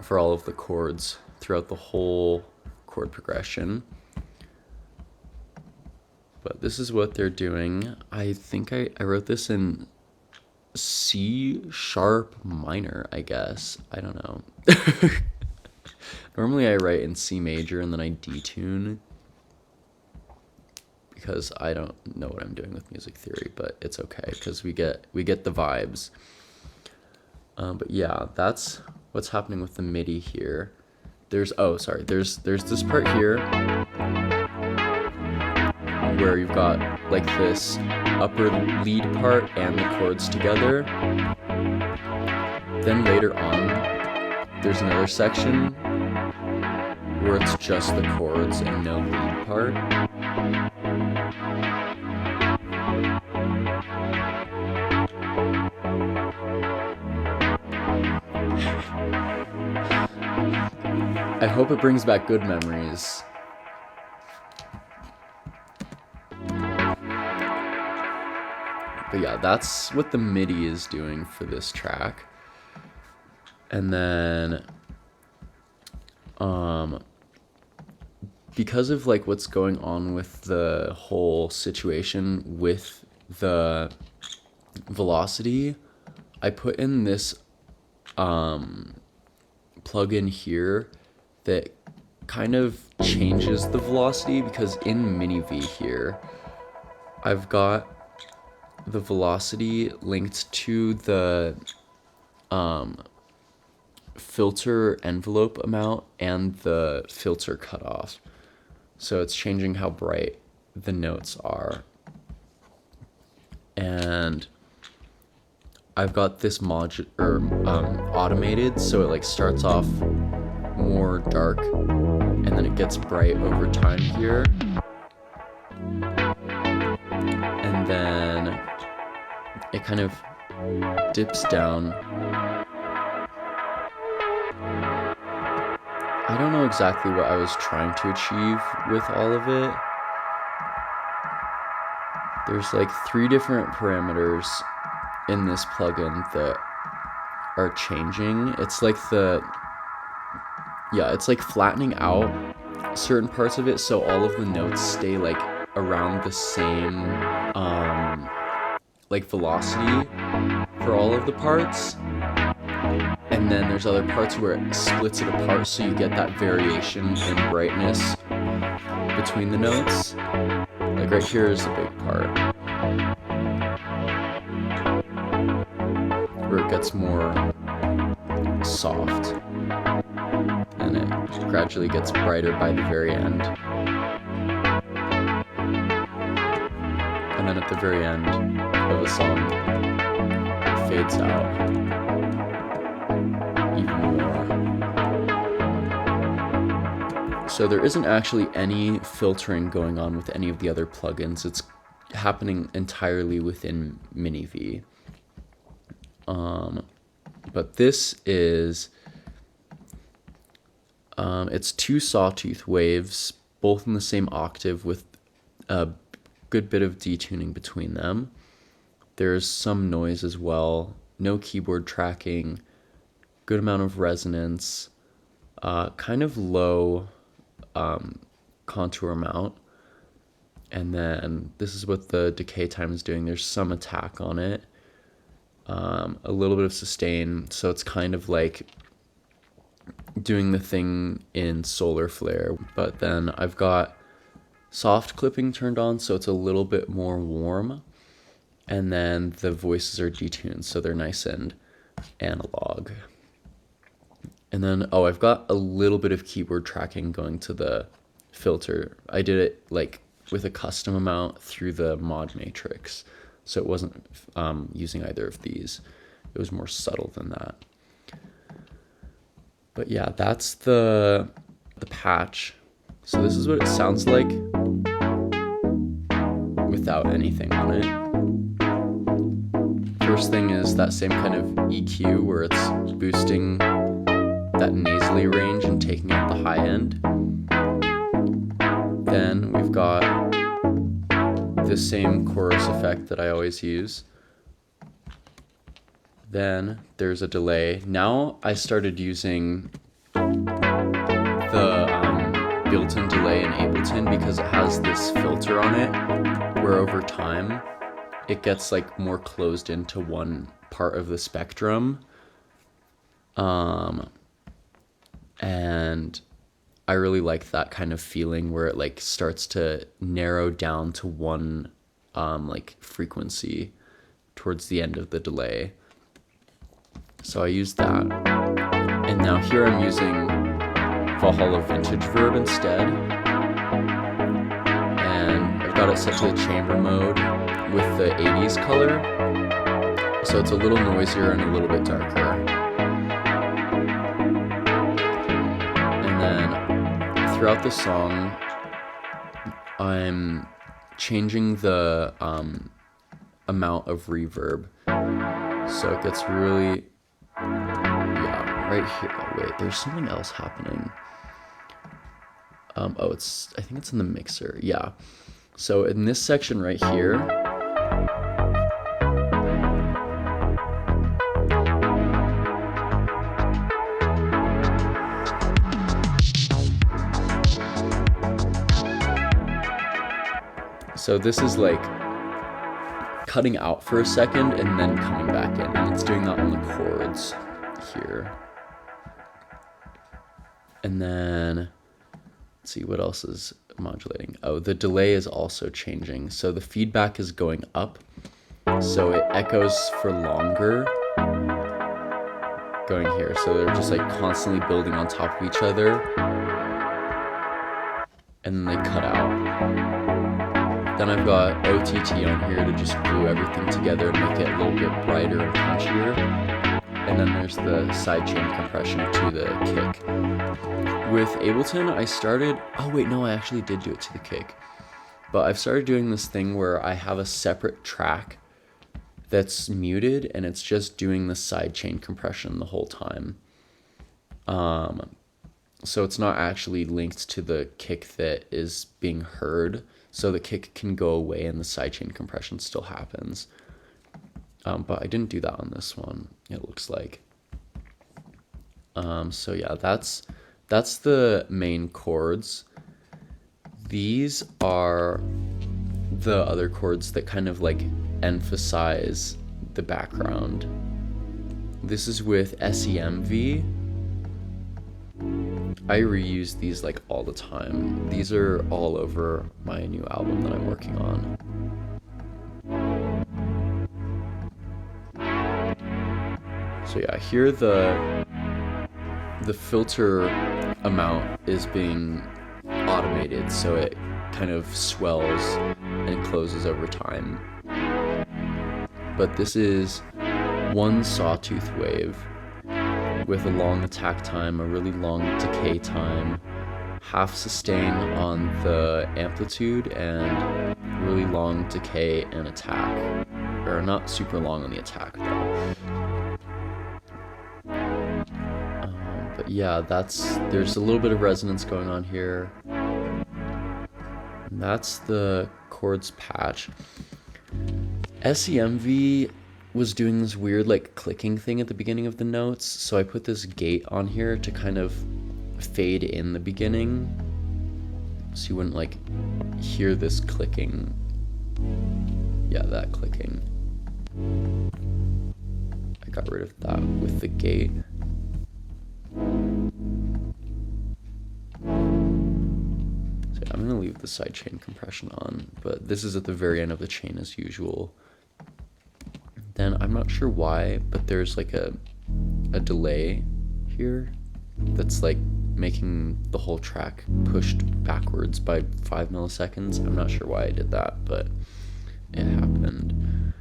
for all of the chords throughout the whole chord progression. But this is what they're doing. I think I wrote this in C sharp minor, I guess. I don't know. Normally I write in C major and then I detune, because I don't know what I'm doing with music theory, but it's okay because we get the vibes. But yeah, that's what's happening with the MIDI here. There's this part here where you've got like this upper lead part and the chords together. Then later on, there's another section where it's just the chords and no lead part. I hope it brings back good memories. But yeah, that's what the MIDI is doing for this track. And then, because of like what's going on with the whole situation with the velocity, I put in this plugin here that kind of changes the velocity, because in Mini-V here, I've got the velocity linked to the filter envelope amount and the filter cutoff. So it's changing how bright the notes are. And I've got this automated, so it like starts off more dark and then it gets bright over time here. And then it kind of dips down. I don't know exactly what I was trying to achieve with all of it. There's like 3 different parameters in this plugin that are changing. It's like it's like flattening out certain parts of it so all of the notes stay like around the same like velocity for all of the parts. And then there's other parts where it splits it apart so you get that variation in brightness between the notes. Like right here is a big part where it gets more soft and it gradually gets brighter by the very end. And then at the very end of the song, it fades out even more. So there isn't actually any filtering going on with any of the other plugins. It's happening entirely within Mini-V. But this is, it's 2 sawtooth waves, both in the same octave with a good bit of detuning between them. There's some noise as well, no keyboard tracking, good amount of resonance, kind of low contour amount. And then this is what the decay time is doing. There's some attack on it, a little bit of sustain. So it's kind of like doing the thing in Solar Flare. But then I've got soft clipping turned on, so it's a little bit more warm. And then the voices are detuned, so they're nice and analog. And then, I've got a little bit of keyboard tracking going to the filter. I did it like with a custom amount through the mod matrix. So it wasn't using either of these. It was more subtle than that. But yeah, that's the patch. So this is what it sounds like without anything on it. First thing is that same kind of EQ where it's boosting that nasally range and taking out the high end. Then we've got the same chorus effect that I always use. Then there's a delay. Now I started using the built-in delay in Ableton because it has this filter on it where over time it gets like more closed into one part of the spectrum. And I really like that kind of feeling where it like starts to narrow down to one like frequency towards the end of the delay. So I used that. And now here I'm using Valhalla Vintage Verb instead. And I've got it set to the chamber mode with the 80s color. So it's a little noisier and a little bit darker. And then throughout the song, I'm changing the amount of reverb. So it gets really, yeah, right here. Oh, wait, there's something else happening. Oh, I think it's in the mixer. Yeah. So in this section right here, so this is like cutting out for a second and then coming back in, and it's doing that on the chords here. And then, let's see, what else is modulating? Oh, the delay is also changing. So the feedback is going up, so it echoes for longer going here. So they're just like constantly building on top of each other, and then they cut out. Then I've got OTT on here to just glue everything together and make it a little bit brighter and punchier. And then there's the sidechain compression to the kick. With Ableton, I started, oh wait, no, I actually did do it to the kick. But I've started doing this thing where I have a separate track that's muted and it's just doing the sidechain compression the whole time. So it's not actually linked to the kick that is being heard. So the kick can go away and the sidechain compression still happens. But I didn't do that on this one, it looks like. So yeah, that's the main chords. These are the other chords that kind of like emphasize the background. This is with SEMV. I reuse these like all the time. These are all over my new album that I'm working on. So yeah, here the filter amount is being automated, so it kind of swells and closes over time. But this is one sawtooth wave with a long attack time, a really long decay time, half sustain on the amplitude, and really long decay and attack. Or not super long on the attack though. But yeah, there's a little bit of resonance going on here. And that's the chords patch. SEMV was doing this weird like clicking thing at the beginning of the notes, so I put this gate on here to kind of fade in the beginning so you wouldn't like hear this clicking. Yeah, that clicking. I got rid of that with the gate. So I'm gonna leave the sidechain compression on, but this is at the very end of the chain as usual. Then I'm not sure why, but there's like a delay here that's like making the whole track pushed backwards by 5 milliseconds. I'm not sure why I did that, but it happened.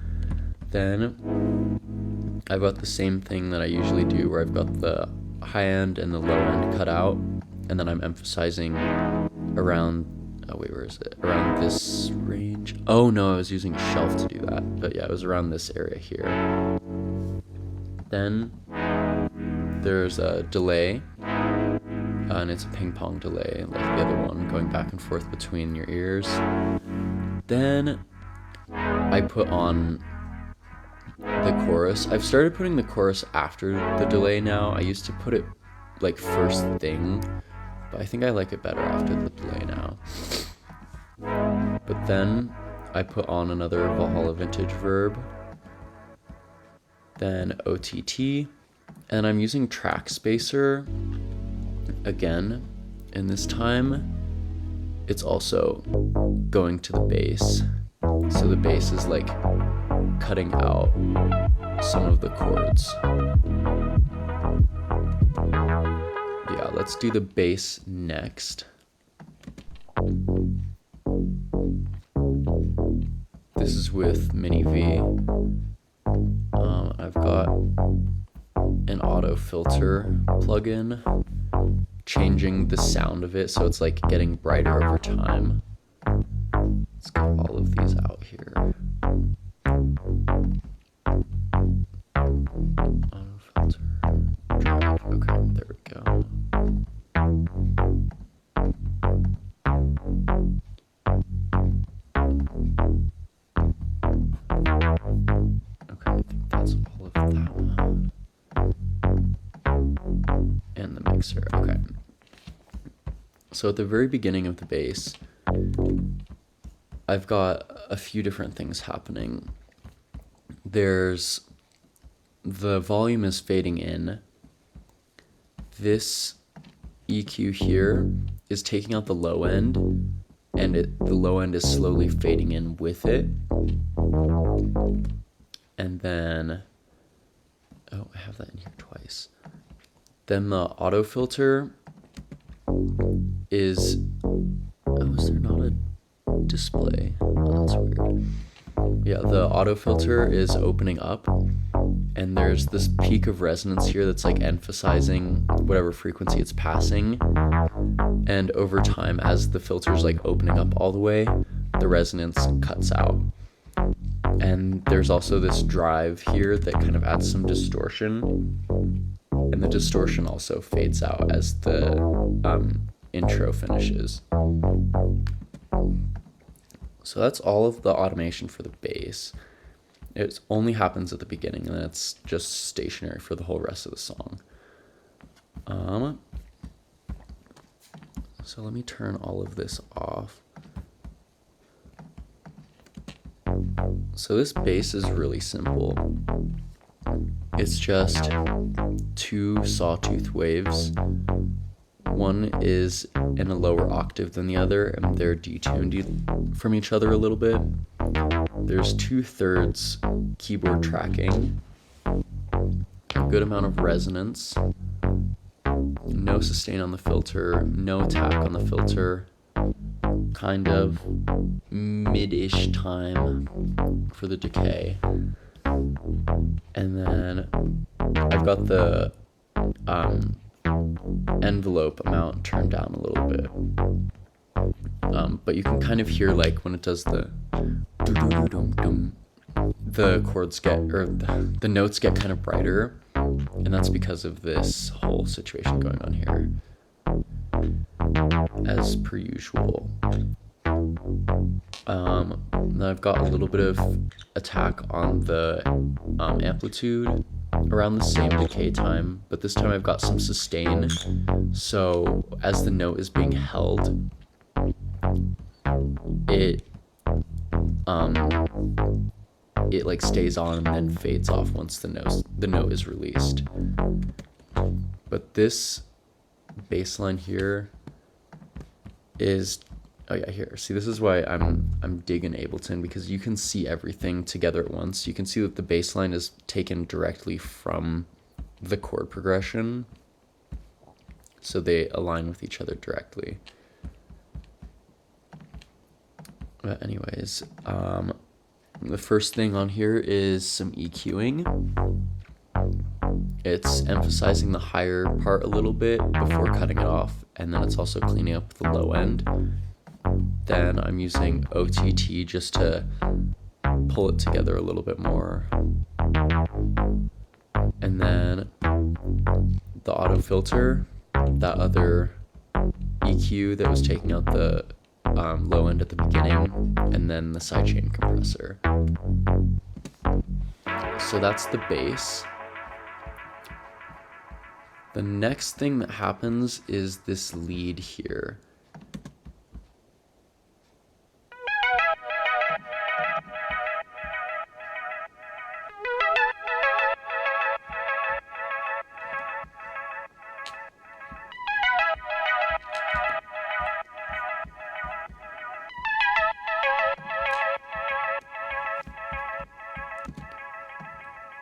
Then I've got the same thing that I usually do where I've got the high end and the low end cut out, and then I'm emphasizing around, oh wait, where is it? Around this range. Oh no, I was using shelf to do that, but yeah, it was around this area here. Then there's a delay, and it's a ping pong delay, like the other one, going back and forth between your ears. Then I put on the chorus. I've started putting the chorus after the delay now. I used to put it like first thing, but I think I like it better after the delay now. But then I put on another Valhalla Vintage Verb, then OTT, and I'm using Track Spacer again, and this time it's also going to the bass. So the bass is like cutting out some of the chords. Yeah, let's do the bass next. This is with Mini V. I've got an auto filter plugin, changing the sound of it so it's like getting brighter over time. Let's get all of these out here. Auto filter, drive. Okay, there we go. Okay, I think that's all of that one. And the mixer, okay. So at the very beginning of the bass, I've got a few different things happening. There's the volume is fading in. This EQ here is taking out the low end, and the low end is slowly fading in with it. And then, oh, I have that in here twice. Then the auto filter is, oh, is there not a display? Oh, that's weird. Yeah, the auto filter is opening up, and there's this peak of resonance here that's like emphasizing whatever frequency it's passing. And over time, as the filter's like opening up all the way, the resonance cuts out. And there's also this drive here that kind of adds some distortion, and the distortion also fades out as the intro finishes. So that's all of the automation for the bass. It only happens at the beginning, and then it's just stationary for the whole rest of the song. So let me turn all of this off. So this bass is really simple. It's just two sawtooth waves. One is in a lower octave than the other, and they're detuned from each other a little bit. There's 2/3 keyboard tracking, a good amount of resonance, no sustain on the filter, no attack on the filter, kind of mid-ish time for the decay. And then I've got the envelope amount turned down a little bit. But you can kind of hear, like, when it does the chords get, or the notes get kind of brighter, and that's because of this whole situation going on here, as per usual. Then I've got a little bit of attack on the amplitude, around the same decay time, but this time I've got some sustain, so as the note is being held, it like stays on and then fades off once the note is released. But this bass line here is, oh yeah, here. See, this is why I'm digging Ableton, because you can see everything together at once. You can see that the bass line is taken directly from the chord progression, so they align with each other directly. But anyways, the first thing on here is some EQing. It's emphasizing the higher part a little bit before cutting it off, and then it's also cleaning up the low end. Then I'm using OTT just to pull it together a little bit more. And then the auto filter, that other EQ that was taking out the low end at the beginning, and then the sidechain compressor. So that's the bass. The next thing that happens is this lead here.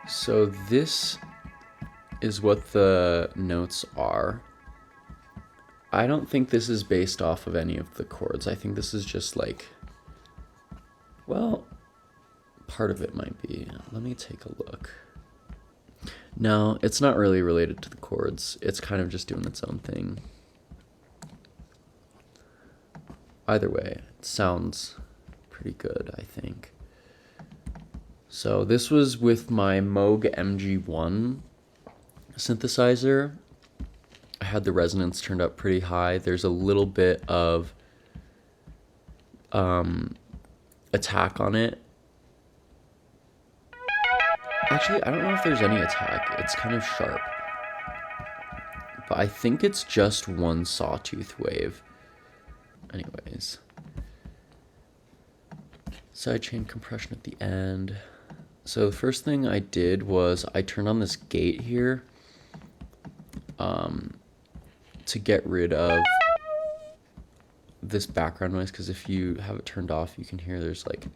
So this is what the notes are. I don't think this is based off of any of the chords. I think this is just like, well, part of it might be. Let me take a look. No, it's not really related to the chords. It's kind of just doing its own thing. Either way, it sounds pretty good, I think. So this was with my Moog MG1 synthesizer. I had the resonance turned up pretty high. There's a little bit of attack on it. Actually, I don't know if there's any attack. It's kind of sharp. But I think it's just one sawtooth wave. Anyways. Sidechain compression at the end. So the first thing I did was I turned on this gate here to get rid of this background noise, because if you have it turned off, you can hear there's like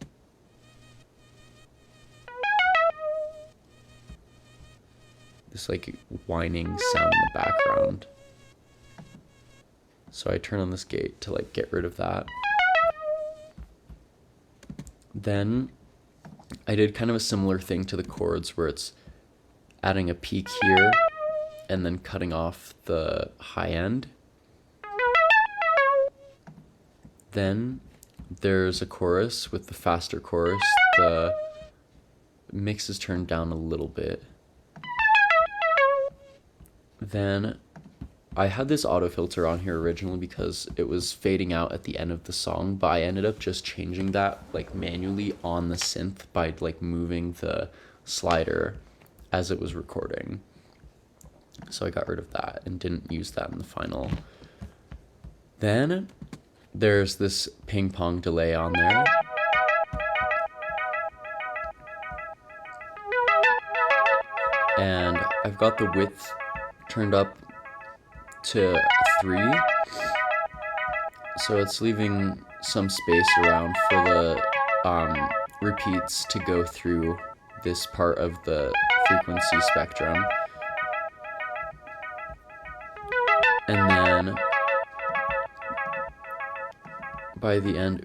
this like whining sound in the background. So I turn on this gate to like get rid of that. Then I did kind of a similar thing to the chords where it's adding a peak here and then cutting off the high end. Then there's a chorus with the faster chorus. The mix is turned down a little bit. Then I had this auto filter on here originally because it was fading out at the end of the song, but I ended up just changing that like manually on the synth by like moving the slider as it was recording. So I got rid of that and didn't use that in the final. Then there's this ping pong delay on there. And I've got the width turned up to 3. So it's leaving some space around for the repeats to go through this part of the frequency spectrum. And then by the end,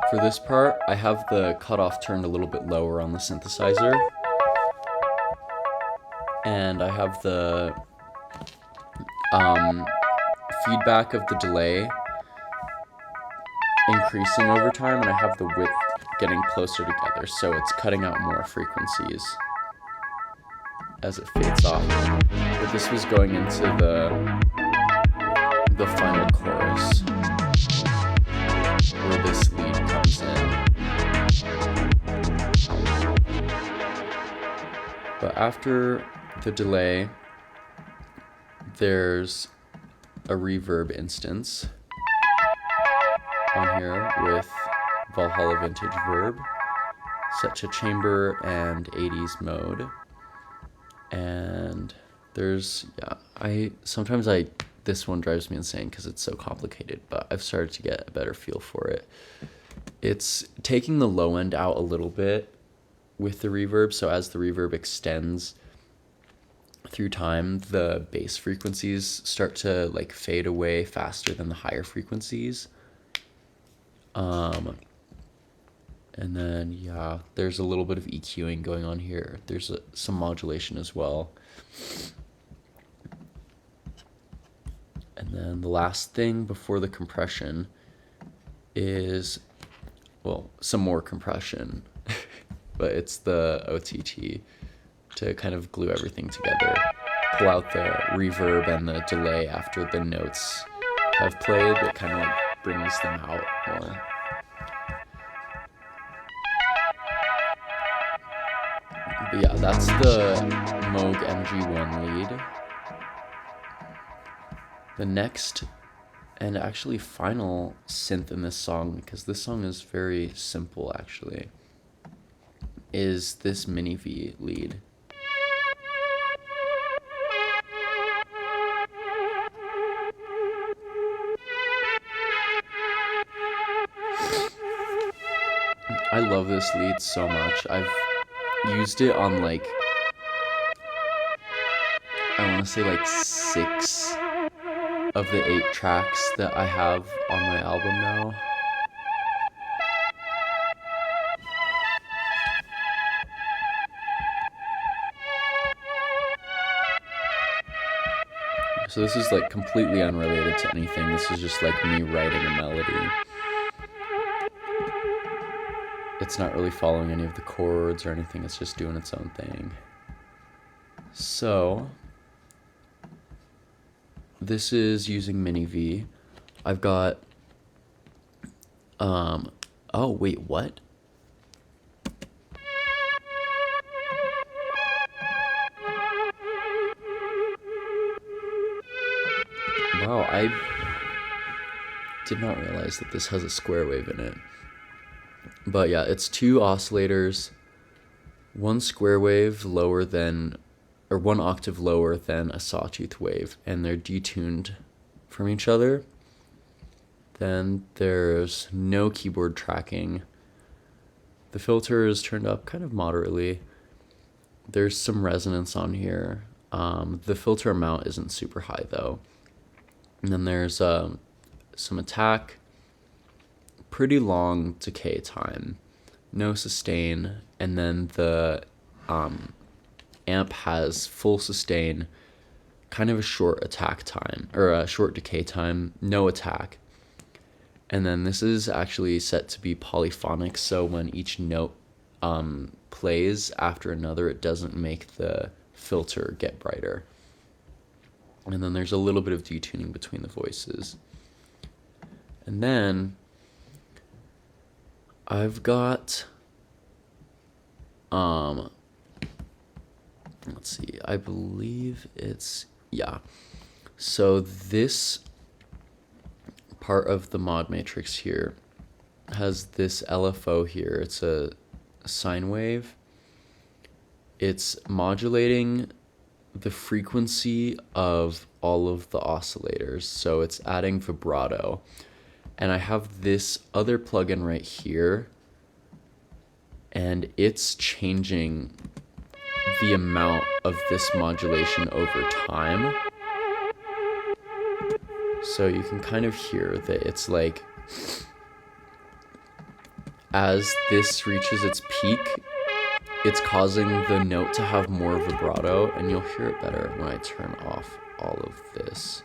for this part, I have the cutoff turned a little bit lower on the synthesizer. And I have the feedback of the delay increasing over time, and I have the width getting closer together, so it's cutting out more frequencies as it fades off. But this was going into the final chorus, where this lead comes in. But after the delay, there's a reverb instance on here with Valhalla Vintage Verb, set to chamber and 80s mode. And there's, this one drives me insane because it's so complicated, but I've started to get a better feel for it. It's taking the low end out a little bit with the reverb, so as the reverb extends through time, the bass frequencies start to like fade away faster than the higher frequencies. And then, there's a little bit of EQing going on here. There's some modulation as well. And then the last thing before the compression is, some more compression, but it's the OTT to kind of glue everything together, pull out the reverb and the delay after the notes have played. It kind of like brings them out more. But yeah, that's the Moog MG1 lead. The next and actually final synth in this song, because this song is very simple actually, is this mini V lead. I love this lead so much. I've used it on like, I want to say like 6 of the 8 tracks that I have on my album now. So this is like completely unrelated to anything. This is just like me writing a melody. It's not really following any of the chords or anything. It's just doing its own thing. So this is using Mini V. I've got, oh wait, what? Wow, I did not realize that this has a square wave in it. But yeah, it's 2 oscillators, 1 square wave lower than, or 1 octave lower than a sawtooth wave, and they're detuned from each other. Then there's no keyboard tracking. The filter is turned up kind of moderately. There's some resonance on here. The filter amount isn't super high though. And then there's some attack, pretty long decay time, no sustain, and then the amp has full sustain, kind of a short attack time, or a short decay time, no attack. And then this is actually set to be polyphonic, so when each note plays after another, it doesn't make the filter get brighter. And then there's a little bit of detuning between the voices. And then I've got, let's see, I believe it's, yeah. So this part of the mod matrix here has this LFO here. It's a sine wave. It's modulating the frequency of all of the oscillators, so it's adding vibrato. And I have this other plugin right here, and it's changing the amount of this modulation over time. So you can kind of hear that it's like, as this reaches its peak, it's causing the note to have more vibrato, and you'll hear it better when I turn off all of this.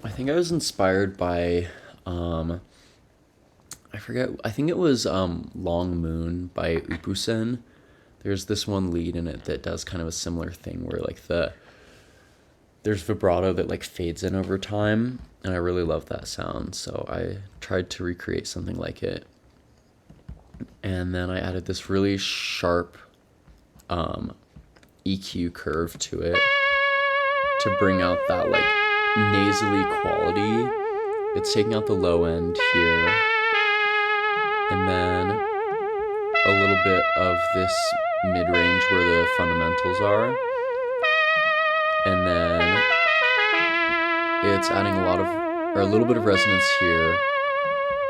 I think I was inspired by, I forget, I think it was Long Moon by Upusen. There's this one lead in it that does kind of a similar thing where like there's vibrato that like fades in over time, and I really love that sound, so I tried to recreate something like it. And then I added this really sharp EQ curve to it to bring out that like nasally quality. It's taking out the low end here, and then a little bit of this mid-range where the fundamentals are, and then it's adding a little bit of resonance here,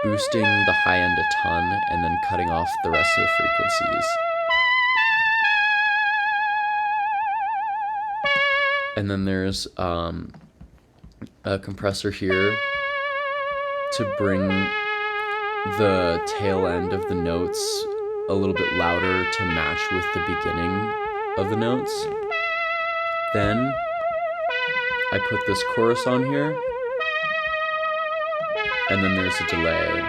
boosting the high end a ton, and then cutting off the rest of the frequencies. And then there's a compressor here to bring the tail end of the notes a little bit louder to match with the beginning of the notes. Then I put this chorus on here, and then there's a delay.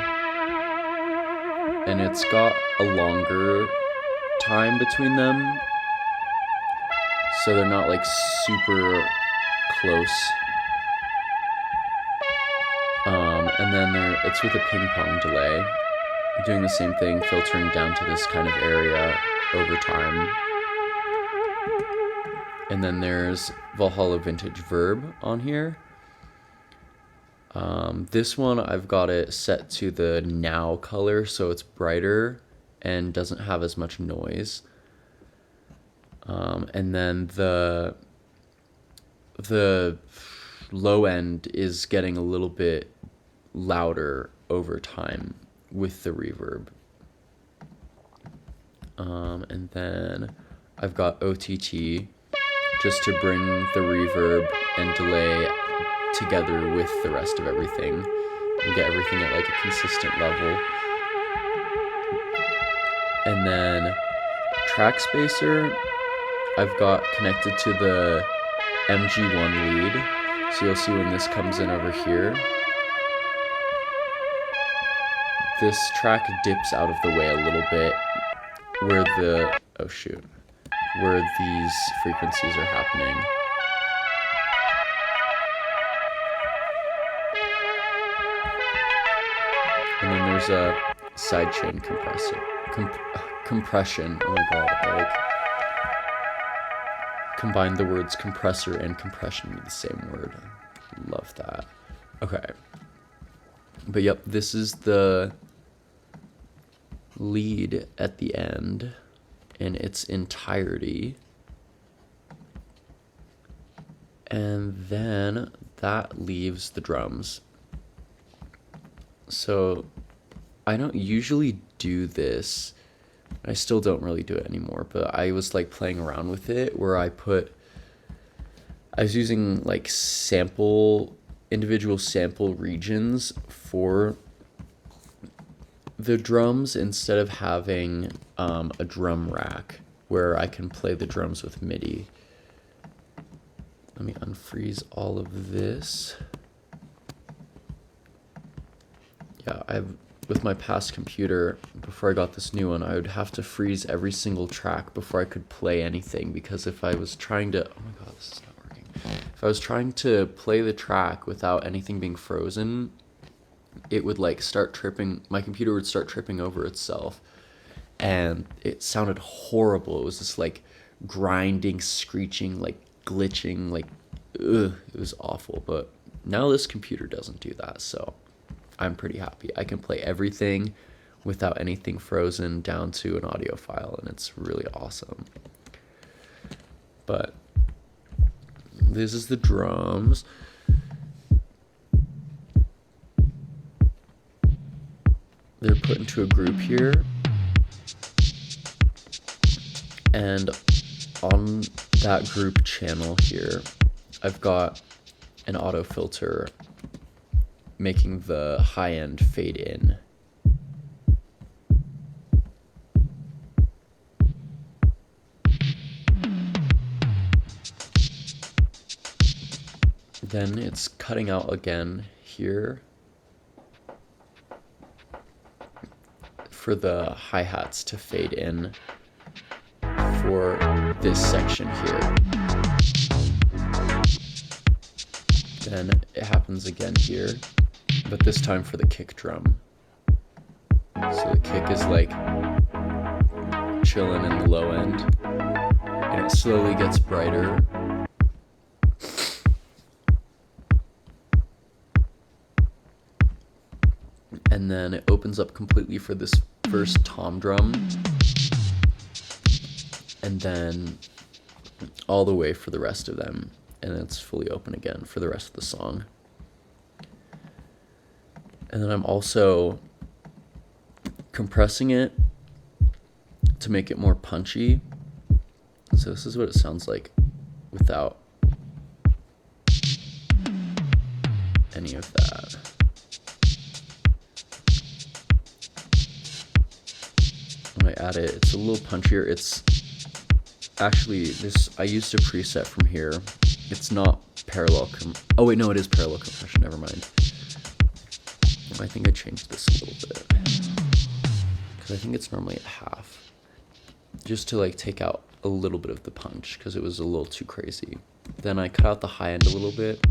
And it's got a longer time between them, so they're not like super close. And then it's with a ping pong delay, doing the same thing, filtering down to this kind of area over time. And then there's Valhalla Vintage Verb on here. This one I've got it set to the now color, so it's brighter and doesn't have as much noise. And then the low end is getting a little bit louder over time with the reverb. And then I've got OTT just to bring the reverb and delay together with the rest of everything and get everything at like a consistent level. And then track spacer I've got connected to the MG1 lead, so you'll see when this comes in over here, this track dips out of the way a little bit where where these frequencies are happening. And then there's a sidechain compression. Oh my god, I like combined the words compressor and compression into the same word. Love that. Okay. But yep, this is the lead at the end in its entirety. And then that leaves the drums. So I don't usually do this. I still don't really do it anymore, but I was like playing around with it where I was using like individual sample regions for the drums instead of having a drum rack where I can play the drums with MIDI. Let me unfreeze all of this. Yeah, with my past computer, before I got this new one, I would have to freeze every single track before I could play anything, because if I was trying to, oh my god, this is not working. If I was trying to play the track without anything being frozen, it would like start tripping, my computer would start tripping over itself, and it sounded horrible. It was this like grinding, screeching, like glitching, like, ugh, it was awful. But now this computer doesn't do that, so I'm pretty happy. I can play everything without anything frozen down to an audio file, and it's really awesome. But this is the drums. They're put into a group here, and on that group channel here, I've got an auto filter making the high end fade in. Then it's cutting out again here for the hi-hats to fade in for this section here. Then it happens again here, but this time for the kick drum. So the kick is like chilling in the low end, and it slowly gets brighter. And then it opens up completely for this first tom drum, and then all the way for the rest of them, and then it's fully open again for the rest of the song. And then I'm also compressing it to make it more punchy. So this is what it sounds like without any of that. When I add it, it's a little punchier. It's actually this, I used a preset from here. It's not parallel. Oh wait, no, it is parallel compression. Never mind. I think I changed this a little bit because I think it's normally at half, just to like take out a little bit of the punch because it was a little too crazy. Then I cut out the high end a little bit.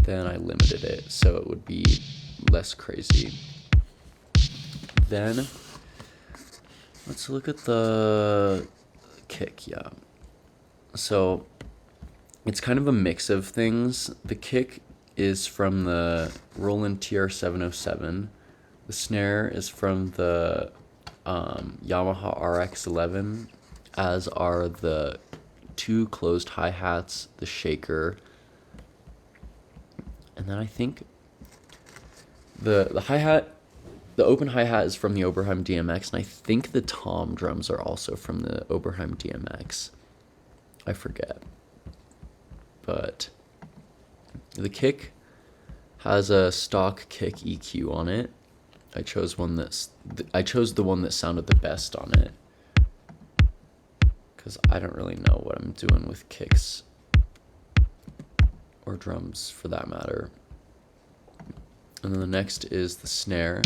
Then I limited it so it would be less crazy. Then let's look at the kick. Yeah. So it's kind of a mix of things. The kick is from the Roland TR-707. The snare is from the Yamaha RX-11, as are the two closed hi-hats, the shaker, and then I think the hi-hat, the open hi-hat is from the Oberheim DMX, and I think the tom drums are also from the Oberheim DMX. I forget. But the kick has a stock kick EQ on it. I chose the one that sounded the best on it, because I don't really know what I'm doing with kicks or drums for that matter. And then the next is the snare.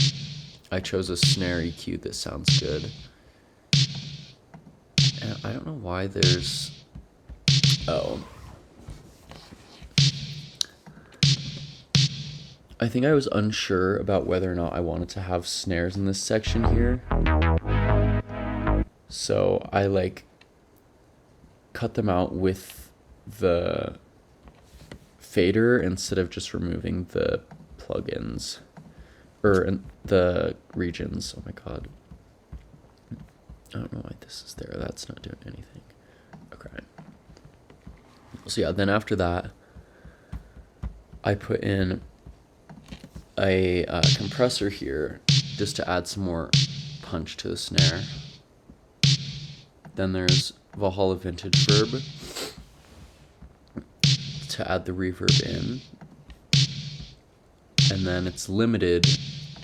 I chose a snare EQ that sounds good. And I don't know why there's... Oh. I think I was unsure about whether or not I wanted to have snares in this section here. So I like cut them out with the fader instead of just removing the plugins or the regions. Oh my god. I don't know why this is there. That's not doing anything. Okay. So yeah, then after that, I put in a compressor here just to add some more punch to the snare. Then there's Valhalla Vintage Verb to add the reverb in. And then it's limited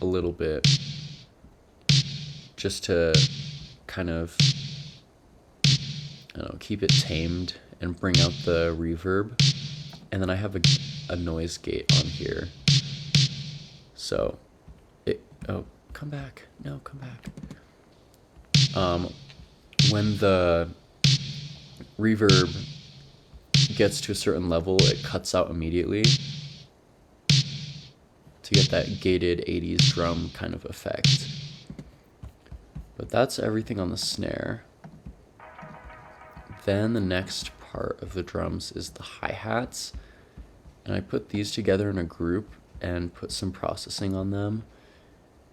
a little bit just to kind of, I don't know, keep it tamed and bring out the reverb. And then I have a noise gate on here. So oh, come back. No, come back. When the reverb gets to a certain level, it cuts out immediately to get that gated 80s drum kind of effect. But that's everything on the snare. Then the next part of the drums is the hi-hats. And I put these together in a group and put some processing on them,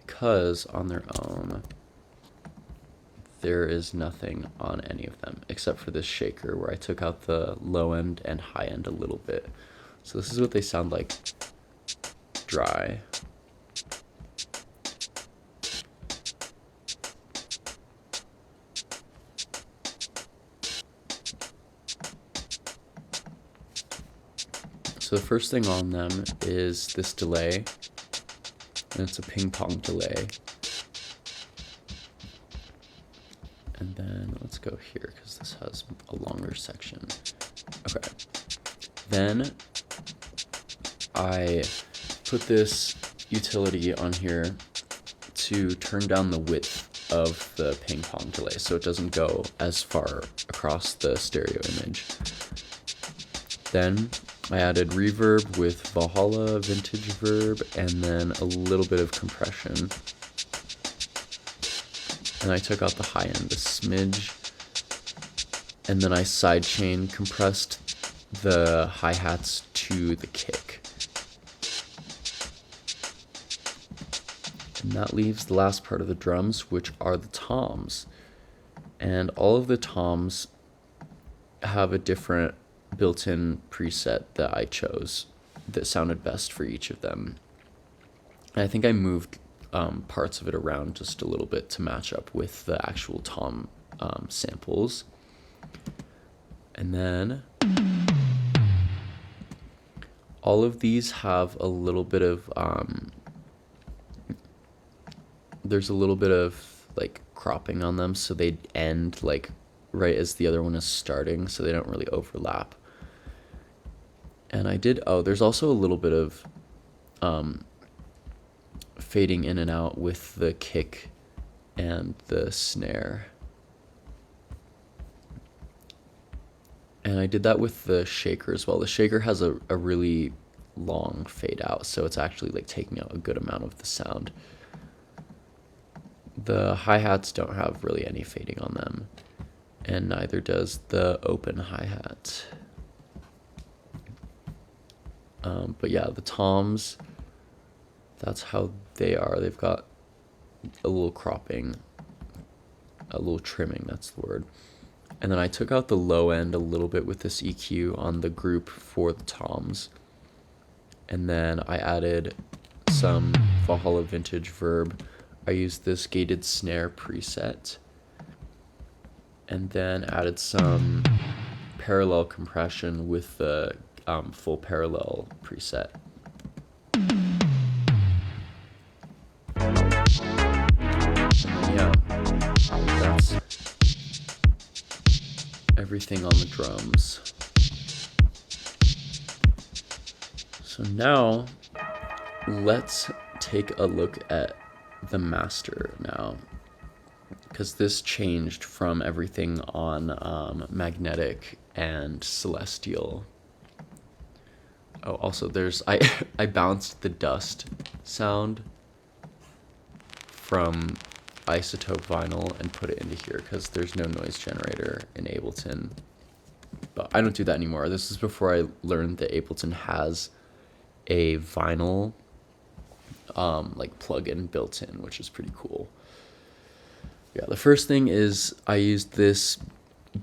because on their own there is nothing on any of them except for this shaker where I took out the low end and high end a little bit. So this is what they sound like dry. So the first thing on them is this delay, and it's a ping pong delay. And then let's go here because this has a longer section. Okay. Then I put this utility on here to turn down the width of the ping pong delay so it doesn't go as far across the stereo image. Then I added reverb with Valhalla Vintage Verb and then a little bit of compression. And I took out the high end a smidge, and then I sidechain compressed the hi-hats to the kick. And that leaves the last part of the drums, which are the toms. And all of the toms have a different built-in preset that I chose that sounded best for each of them. And I think I moved parts of it around just a little bit to match up with the actual tom samples. And then all of these have a little bit of there's a little bit of like cropping on them, so they end like right as the other one is starting, so they don't really overlap. And I did, there's also a little bit of fading in and out with the kick and the snare. And I did that with the shaker as well. The shaker has a really long fade out, so it's actually like taking out a good amount of the sound. The hi-hats don't have really any fading on them. and neither does the open hi-hat. But yeah, the toms, that's how they are. They've got a little cropping, a little trimming, that's the word. And then I took out the low end a little bit with this EQ on the group for the toms. And then I added some Valhalla Vintage Verb. I used this gated snare preset. And then added some parallel compression with the full parallel preset. And then, yeah, that's everything on the drums. So now let's take a look at the master now, because this changed from everything on Magnetic and Celestial. Oh, also I bounced the dust sound from Isotope Vinyl and put it into here because there's no noise generator in Ableton. But I don't do that anymore. This is before I learned that Ableton has a vinyl like plugin built in, which is pretty cool. Yeah, the first thing is I used this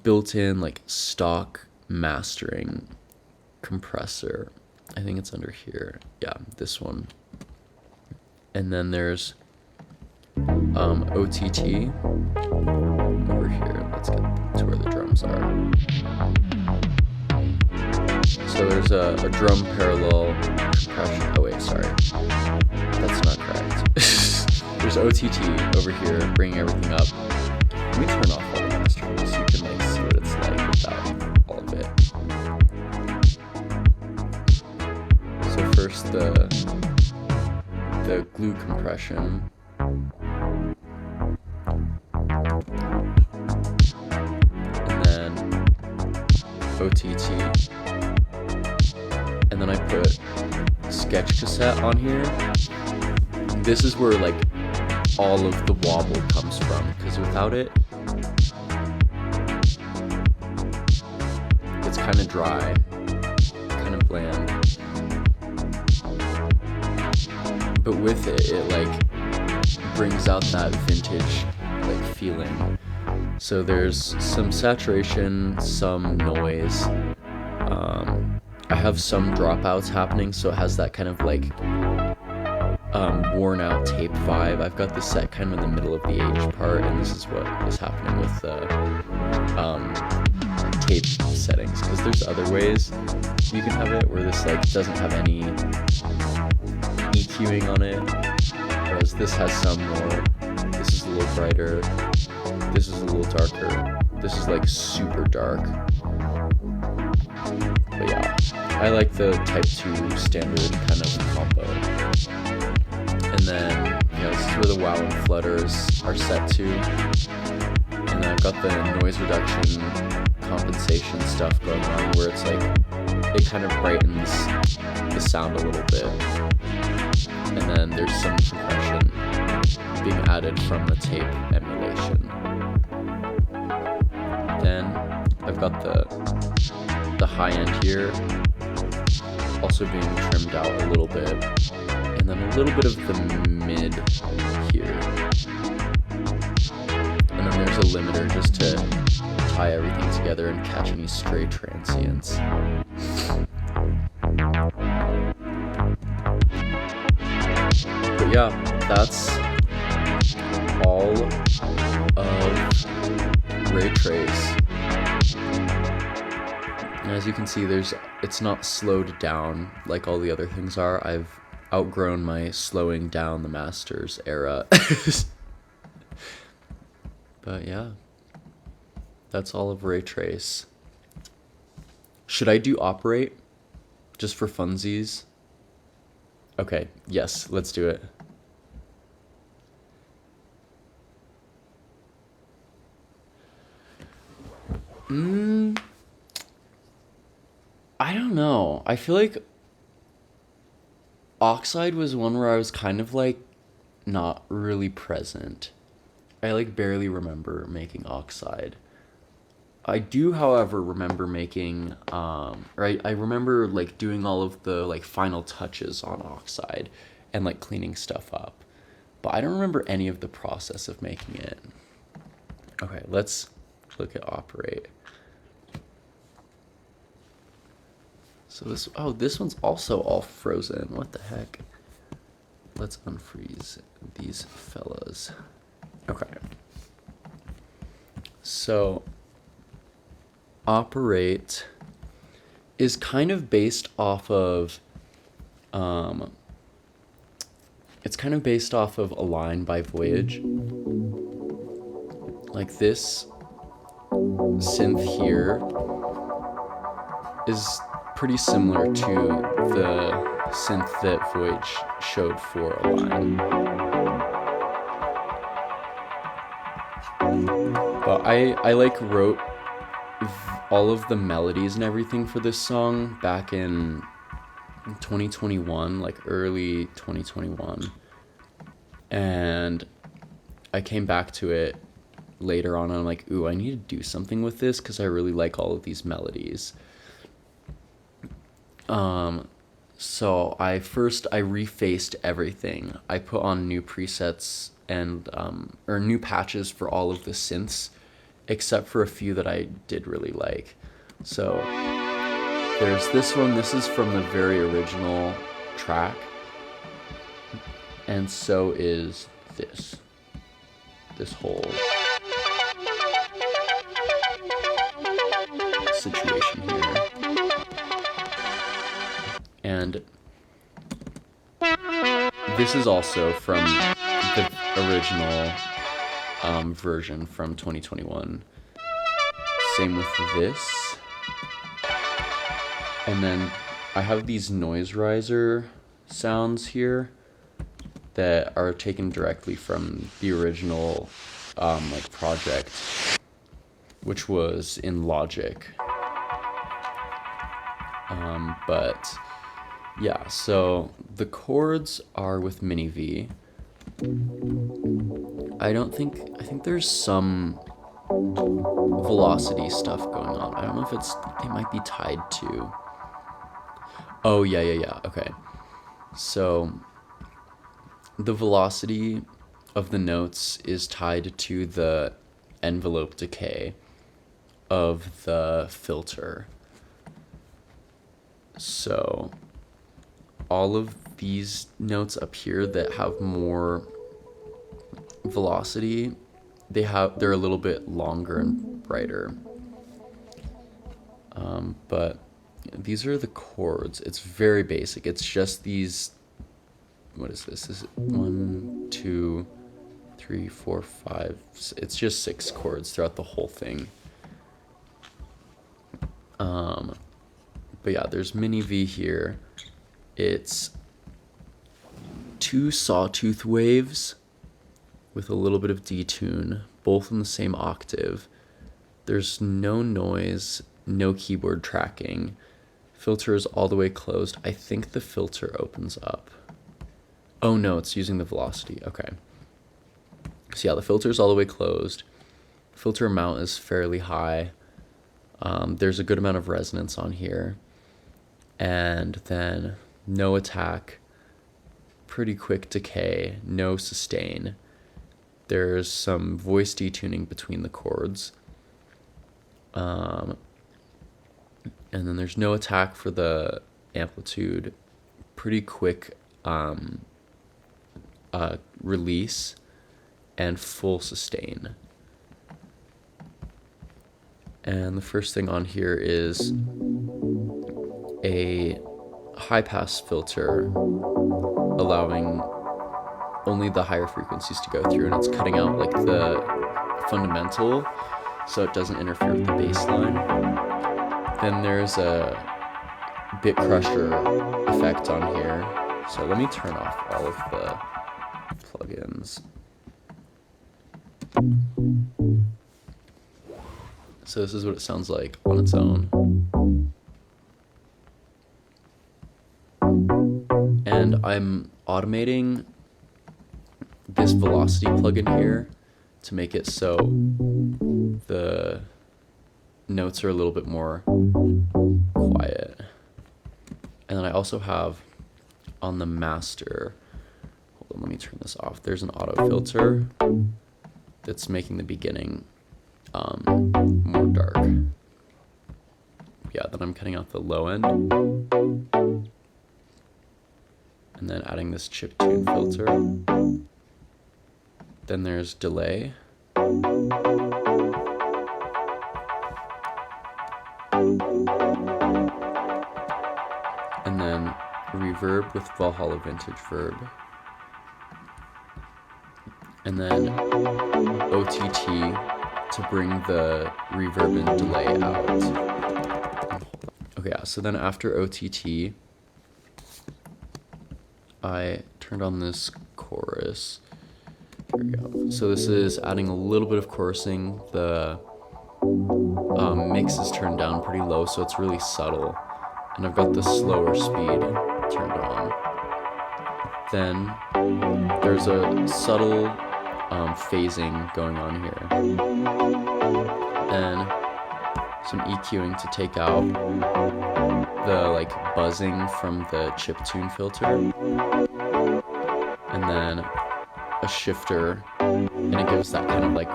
built-in like stock mastering compressor. I think it's under here. Yeah, this one. And then there's OTT over here. Let's get to where the drums are. So there's a drum parallel compression. Oh wait, sorry. That's not correct. There's OTT over here, bringing everything up. Let me turn off all the mastering so you can like see what it's like without all of it. So first the glue compression. And then OTT. And then I put sketch cassette on here. This is where like all of the wobble comes from, because without it, it's kind of dry, kind of bland. But with it, it like brings out that vintage like feeling. So there's some saturation, some noise. I have some dropouts happening, so it has that kind of like worn out tape vibe. I've got this set kind of in the middle of the H part, and this is what is happening with the tape settings, because there's other ways you can have it where this like doesn't have any EQing on it, whereas this has some more. This is a little brighter, this is a little darker, this is like super dark. But yeah, I like the Type 2 standard kind of combo. And then, this is where the wow and flutters are set to. And then I've got the noise reduction compensation stuff going on, where it's like, it kind of brightens the sound a little bit. And then there's some compression being added from the tape emulation. Then I've got the high end here also being trimmed out a little bit, and then a little bit of the mid here, and then there's a limiter just to tie everything together and catch any stray transients. But yeah, that's all of Raytrace. And as you can see, it's not slowed down like all the other things are. I've outgrown my slowing down the masters era. But yeah, that's all of Raytrace. Should I do operate just for funsies? Okay, yes, let's do it. I don't know. I feel like Oxide was one where I was kind of like not really present. I like barely remember making Oxide. I do, however, remember making, I remember like doing all of the like final touches on Oxide and like cleaning stuff up, but I don't remember any of the process of making it. Okay, let's click at operate. So this one's also all frozen. What the heck? Let's unfreeze these fellas. Okay. So operate is kind of based off of it's kind of based off of a line by Voyage. Like this synth here is pretty similar to the synth that Voyage showed for Align. But I like wrote all of the melodies and everything for this song back in 2021, like early 2021. And I came back to it later on and I'm like, ooh, I need to do something with this because I really like all of these melodies. So I refaced everything. I put on new presets and or new patches for all of the synths, except for a few that I did really like. So there's this one. This is from the very original track, and so is this whole situation here. And this is also from the original version from 2021. Same with this. And then I have these noise riser sounds here that are taken directly from the original like project, which was in Logic. But yeah, so the chords are with Mini V. I think there's some velocity stuff going on. I don't know if it might be tied to. Oh, yeah. Okay. So the velocity of the notes is tied to the envelope decay of the filter. So all of these notes up here that have more velocity, they're a little bit longer and brighter. But these are the chords. It's very basic. It's just these. What is this? Is it 1, 2, 3, 4, 5? It's just 6 chords throughout the whole thing. But yeah, there's Mini V here. It's 2 sawtooth waves with a little bit of detune, both in the same octave. There's no noise, no keyboard tracking. Filter is all the way closed. I think the filter opens up. Oh no, it's using the velocity. Okay. So yeah, the filter is all the way closed. Filter amount is fairly high. There's a good amount of resonance on here. And then no attack, pretty quick decay, no sustain. There's some voice detuning between the chords. And then there's no attack for the amplitude, pretty quick release, and full sustain. And the first thing on here is a high pass filter allowing only the higher frequencies to go through, and it's cutting out like the fundamental so it doesn't interfere with the bass line. Then there's a bit crusher effect on here. So let me turn off all of the plugins. So this is what it sounds like on its own. And I'm automating this velocity plugin here to make it so the notes are a little bit more quiet. And then I also have on the master, hold on, let me turn this off. There's an auto filter that's making the beginning more dark. Yeah, then I'm cutting out the low end. And then adding this chip tune filter. Then there's delay. And then reverb with Valhalla Vintage Verb. And then OTT to bring the reverb and delay out. Okay, yeah, so then after OTT, I turned on this chorus. Here we go. So this is adding a little bit of chorusing. The mix is turned down pretty low, so it's really subtle. And I've got the slower speed turned on. Then there's a subtle phasing going on here. Then some EQing to take out the like buzzing from the chiptune filter. And then a shifter, and it gives that kind of like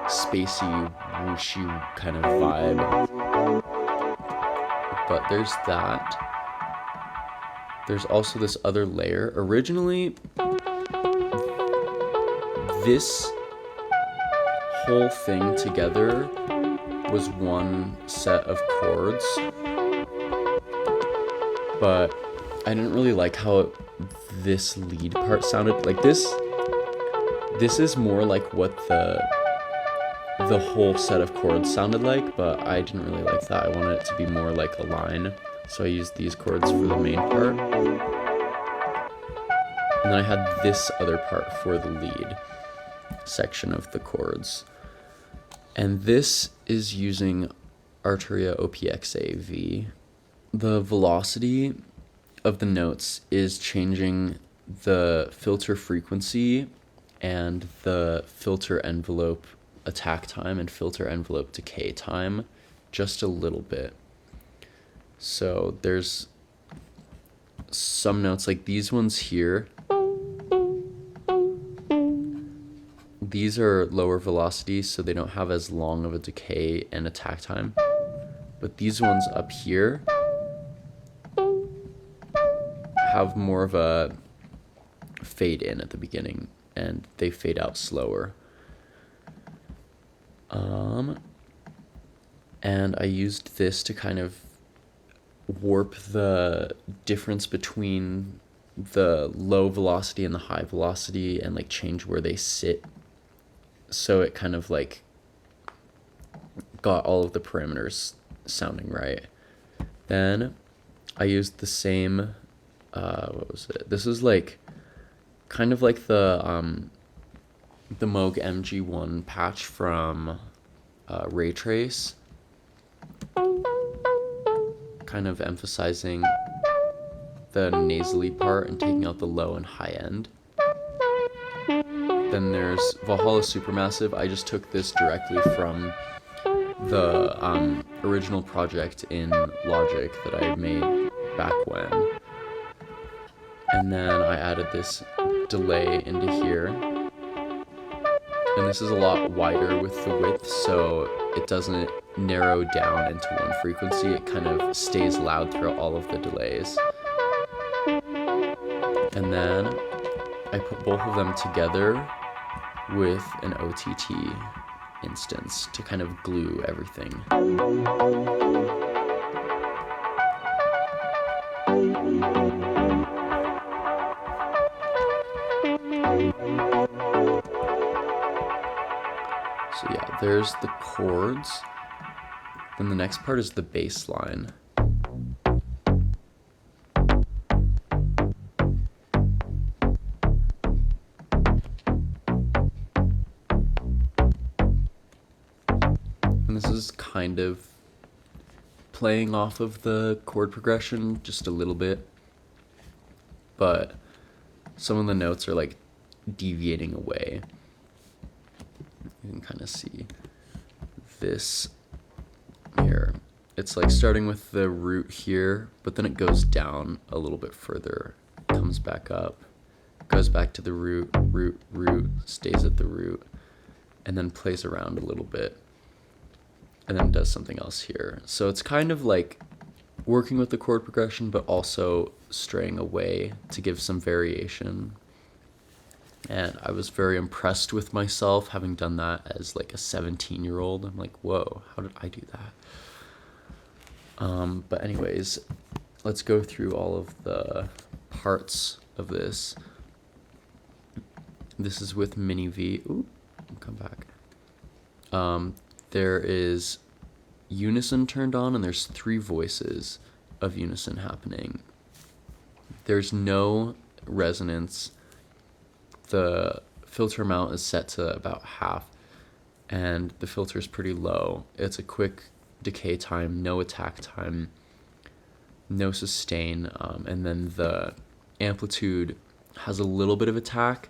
spacey, whooshy kind of vibe. But there's that. There's also this other layer. Originally, this whole thing together was one set of chords, but I didn't really like how this lead part sounded. Like this is more like what the whole set of chords sounded like, but I didn't really like that. I wanted it to be more like a line, so I used these chords for the main part. And then I had this other part for the lead section of the chords. And this is using Arturia OPXAV. The velocity of the notes is changing the filter frequency and the filter envelope attack time and filter envelope decay time just a little bit. So there's some notes like these ones here. These are lower velocity, so they don't have as long of a decay and attack time. But these ones up here have more of a fade in at the beginning, and they fade out slower. And I used this to kind of warp the difference between the low velocity and the high velocity and like change where they sit, so it kind of like got all of the parameters sounding right. Then I used the same what was it? This is like kind of like the Moog MG1 patch from Raytrace, kind of emphasizing the nasally part and taking out the low and high end. Then there's Valhalla Supermassive. I just took this directly from the original project in Logic that I made back when. And then I added this delay into here. And this is a lot wider with the width, so it doesn't narrow down into one frequency. It kind of stays loud throughout all of the delays. And then I put both of them together with an OTT instance to kind of glue everything. So yeah, there's the chords. Then the next part is the bass line. And this is kind of playing off of the chord progression just a little bit, but some of the notes are like deviating away. You can kind of see this it's like starting with the root here, but then it goes down a little bit further, comes back up, goes back to the root, root, stays at the root, and then plays around a little bit, and then does something else here. So it's kind of like working with the chord progression, but also straying away to give some variation. And I was very impressed with myself having done that as like a 17-year-old. I'm like, whoa, how did I do that? But anyways, let's go through all of the parts of this. This is with Mini V. Ooh, come back. There is unison turned on, and there's 3 voices of unison happening. There's no resonance. The filter amount is set to about half, and the filter is pretty low. It's a quick decay time, no attack time, no sustain, and then the amplitude has a little bit of attack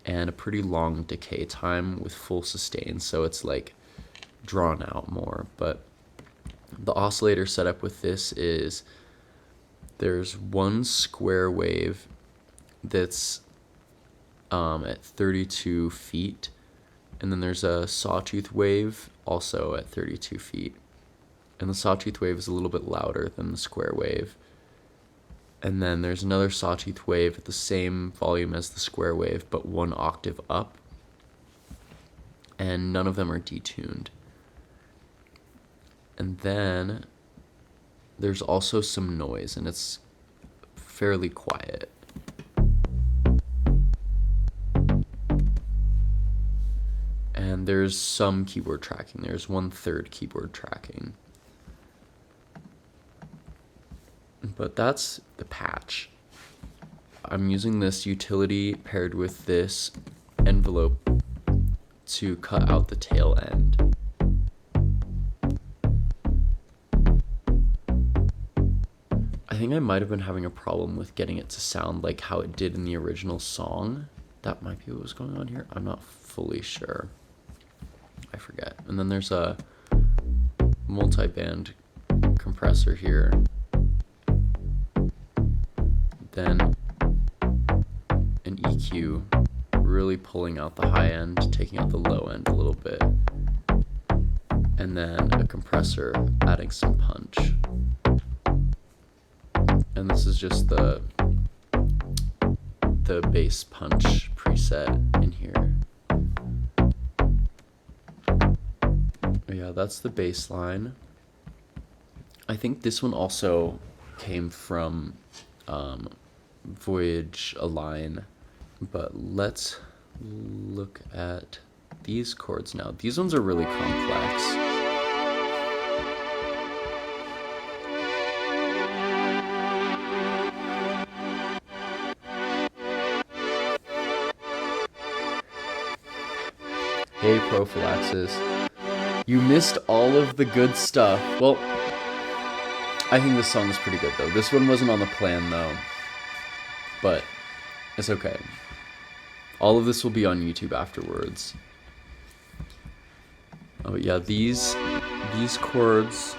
and a pretty long decay time with full sustain, so it's like drawn out more. But the oscillator setup with this is there's one square wave that's at 32 feet, and then there's a sawtooth wave also at 32 feet, and the sawtooth wave is a little bit louder than the square wave. And then there's another sawtooth wave at the same volume as the square wave, but 1 octave up, and none of them are detuned. And then there's also some noise, and it's fairly quiet. And there's some keyboard tracking. There's 1/3 keyboard tracking. But that's the patch. I'm using this utility paired with this envelope to cut out the tail end. I think I might have been having a problem with getting it to sound like how it did in the original song. That might be what was going on here. I'm not fully sure. I forget. And then there's a multi-band compressor here. Then an EQ really pulling out the high end, taking out the low end a little bit. And then a compressor adding some punch. And this is just the bass punch preset in here. Yeah, that's the bass line. I think this one also came from Voyage Align, but let's look at these chords now. These ones are really complex. Hey, Prophylaxis. You missed all of the good stuff. Well, I think this song is pretty good, though. This one wasn't on the plan, though. But it's okay. All of this will be on YouTube afterwards. Oh, yeah, these chords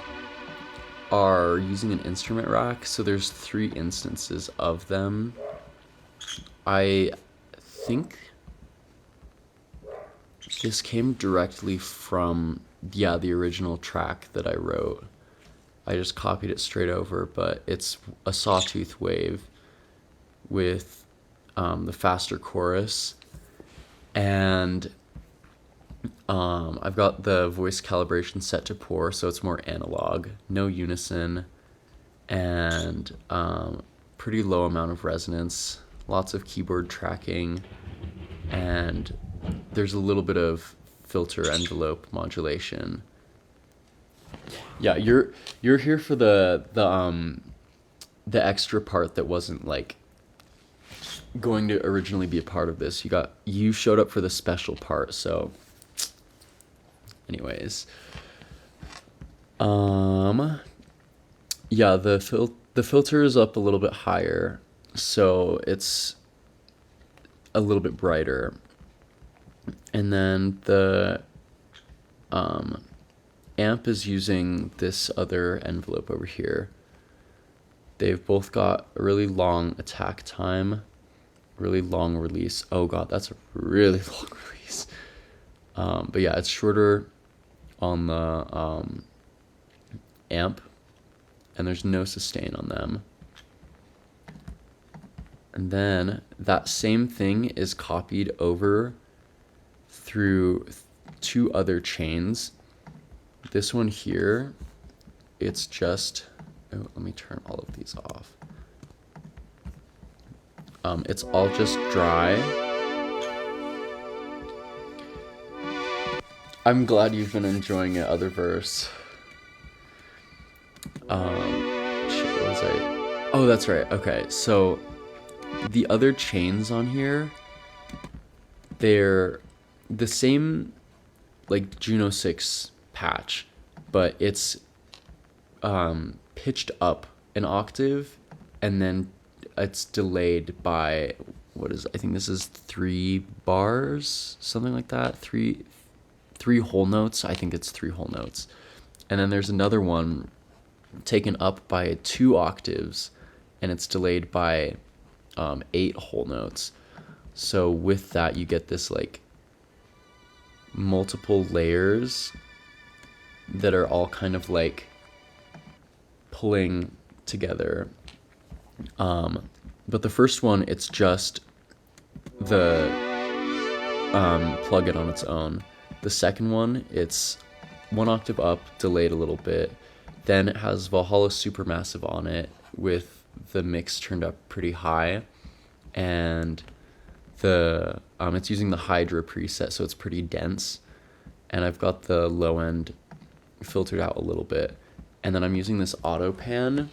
are using an instrument rack, so there's 3 instances of them. I think this came directly from, yeah, the original track that I wrote. I just copied it straight over, but it's a sawtooth wave with the faster chorus. And I've got the voice calibration set to poor, so it's more analog, no unison, and pretty low amount of resonance, lots of keyboard tracking, and there's a little bit of filter envelope modulation. Yeah, you're here for the extra part that wasn't like going to originally be a part of this. You showed up for the special part, so anyways. Yeah, the filter is up a little bit higher, so it's a little bit brighter. And then the amp is using this other envelope over here. They've both got a really long attack time, really long release. Oh god, that's a really long release. But yeah, it's shorter on the amp, and there's no sustain on them. And then that same thing is copied over through two other chains. This one here, it's just, oh, let me turn all of these off. It's all just dry. I'm glad you've been enjoying it, other verse. Shit, what was I? Oh, that's right. Okay, so the other chains on here, they're the same, like Juno 6 patch, but it's pitched up an octave, and then it's delayed by, I think this is 3 bars, something like that. Three whole notes. I think it's 3 whole notes. And then there's another one taken up by 2 octaves, and it's delayed by 8 whole notes. So with that, you get this like multiple layers that are all kind of like pulling together. But the first one, it's just the plugin on its own. The second one, it's 1 octave up, delayed a little bit. Then it has Valhalla Supermassive on it with the mix turned up pretty high, and it's using the Hydra preset, so it's pretty dense. And I've got the low end filtered out a little bit, and then I'm using this auto pan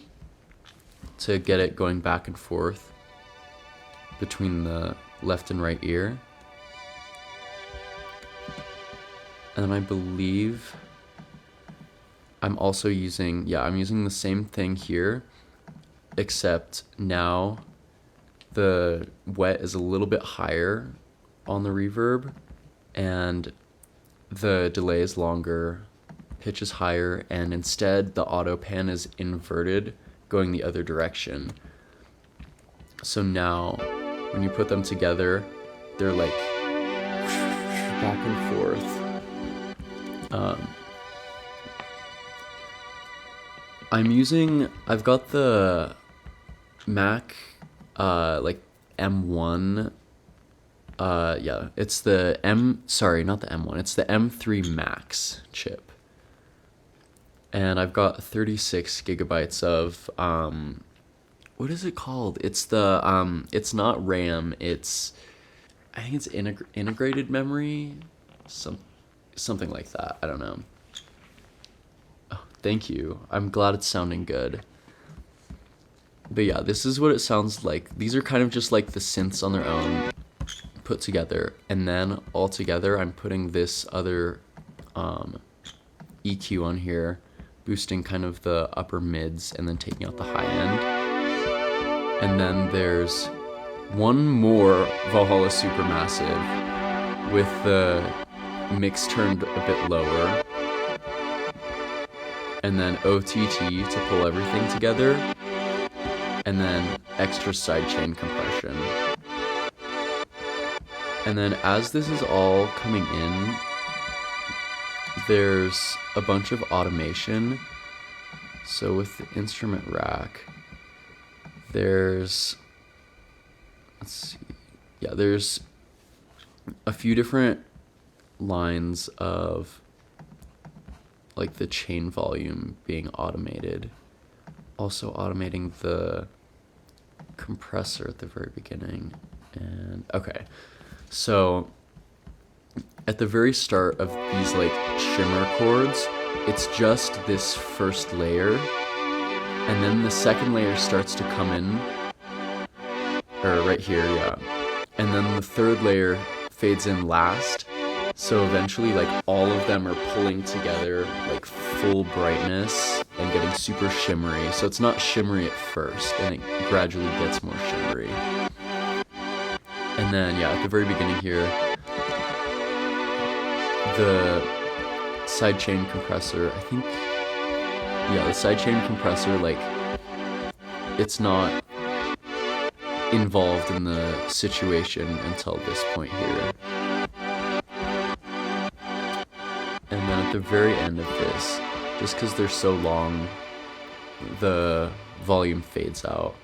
to get it going back and forth between the left and right ear. And then I believe I'm also using, I'm using the same thing here, except now the wet is a little bit higher on the reverb, and the delay is longer, pitch is higher, and instead the auto pan is inverted, going the other direction. So now when you put them together, they're like back and forth. I've got the Mac like M1, it's the not the M1, it's the M3 Max chip. And I've got 36 gigabytes of, what is it called? It's the, it's not RAM, I think it's integrated memory, something like that, I don't know. Oh, thank you, I'm glad it's sounding good. But yeah, this is what it sounds like. These are kind of just like the synths on their own put together, and then all together I'm putting this other EQ on here, boosting kind of the upper mids and then taking out the high end. And then there's one more Valhalla Supermassive with the mix turned a bit lower, and then OTT to pull everything together, and then extra sidechain compression. And then as this is all coming in, there's a bunch of automation. So with the instrument rack, there's there's a few different lines of like the chain volume being automated. Also automating the compressor at the very beginning. And okay, so at the very start of these like shimmer chords, it's just this first layer, and then the second layer starts to come in, or right here, and then the third layer fades in last. So eventually, like, all of them are pulling together, like, full brightness and getting super shimmery. So it's not shimmery at first, and it gradually gets more shimmery. And then, at the very beginning here, the sidechain compressor, I think, yeah, the sidechain compressor, like, it's not involved in the situation until this point here. And then at the very end of this, just because they're so long, the volume fades out,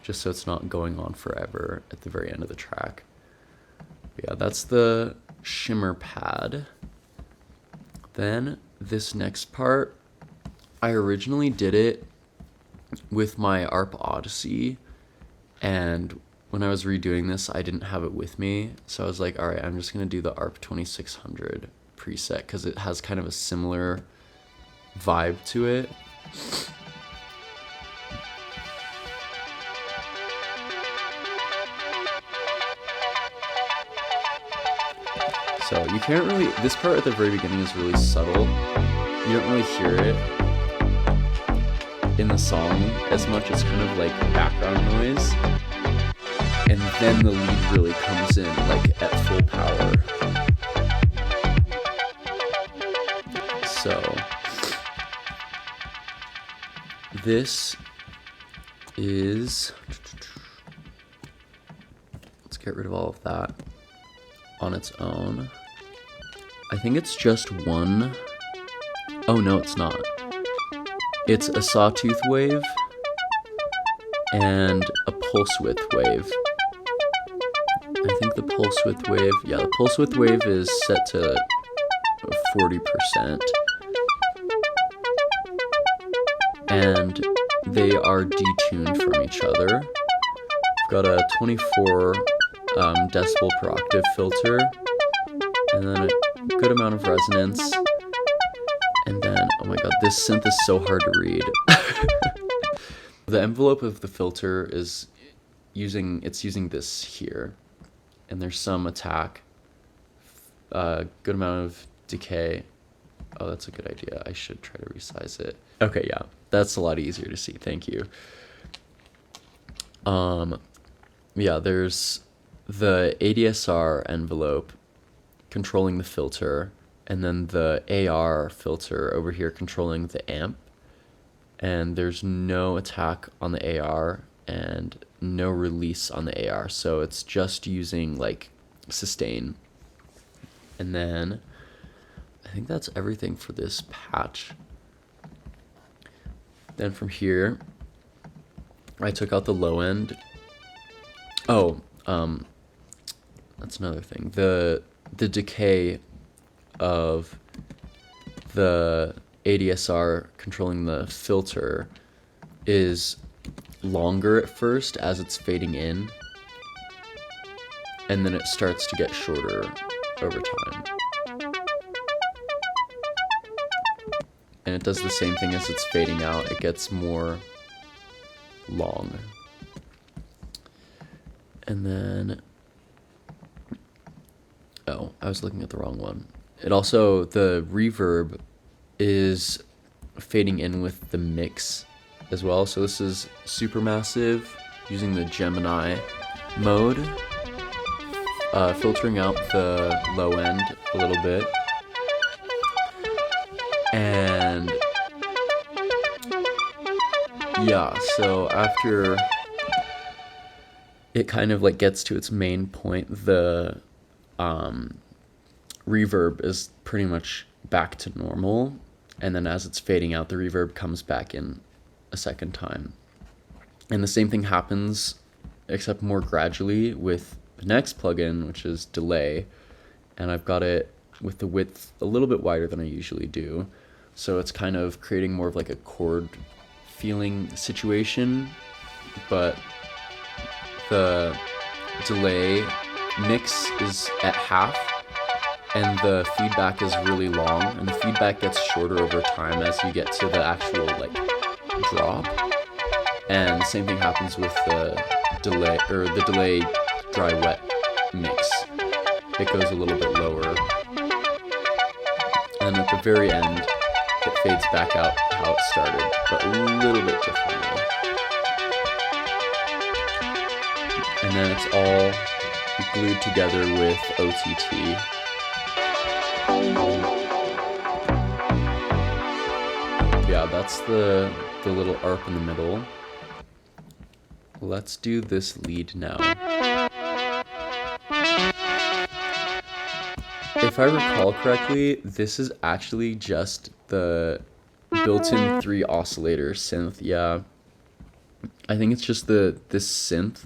just so it's not going on forever at the very end of the track. But yeah, that's the shimmer pad. Then this next part, I originally did it with my Arp Odyssey, and when I was redoing this, I didn't have it with me, so I was like, alright, I'm just gonna do the Arp 2600 preset, because it has kind of a similar vibe to it. So you can't really, this part at the very beginning is really subtle. You don't really hear it in the song as much. It's kind of like background noise. And then the lead really comes in like at full power. So this is, let's get rid of all of that on its own. I think it's just one. Oh no, it's not. It's a sawtooth wave and a pulse width wave. I think the pulse width wave, yeah, the pulse width wave is set to 40%. And they are detuned from each other. I've got a 24 decibel per octave filter, and then a good amount of resonance, and then, oh my god, this synth is so hard to read. The envelope of the filter is using this here, and there's some attack, good amount of decay. Oh, that's a good idea. I should try to resize it. Okay, yeah, that's a lot easier to see. Thank you. Yeah, there's the ADSR envelope controlling the filter, and then the AR filter over here controlling the amp. And there's no attack on the AR and no release on the AR, so it's just using like sustain. And then I think that's everything for this patch. Then from here, I took out the low end. Oh, that's another thing. The decay of the ADSR controlling the filter is longer at first as it's fading in, and then it starts to get shorter over time. And it does the same thing as it's fading out. It gets more long. And then, oh, I was looking at the wrong one. It also, the reverb is fading in with the mix as well. So this is supermassive using the Gemini mode, filtering out the low end a little bit. And yeah, so after it kind of like gets to its main point, the reverb is pretty much back to normal, and then as it's fading out, the reverb comes back in a second time. And the same thing happens, except more gradually, with the next plugin, which is delay, and I've got it with the width a little bit wider than I usually do, so it's kind of creating more of like a chord feeling situation, but the delay mix is at half, and the feedback is really long, and the feedback gets shorter over time as you get to the actual like drop. And the same thing happens with the delay, or the delay dry wet mix. It goes a little bit lower, and at the very end it fades back out how it started, but a little bit differently. And then it's all glued together with OTT. that's the little arp in the middle. Let's do this lead now. If I recall correctly, this is actually just the built-in 3 oscillator synth. Yeah, I think it's just this synth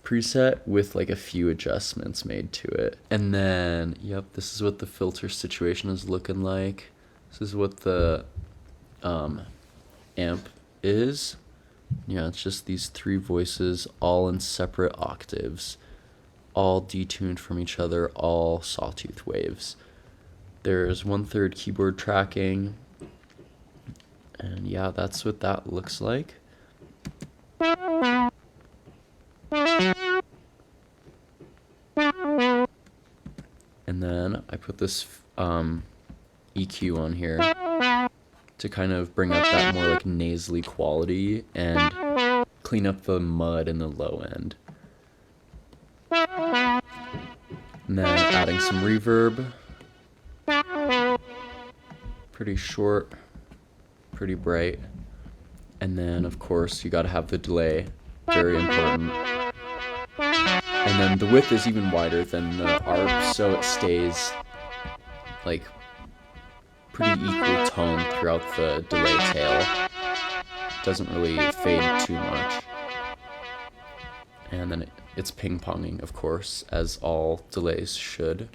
preset with like a few adjustments made to it. And then, yep, this is what the filter situation is looking like. This is what the amp is. Yeah, it's just these 3 voices all in separate octaves, all detuned from each other, all sawtooth waves. There's 1/3 keyboard tracking, and yeah, that's what that looks like. And then I put this EQ on here to kind of bring up that more like nasally quality and clean up the mud in the low end. And then adding some reverb. Pretty short, pretty bright. And then of course you gotta have the delay, very important. And then the width is even wider than the ARP, so it stays like pretty equal tone throughout the delay tail. Doesn't really fade too much. And then it's ping-ponging, of course, as all delays should.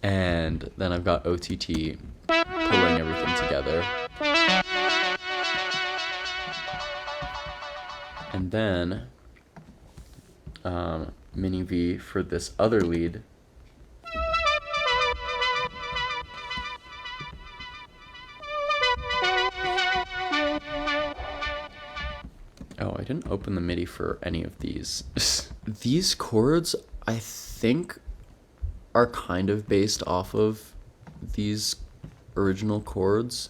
And then I've got OTT pulling everything together. And then mini V for this other lead. Oh, I didn't open the MIDI for any of these. These chords, I think, are kind of based off of these original chords,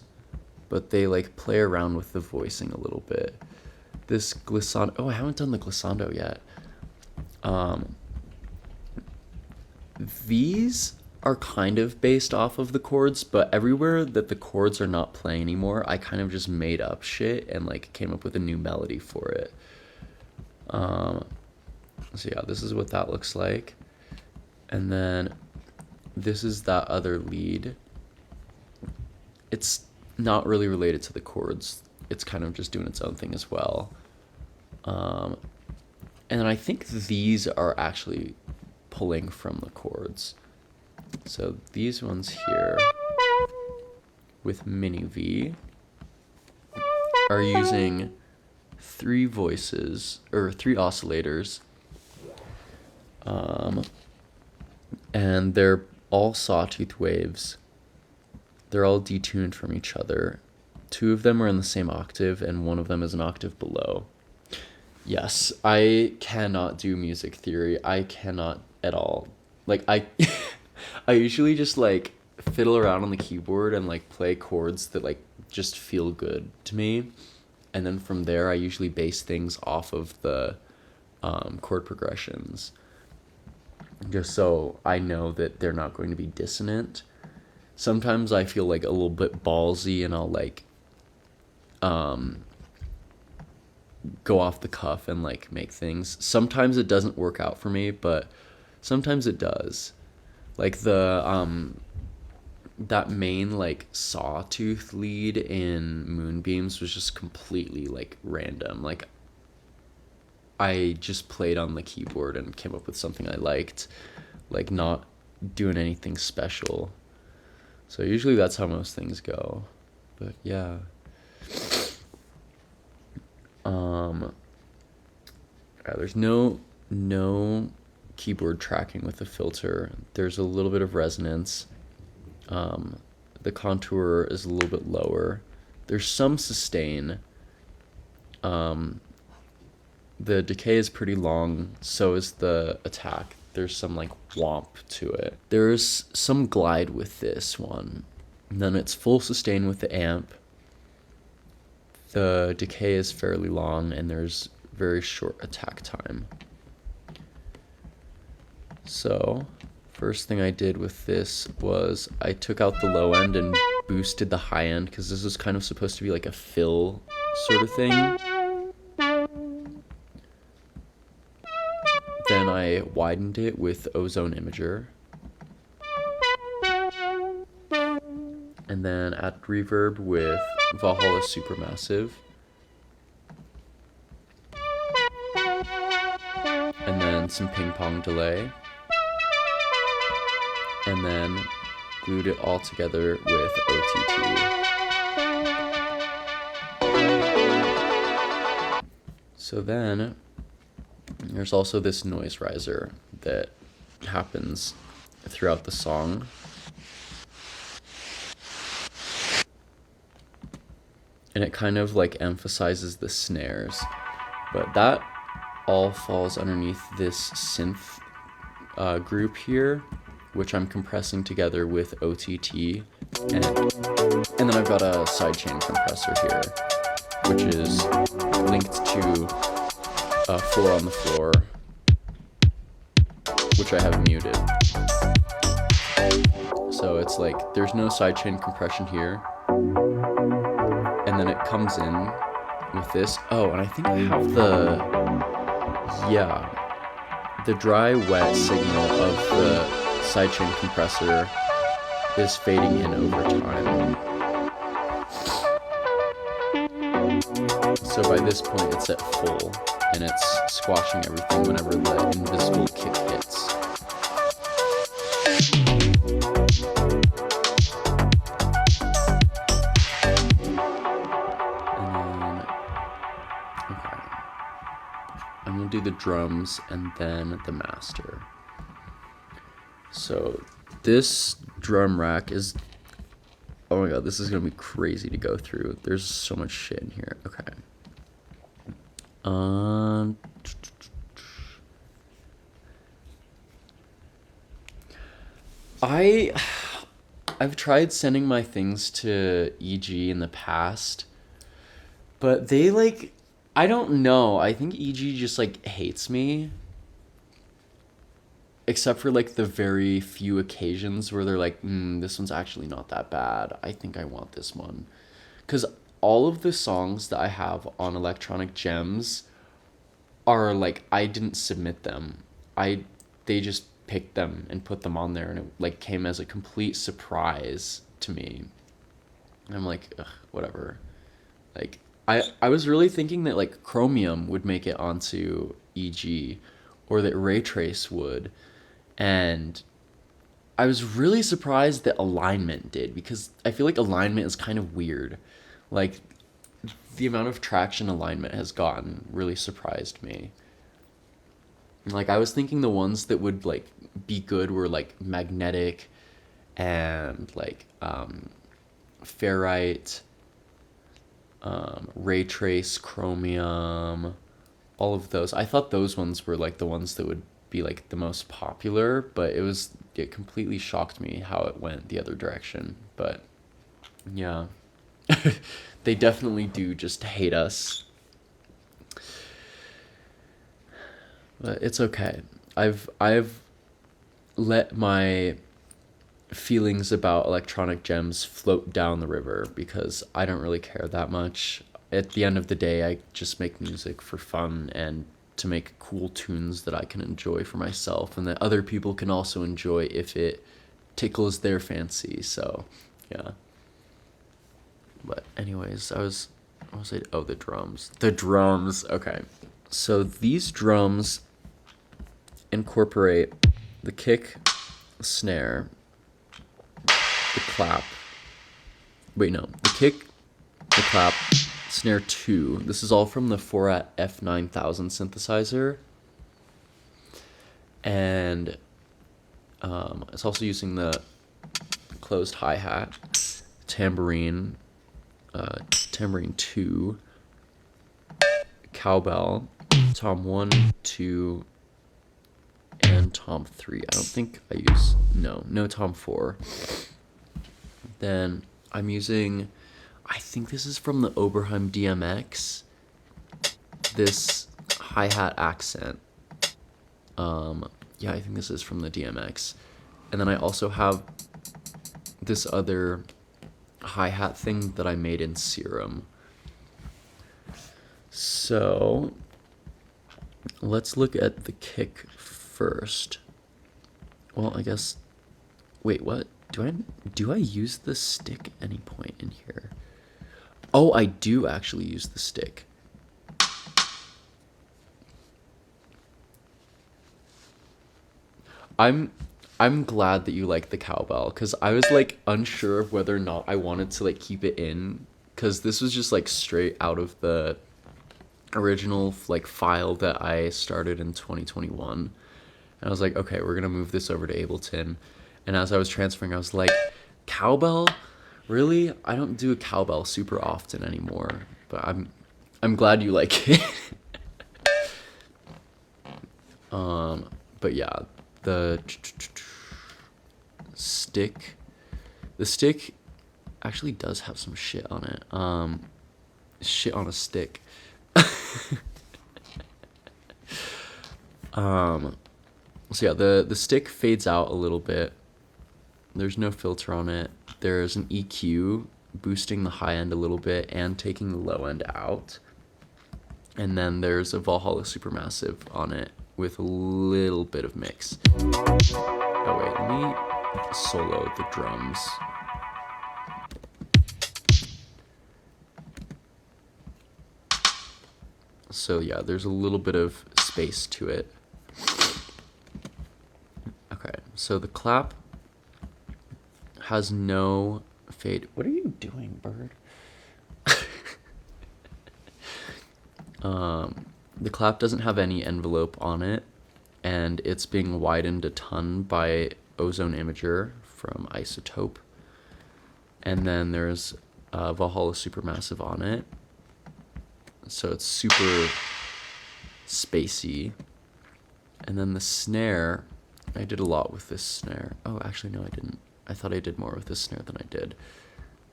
but they like play around with the voicing a little bit. This glissando, oh, I haven't done the glissando yet. These are kind of based off of the chords, but everywhere that the chords are not playing anymore, I kind of just made up shit and like came up with a new melody for it. So yeah, this is what that looks like. And then this is that other lead. It's not really related to the chords. It's kind of just doing its own thing as well. And then I think these are actually pulling from the chords. So these ones here with mini V are using 3 voices or 3 oscillators. And they're all sawtooth waves. They're all detuned from each other. 2 of them are in the same octave and 1 of them is an octave below. Yes, I cannot do music theory. I cannot at all. Like I usually just like fiddle around on the keyboard and like play chords that like just feel good to me. And then from there I usually base things off of the chord progressions, just so I know that they're not going to be dissonant. Sometimes I feel like a little bit ballsy and I'll like go off the cuff and like make things. Sometimes it doesn't work out for me, but sometimes it does. Like the that main like sawtooth lead in Moonbeams was just completely like random. Like I just played on the keyboard and came up with something I liked, like not doing anything special. So usually that's how most things go. But yeah. There's no keyboard tracking with the filter. There's a little bit of resonance. The contour is a little bit lower. There's some sustain. The decay is pretty long, so is the attack. There's some like womp to it. There's some glide with this one. And then it's full sustain with the amp. The decay is fairly long and there's very short attack time. So first thing I did with this was I took out the low end and boosted the high end because this is kind of supposed to be like a fill sort of thing. Then I widened it with Ozone Imager. And then add reverb with Valhalla Supermassive. And then some ping pong delay. And then glued it all together with OTT. So then there's also this noise riser that happens throughout the song. And it kind of like emphasizes the snares. But that all falls underneath this synth group here, which I'm compressing together with OTT. And then I've got a sidechain compressor here, which is linked to 4 on the floor, which I have muted. So it's like there's no sidechain compression here. And then it comes in with this. Oh, and I think I have the dry wet signal of the sidechain compressor is fading in over time. So by this point it's at full and it's squashing everything whenever the invisible kick hits. I'm gonna do the drums and then the master. So this drum rack is, oh my god, this is gonna be crazy to go through. There's so much shit in here. Okay. I've tried sending my things to EG in the past, but they like, I don't know. I think EG just like hates me. Except for like the very few occasions where they're like, this one's actually not that bad. I think I want this one. Because all of the songs that I have on Electronic Gems are like, I didn't submit them. They just picked them and put them on there, and it like came as a complete surprise to me. And I'm like, ugh, whatever. Like, I was really thinking that like Chromium would make it onto EG, or that Raytrace would, and I was really surprised that Alignment did, because I feel like Alignment is kind of weird. Like, the amount of traction Alignment has gotten really surprised me. Like, I was thinking the ones that would like be good were like Magnetic and like Ferrite, Raytrace, Chromium, all of those. I thought those ones were like the ones that would be like the most popular, but it completely shocked me how it went the other direction. But yeah, they definitely do just hate us. But it's okay. I've let my feelings about Electronic Gems float down the river because I don't really care that much. At the end of the day, I just make music for fun and to make cool tunes that I can enjoy for myself and that other people can also enjoy if it tickles their fancy. So, yeah. But anyways, the drums. The drums. Okay. So these drums incorporate the kick, the snare, the clap. Wait, no. The kick, the clap, snare 2. This is all from the 4-at F9000 synthesizer. And it's also using the closed hi-hat, tambourine, tambourine 2, cowbell, tom 1, 2, and tom 3. I don't think I use, no tom 4. Then I'm using, I think this is from the Oberheim DMX, this hi-hat accent. Yeah, I think this is from the DMX. And then I also have this other hi-hat thing that I made in Serum. So let's look at the kick first. Well, I guess, wait, what? Do I use the stick at any point in here? Oh, I do actually use the stick. I'm glad that you like the cowbell, because I was like unsure of whether or not I wanted to like keep it in, because this was just like straight out of the original like file that I started in 2021. And I was like, okay, we're gonna move this over to Ableton. And as I was transferring, I was like, cowbell? Really? I don't do a cowbell super often anymore. But I'm glad you like it. But yeah, the stick actually does have some shit on it. Shit on a stick. So yeah, the stick fades out a little bit. There's no filter on it. There's an EQ boosting the high end a little bit and taking the low end out. And then there's a Valhalla Supermassive on it with a little bit of mix. Oh wait, let me solo the drums. So yeah, there's a little bit of space to it. Okay, so the clap has no fade. What are you doing, bird? The clap doesn't have any envelope on it, and it's being widened a ton by Ozone Imager from Isotope. And then there's Valhalla Supermassive on it. So it's super spacey. And then the snare, I did a lot with this snare. Oh, actually, no, I didn't. I thought I did more with this snare than I did.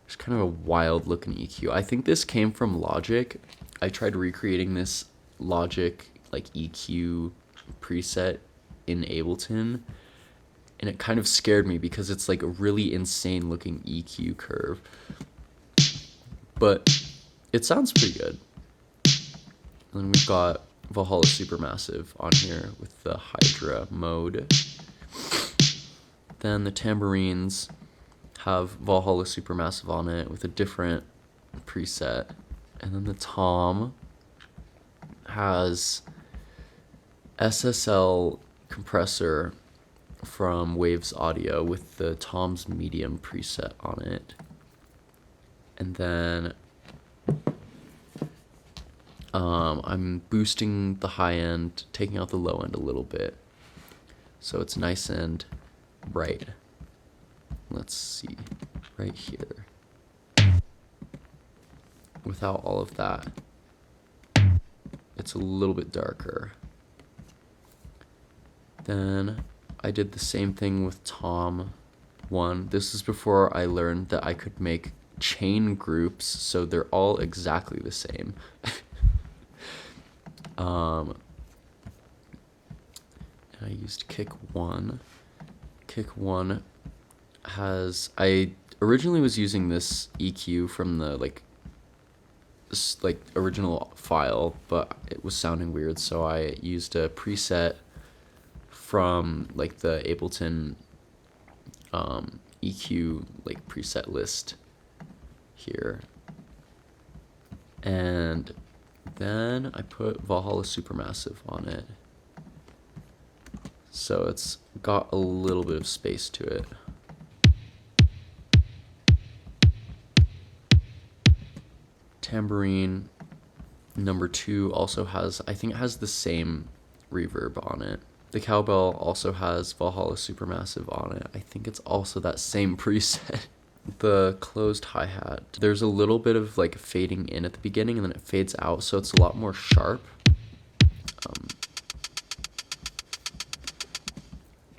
It's kind of a wild looking EQ. I think this came from Logic. I tried recreating this Logic like EQ preset in Ableton, and it kind of scared me because it's like a really insane looking EQ curve. But it sounds pretty good. And then we've got Valhalla Supermassive on here with the Hydra mode. Then the tambourines have Valhalla Supermassive on it with a different preset. And then the tom has SSL compressor from Waves Audio with the tom's medium preset on it. And then I'm boosting the high end, taking out the low end a little bit, so it's nice and bright. Let's see, right here. Without all of that, it's a little bit darker. Then I did the same thing with Tom 1. This is before I learned that I could make chain groups, so they're all exactly the same. I used kick 1. Kick 1 has, I originally was using this EQ from the like original file, but it was sounding weird, so I used a preset from like the Ableton EQ like preset list here. And then I put Valhalla Supermassive on it. So it's got a little bit of space to it. Tambourine number 2 also has, I think it has the same reverb on it. The cowbell also has Valhalla Supermassive on it. I think it's also that same preset. The closed hi-hat, there's a little bit of like fading in at the beginning and then it fades out, so it's a lot more sharp.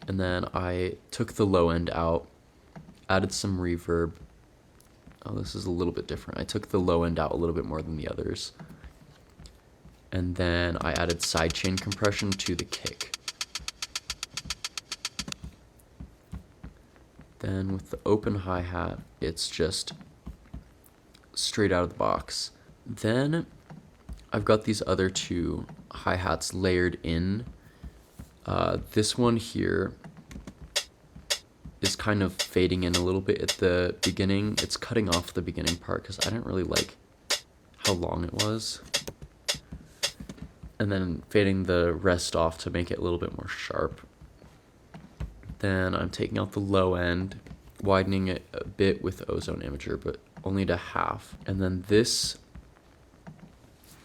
And then I took the low end out, added some reverb. Oh, this is a little bit different. I took the low end out a little bit more than the others. And then I added sidechain compression to the kick. Then with the open hi-hat, it's just straight out of the box. Then I've got these other two hi-hats layered in. This one here is kind of fading in a little bit at the beginning. It's cutting off the beginning part because I didn't really like how long it was. And then fading the rest off to make it a little bit more sharp. Then I'm taking out the low end, widening it a bit with Ozone Imager, but only to half. And then this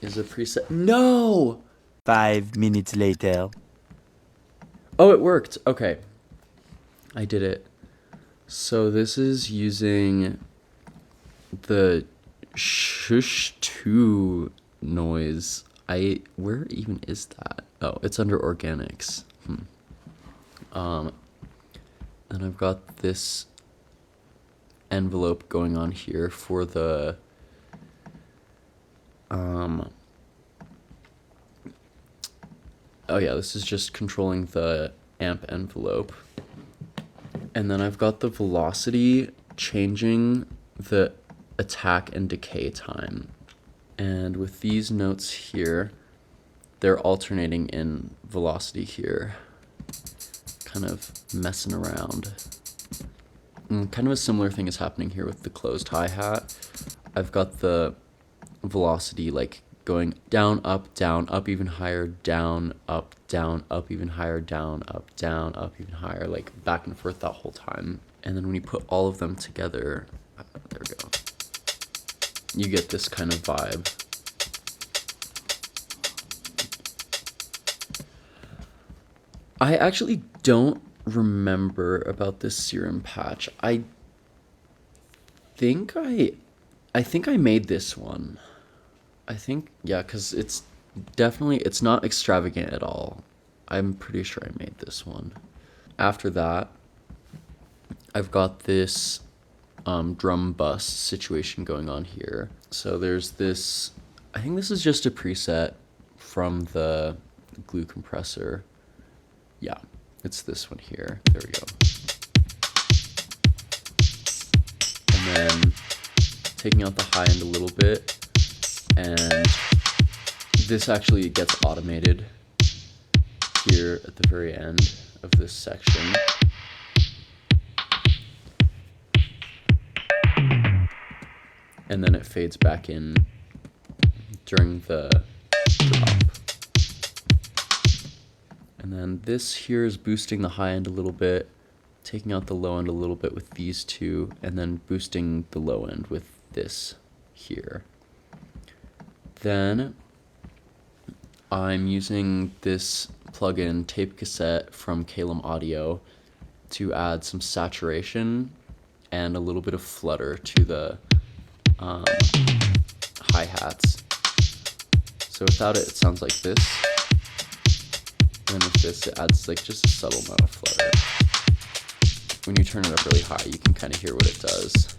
is a preset. No! 5 minutes later. Oh, it worked. Okay. I did it. So this is using the shush 2 noise. Where even is that? Oh, it's under organics. And I've got this envelope going on here for the oh yeah, this is just controlling the amp envelope. And then I've got the velocity changing the attack and decay time. And with these notes here, they're alternating in velocity here. Kind of messing around. And kind of a similar thing is happening here with the closed hi-hat. I've got the velocity like going down, up even higher, down, up, even higher, down, up, even higher, like back and forth that whole time. And then when you put all of them together, there we go, you get this kind of vibe. I actually don't remember about this serum patch. I think I made this one. I think, yeah, because it's not extravagant at all. I'm pretty sure I made this one. After that, I've got this drum bus situation going on here. So there's this, I think this is just a preset from the glue compressor. Yeah, it's this one here. There we go. And then taking out the high end a little bit. And this actually gets automated here at the very end of this section. And then it fades back in during the drop. And then this here is boosting the high end a little bit, taking out the low end a little bit with these two, and then boosting the low end with this here. Then I'm using this plugin tape cassette from Calum Audio to add some saturation and a little bit of flutter to the hi-hats. So without it, it sounds like this. And with this, it adds like just a subtle amount of flutter. When you turn it up really high, you can kind of hear what it does.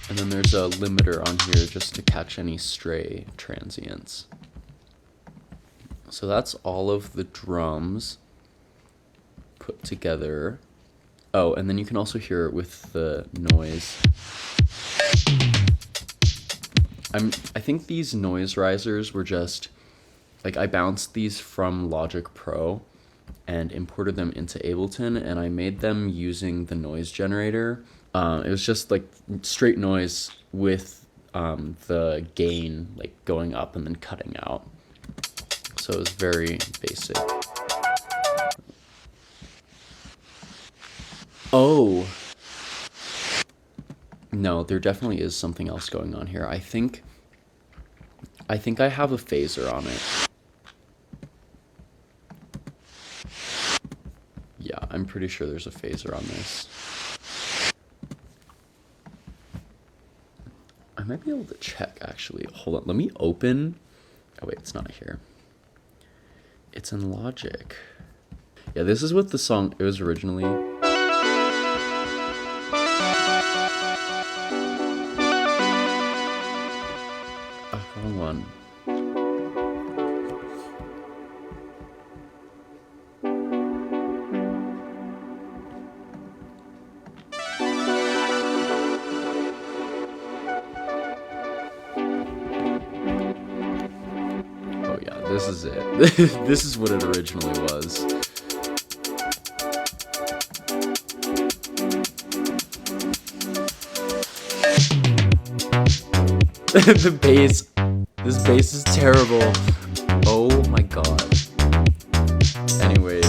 And then there's a limiter on here just to catch any stray transients. So that's all of the drums put together. Oh, and then you can also hear it with the noise. I think these noise risers were just, like, I bounced these from Logic Pro and imported them into Ableton, and I made them using the noise generator. It was just like straight noise with the gain like going up and then cutting out. So it was very basic. Oh. No, there definitely is something else going on here. I think I have a phaser on it. Yeah, I'm pretty sure there's a phaser on this. I might be able to check, actually. Hold on, let me open. Oh, wait, it's not here. It's in Logic. Yeah, this is what the song, it was originally. Oh, wrong one. this is it. This is what it originally was. The bass. This bass is terrible. Oh my god. Anyways,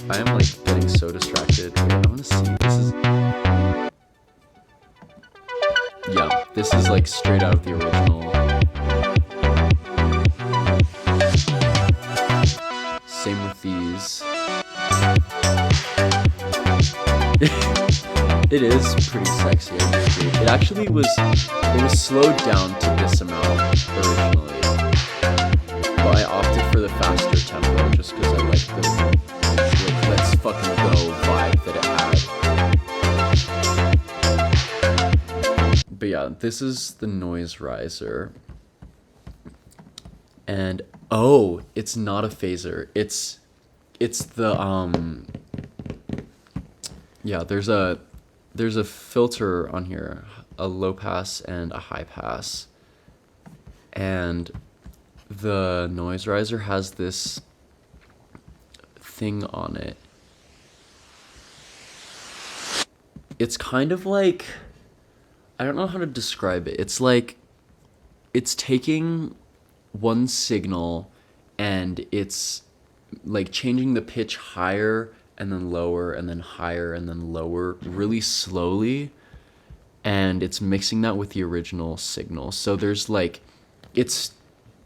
I am like getting so distracted. Wait, I wanna see. This is. Yeah, this is like straight out of the original. Same with these. It is pretty sexy, I agree. It actually was, it was slowed down to this amount originally. But I opted for the faster tempo just because I like the, like, let's fucking go vibe that it had. But yeah, this is the noise riser. And, oh, it's not a phaser. It's the, yeah, there's a filter on here, a low pass and a high pass, and the noise riser has this thing on it. It's kind of like, I don't know how to describe it. It's like, it's taking one signal and it's like changing the pitch higher and then lower and then higher and then lower really slowly, and it's mixing that with the original signal. So there's like, it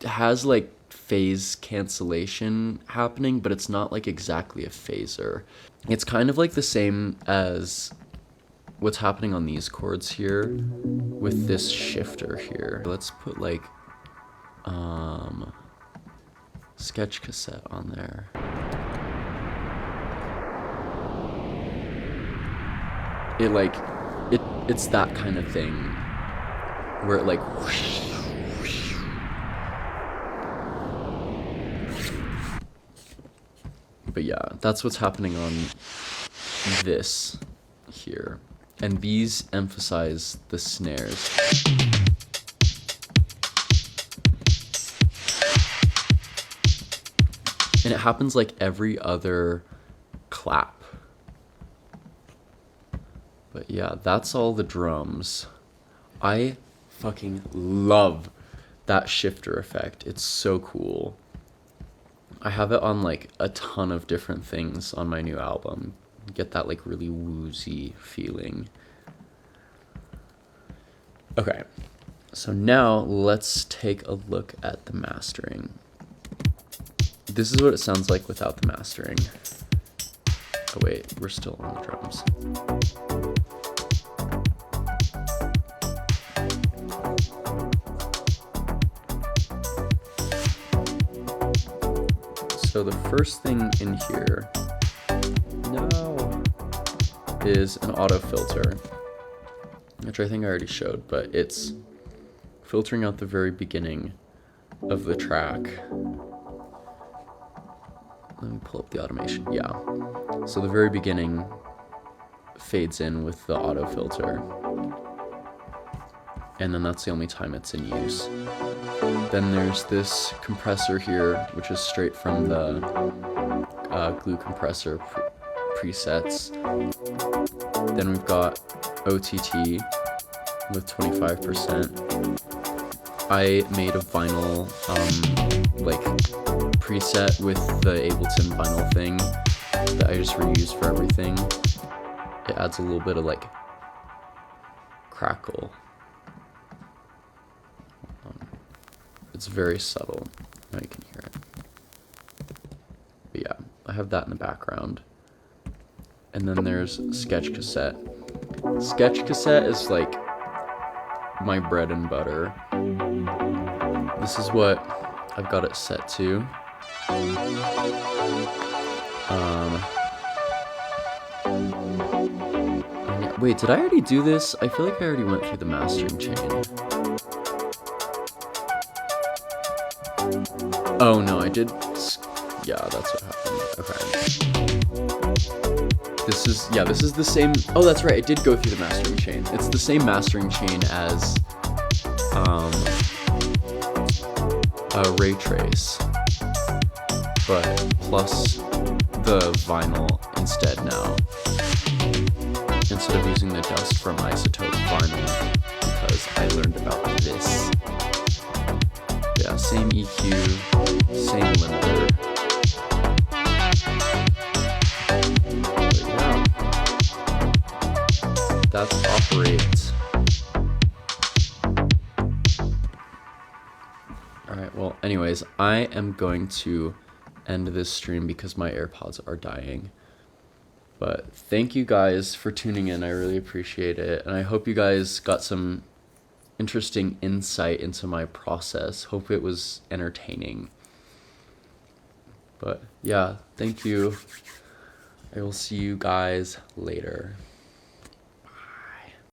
has like phase cancellation happening, but it's not like exactly a phaser. It's kind of like the same as what's happening on these chords here with this shifter here. Let's put like sketch cassette on there. It like, it's that kind of thing where it like whoosh, whoosh. But yeah, that's what's happening on this here. And these emphasize the snares. And it happens like every other clap. But yeah, that's all the drums. I fucking love that shifter effect. It's so cool. I have it on like a ton of different things on my new album. Get that like really woozy feeling. Okay, so now let's take a look at the mastering. This is what it sounds like without the mastering. Oh wait, we're still on the drums. So the first thing in here is an auto filter, which I think I already showed, but it's filtering out the very beginning of the track. Let me pull up the automation. Yeah. So the very beginning fades in with the auto filter. And then that's the only time it's in use. Then there's this compressor here, which is straight from the glue compressor presets. Then we've got OTT with 25%. I made a vinyl like preset with the Ableton vinyl thing that I just reuse for everything. It adds a little bit of like crackle. It's very subtle. Now you can hear it. But yeah, I have that in the background. And then there's sketch cassette. Sketch cassette is like my bread and butter. This is what I've got it set to. Wait, did I already do this? I feel like I already went through the mastering chain. Oh no, I did. Yeah, that's what happened. Okay. This is the same. Oh, that's right. I did go through the mastering chain. It's the same mastering chain as Raytrace. but plus the vinyl instead now. Instead of using the dust from isotope vinyl, because I learned about this. Yeah, same EQ, same limiter. But yeah, that's Operate. Alright, well, anyways, I am going to end this stream because my AirPods are dying. But thank you guys for tuning in. I really appreciate it. And I hope you guys got some interesting insight into my process. Hope it was entertaining. But yeah, thank you. I will see you guys later.